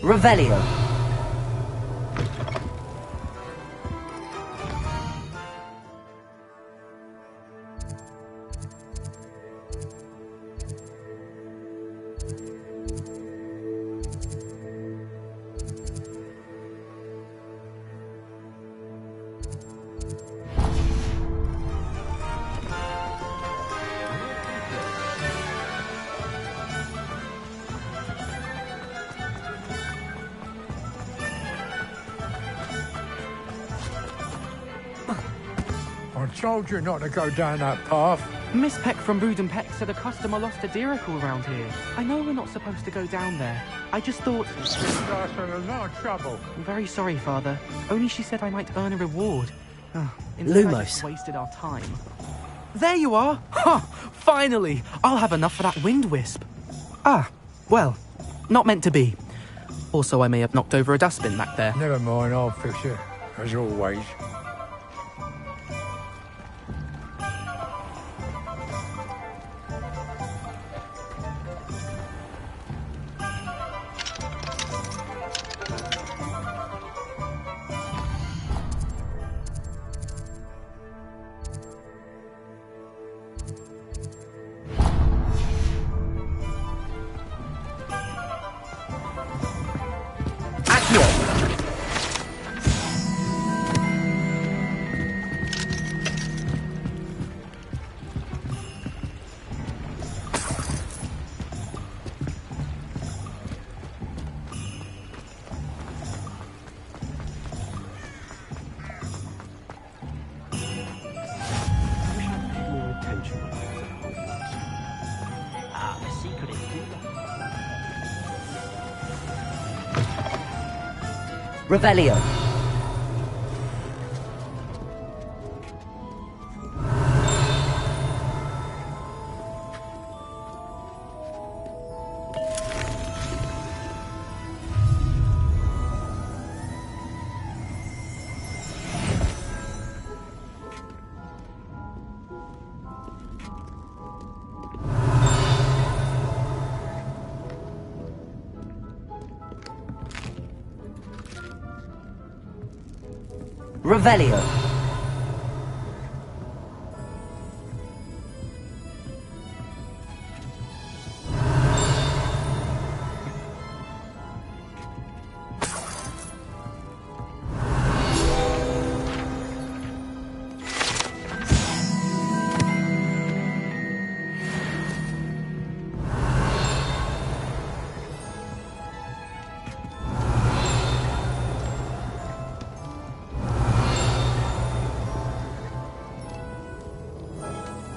Revelio. I told you not to go down that path. Miss Peck from Boodin Peck said a customer lost a deeracle around here. I know we're not supposed to go down there. I just thought... This guy's in a lot of trouble. I'm very sorry, Father. Only she said I might earn a reward. Instead, I just wasted our time. There you are! Ha! Finally! I'll have enough for that wind wisp. Ah, well, not meant to be. Also, I may have knocked over a dustbin back there. Never mind, I'll fix it, as always. Revelio. Revelio.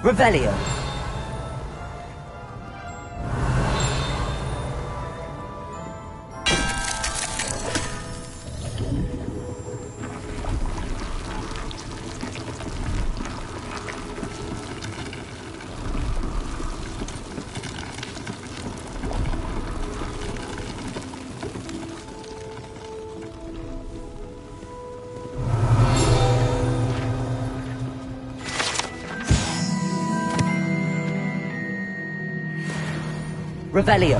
Revelio. Revelio.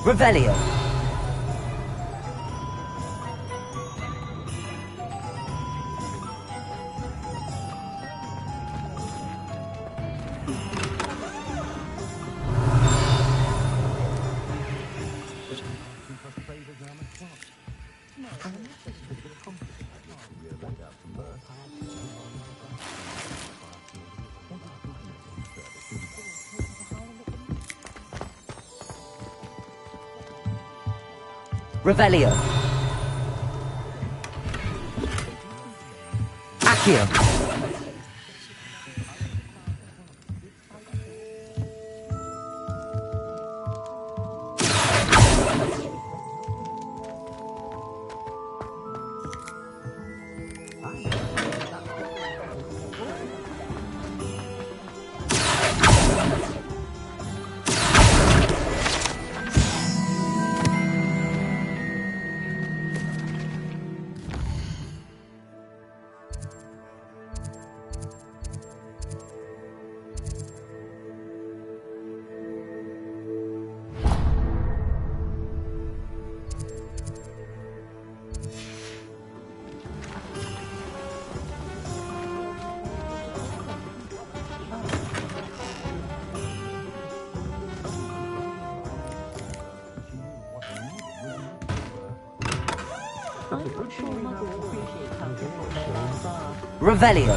Revelio. Revelio. Accio. Revelio.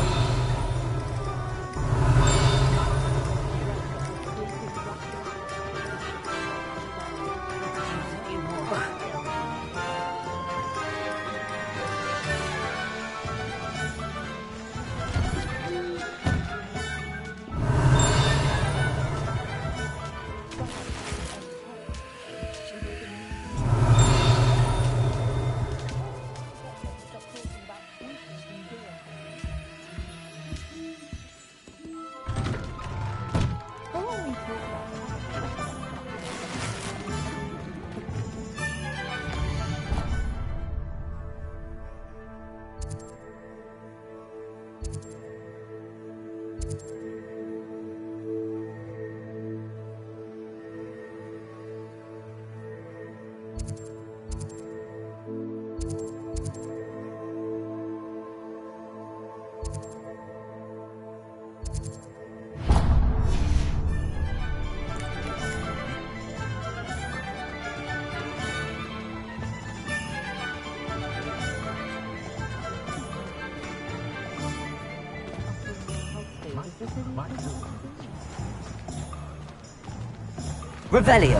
Revelio.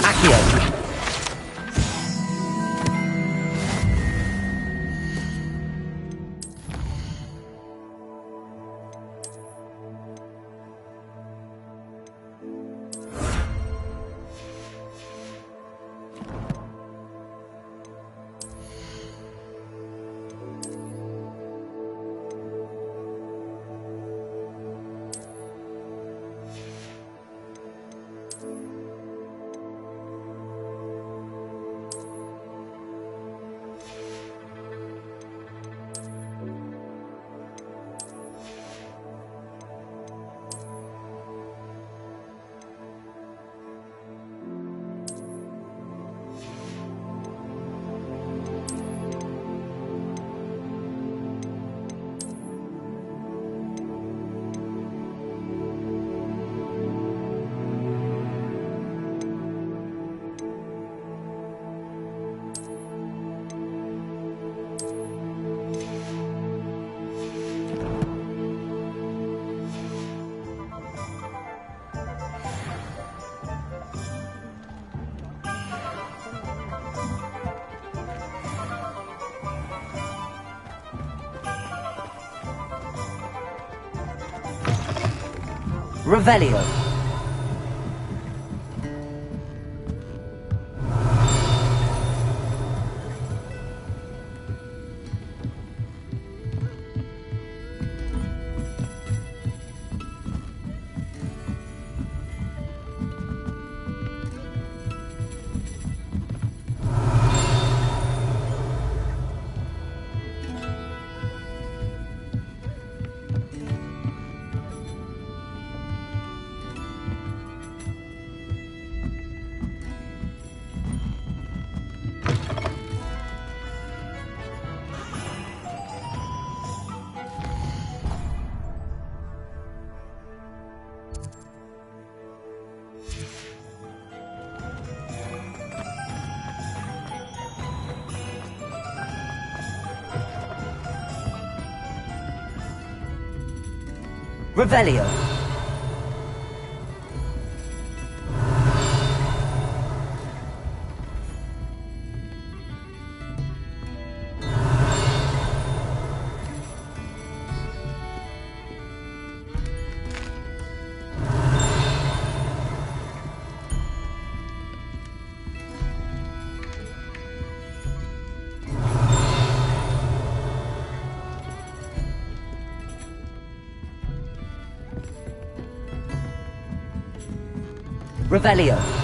Accio. Revelio. Revelio. Revelio.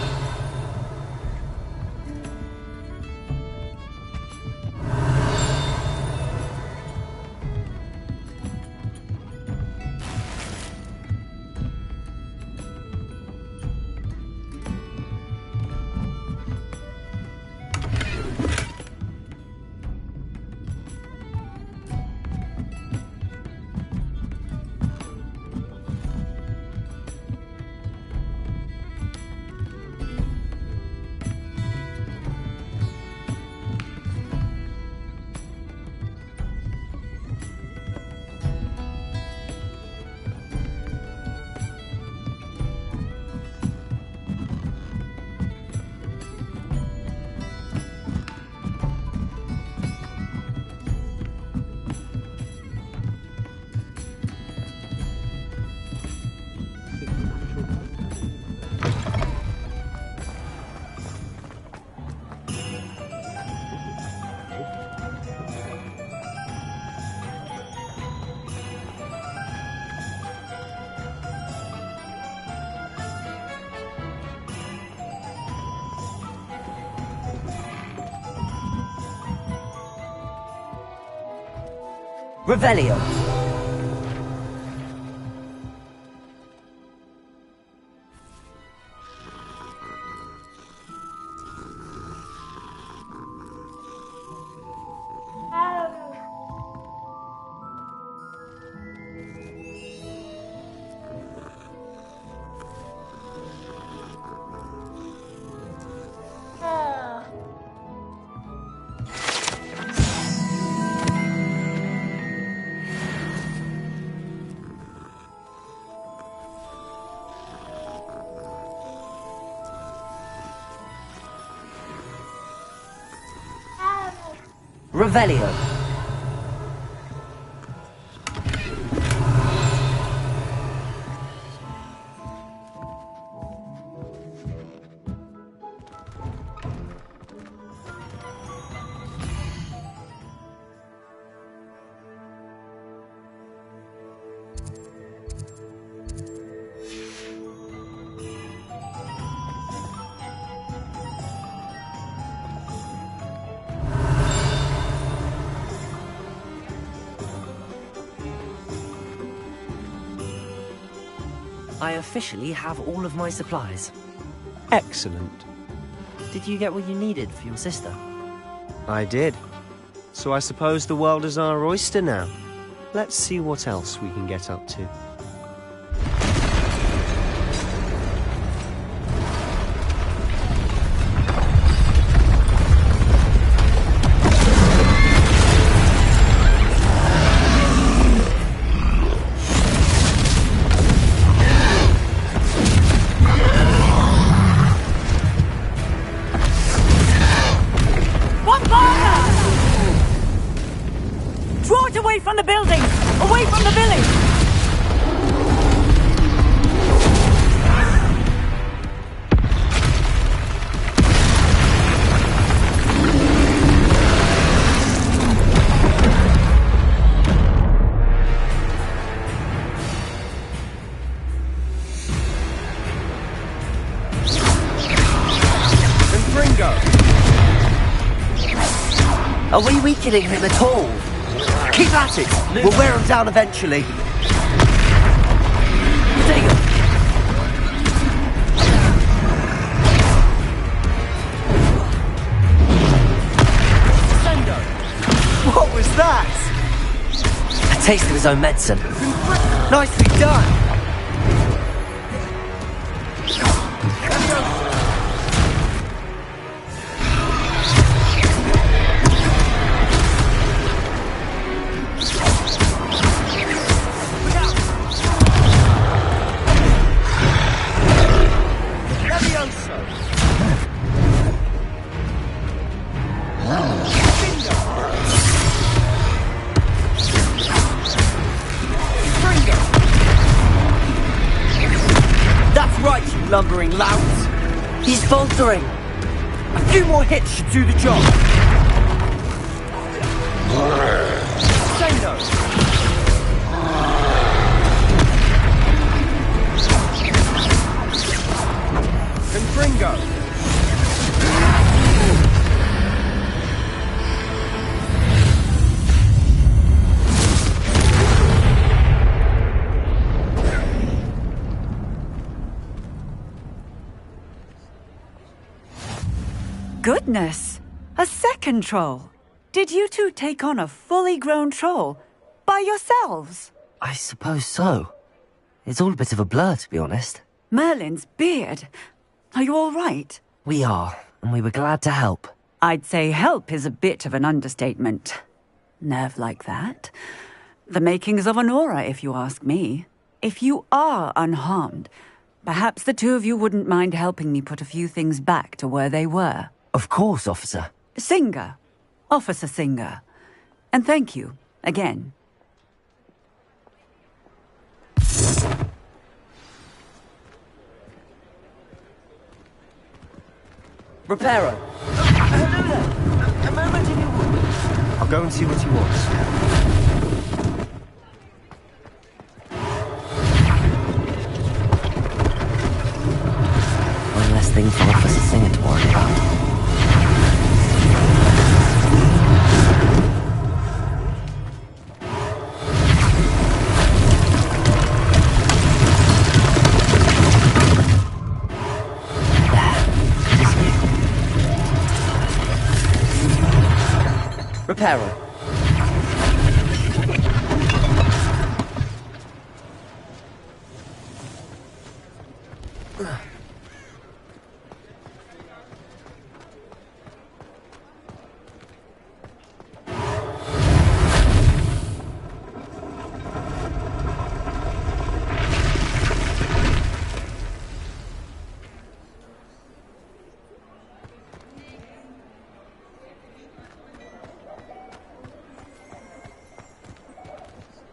Revelio. Revelio. I officially have all of my supplies. Excellent. Did you get what you needed for your sister? I did. So I suppose the world is our oyster now. Let's see what else we can get up to. Away from the building! Away from the village! Are we weakening him at all? Keep at it! We'll wear him down eventually. Dig him! What was that? A taste of his own medicine. Nicely done! Lumbering louts. He's faltering. A few more hits should do the job. Say no. Confringo. Goodness! A second troll! Did you two take on a fully grown troll? By yourselves? I suppose so. It's all a bit of a blur, to be honest. Merlin's beard. Are you all right? We are, and we were glad to help. I'd say help is a bit of an understatement. Nerve like that. The makings of an aura, if you ask me. If you are unharmed, perhaps the two of you wouldn't mind helping me put a few things back to where they were. Of course, officer. Singer. Officer Singer. And thank you, again. Reparo. A moment if you would. I'll go and see what he wants. One less thing for Officer Singer to worry about. Reparo.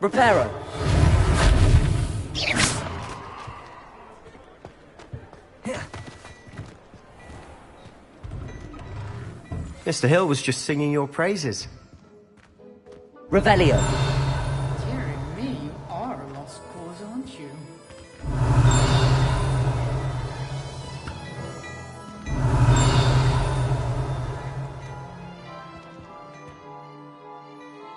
Reparo. Mr. Hill was just singing your praises. Revelio. Dearie me, you are a lost cause, aren't you?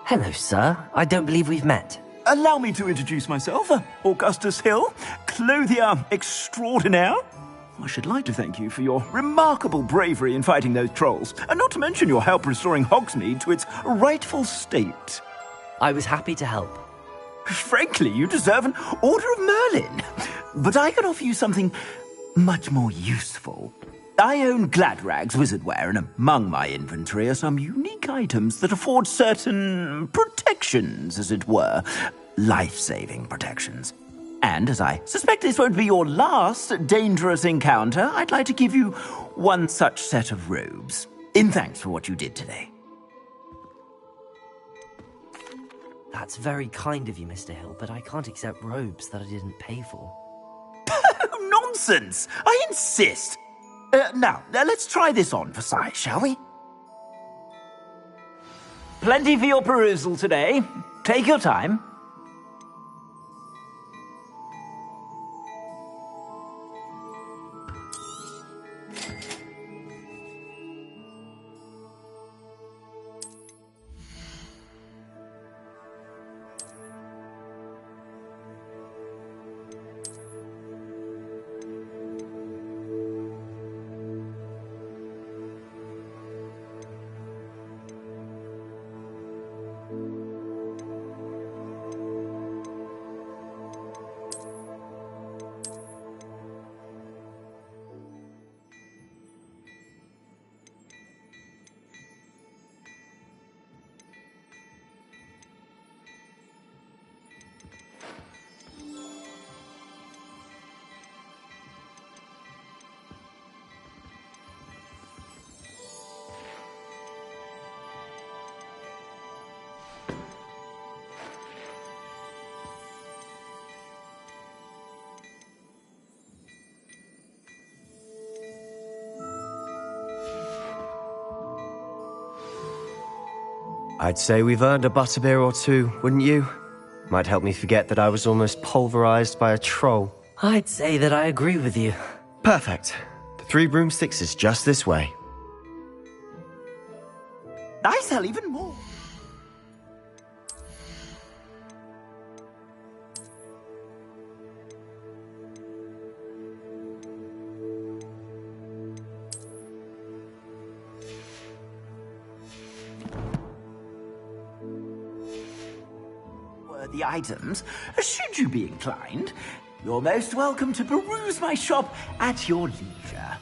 Hello, sir. I don't believe we've met. Allow me to introduce myself. Augustus Hill, clothier extraordinaire. I should like to thank you for your remarkable bravery in fighting those trolls, and not to mention your help restoring Hogsmeade to its rightful state. I was happy to help. Frankly, you deserve an Order of Merlin. But I can offer you something much more useful. I own Gladrag's wizardware, and among my inventory are some unique items that afford certain protections, as it were. Life-saving protections. And as I suspect this won't be your last dangerous encounter, I'd like to give you one such set of robes, in thanks for what you did today. That's very kind of you, Mr. Hill, but I can't accept robes that I didn't pay for. Nonsense! I insist! Now, let's try this on for size, shall we? Plenty for your perusal today. Take your time. I'd say we've earned a butterbeer or two, wouldn't you? Might help me forget that I was almost pulverized by a troll. I'd say that I agree with you. Perfect. The 3 broomsticks is just this way. I sell even more. The items, should you be inclined, you're most welcome to peruse my shop at your leisure.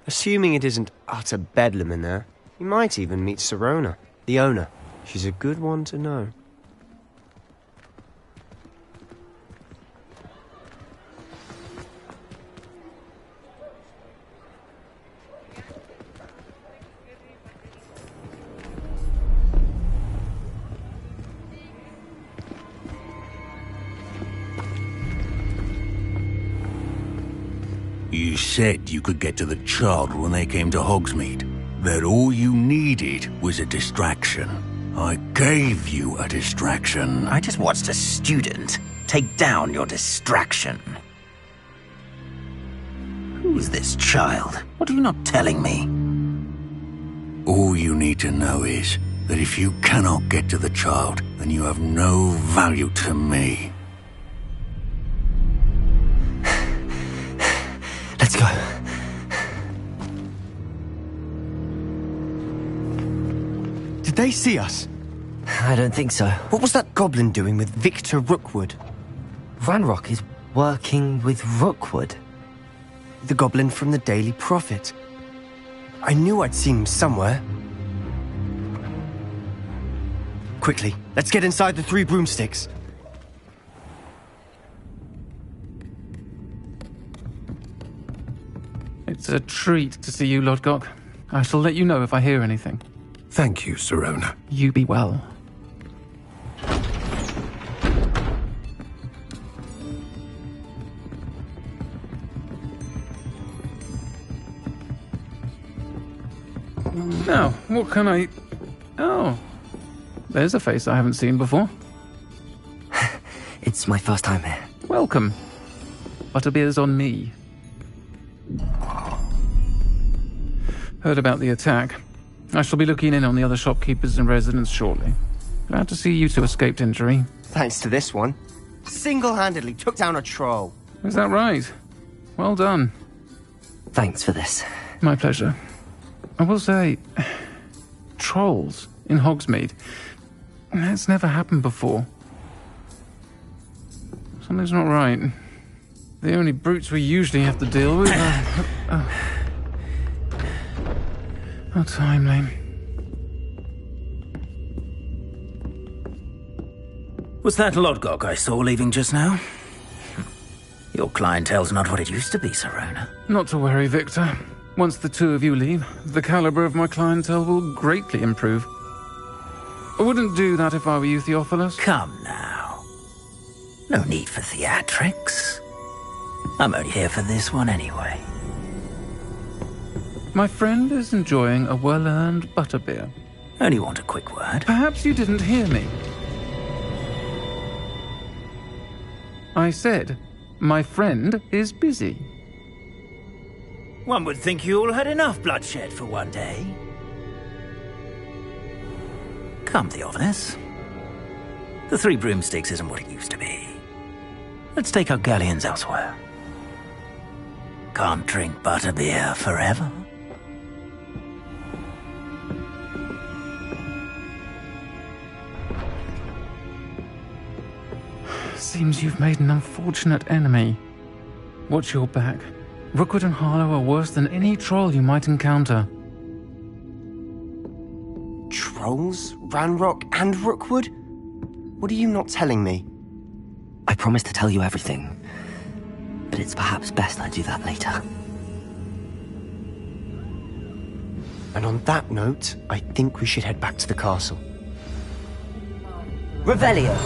Assuming it isn't utter bedlam in there, you might even meet Sirona, the owner. She's a good one to know. You said you could get to the child when they came to Hogsmeade. That all you needed was a distraction. I gave you a distraction. I just watched a student take down your distraction. Who's this child? What are you not telling me? All you need to know is that if you cannot get to the child, then you have no value to me. Let's go. Did they see us? I don't think so. What was that goblin doing with Victor Rookwood? Ranrock is working with Rookwood. The goblin from the Daily Prophet. I knew I'd seen him somewhere. Quickly, let's get inside the 3 broomsticks. It's a treat to see you, Lodgok. I shall let you know if I hear anything. Thank you, Sirona. You be well. Now, what can I... Oh, there's a face I haven't seen before. It's my first time here. Welcome. Butterbeer's on me. Heard about the attack. I shall be looking in on the other shopkeepers and residents shortly. Glad to see you two escaped injury. Thanks to this one. Single-handedly took down a troll. Is that right? Well done. Thanks for this. My pleasure. I will say, trolls in Hogsmeade. That's never happened before. Something's not right. The only brutes we usually have to deal with are... How timely. Was that Lodgok I saw leaving just now? Your clientele's not what it used to be, Sirona. Not to worry, Victor. Once the two of you leave, the caliber of my clientele will greatly improve. I wouldn't do that if I were you, Theophilus. Come now. No need for theatrics. I'm only here for this one anyway. My friend is enjoying a well-earned butterbeer. Only want a quick word. Perhaps you didn't hear me. I said, my friend is busy. One would think you all had enough bloodshed for one day. Come, Theophilus. The 3 broomsticks isn't what it used to be. Let's take our galleons elsewhere. Can't drink butterbeer forever. Seems you've made an unfortunate enemy. Watch your back. Rookwood and Harlow are worse than any troll you might encounter. Trolls? Ranrock and Rookwood? What are you not telling me? I promised to tell you everything, but it's perhaps best I do that later. And on that note, I think we should head back to the castle. Revelio!